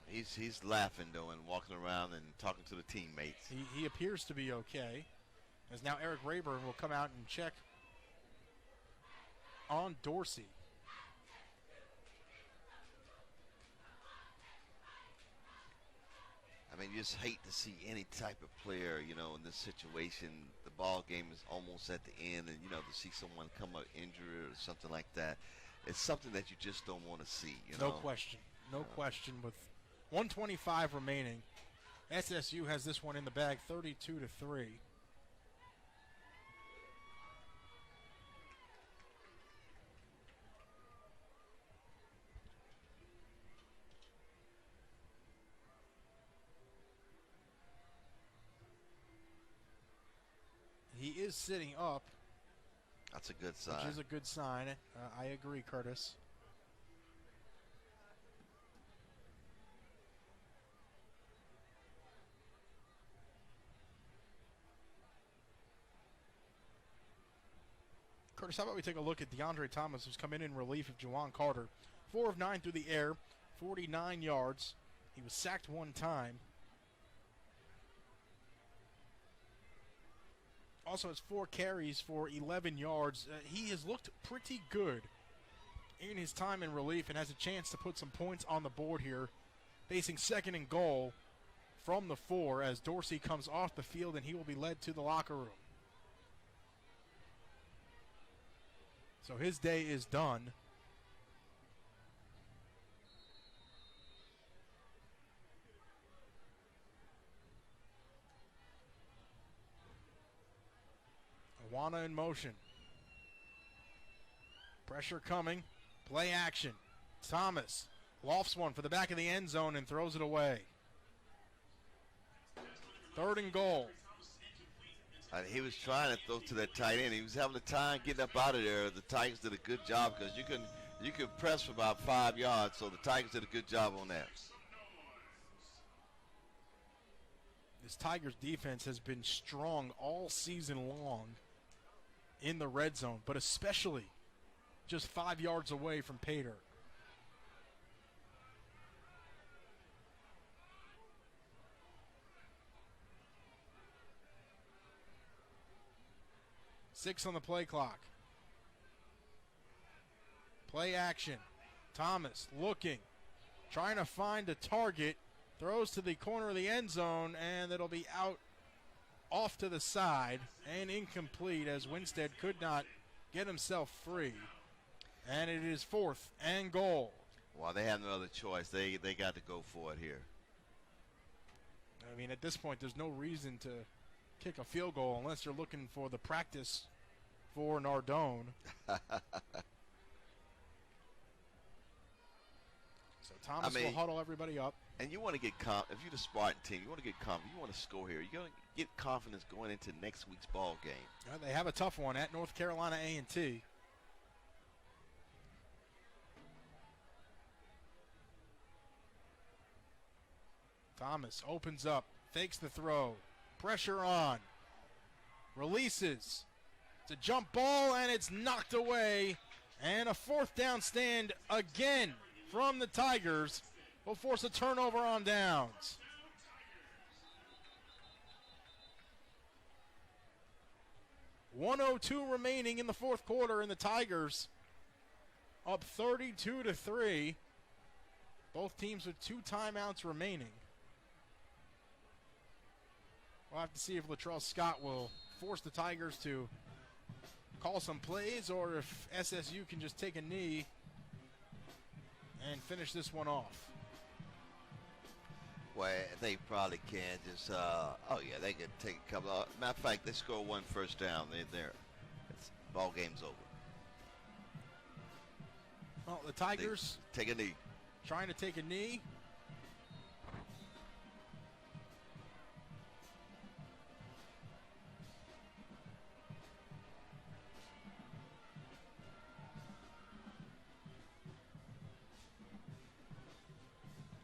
Speaker 2: He's laughing, though, and walking around and talking to the teammates.
Speaker 1: He appears to be okay, as now Eric Rayburn will come out and check on Dorsey.
Speaker 2: I mean, you just hate to see any type of player, in this situation. The ball game is almost at the end, and, to see someone come up injured or something like that, it's something that you just don't want to see,
Speaker 1: No question. No question. With 1:25 remaining, SSU has this one in the bag, 32-3. He is sitting up.
Speaker 2: That's a good sign.
Speaker 1: Which is a good sign. I agree, Curtis. Curtis, how about we take a look at DeAndre Thomas, who's come in relief of Juwan Carter. 4 of 9 through the air, 49 yards. He was sacked 1 time. Also has 4 carries for 11 yards. He has looked pretty good in his time in relief and has a chance to put some points on the board here, facing 2nd and goal from the 4 as Dorsey comes off the field and he will be led to the locker room. So his day is done. Awana in motion. Pressure coming. Play action. Thomas lofts one for the back of the end zone and throws it away. 3rd and goal.
Speaker 2: He was trying to throw to that tight end. He was having a time getting up out of there. The Tigers did a good job because you can press for about 5 yards, so the Tigers did a good job on that.
Speaker 1: This Tigers defense has been strong all season long in the red zone, but especially just 5 yards away from Pater. Six on the play clock. Play action. Thomas looking, trying to find a target, throws to the corner of the end zone, and it'll be out off to the side and incomplete as Winstead could not get himself free. And it is 4th and goal.
Speaker 2: Well, they have no other choice. They got to go for it here.
Speaker 1: I mean, at this point, there's no reason to kick a field goal unless you're looking for the practice for Nardone. So Thomas will huddle everybody up.
Speaker 2: And you want to get if you're the Spartan team, you want to get confident. You want to score here. You're going to get confidence going into next week's ball game.
Speaker 1: They have a tough one at North Carolina A&T. Thomas opens up, fakes the throw, pressure on, releases. It's a jump ball, and it's knocked away. And a 4th down stand again from the Tigers will force a turnover on downs. .102 remaining in the 4th quarter, and the Tigers up 32-3. Both teams with 2 timeouts remaining. We'll have to see if Latrell Scott will force the Tigers to call some plays or if SSU can just take a knee and finish this one off.
Speaker 2: Well, they probably can just, they can take a couple of, matter of fact, they score 1 first down. They're ball game's over.
Speaker 1: Well, the Tigers
Speaker 2: take a knee.
Speaker 1: Trying to take a knee.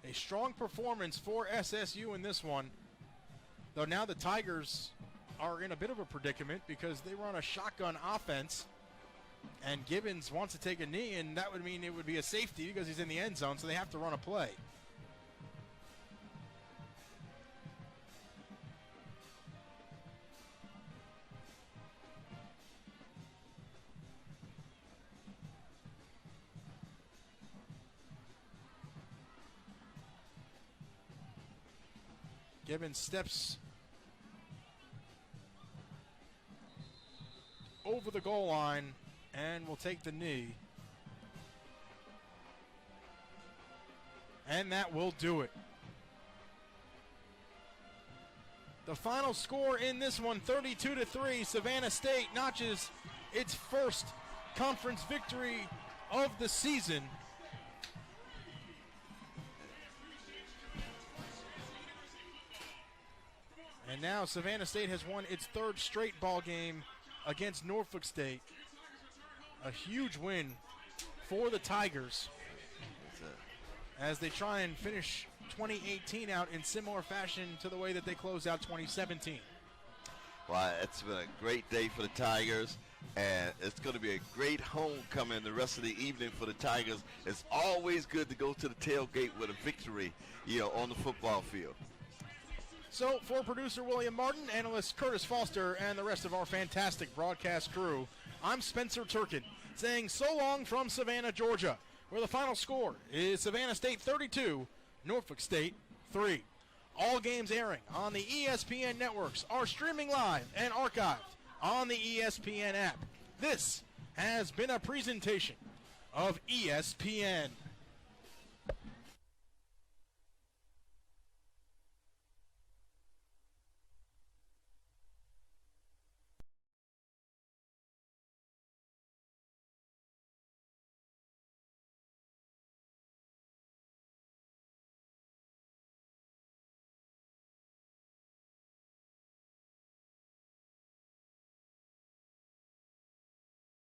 Speaker 1: A strong performance for SSU in this one, though now the Tigers are in a bit of a predicament because they run a shotgun offense, and Gibbons wants to take a knee, and that would mean it would be a safety because he's in the end zone, so they have to run a play. Gibbons steps over the goal line and will take the knee. And that will do it. The final score in this one, 32-3. Savannah State notches its first conference victory of the season. And now Savannah State has won its 3rd straight ball game against Norfolk State. A huge win for the Tigers as they try and finish 2018 out in similar fashion to the way that they closed out 2017.
Speaker 2: Well, it's been a great day for the Tigers, and it's going to be a great homecoming the rest of the evening for the Tigers. It's always good to go to the tailgate with a victory, on the football field.
Speaker 1: So, for producer William Martin, analyst Curtis Foster, and the rest of our fantastic broadcast crew, I'm Spencer Turkin, saying so long from Savannah, Georgia, where the final score is Savannah State 32, Norfolk State 3. All games airing on the ESPN networks are streaming live and archived on the ESPN app. This has been a presentation of ESPN.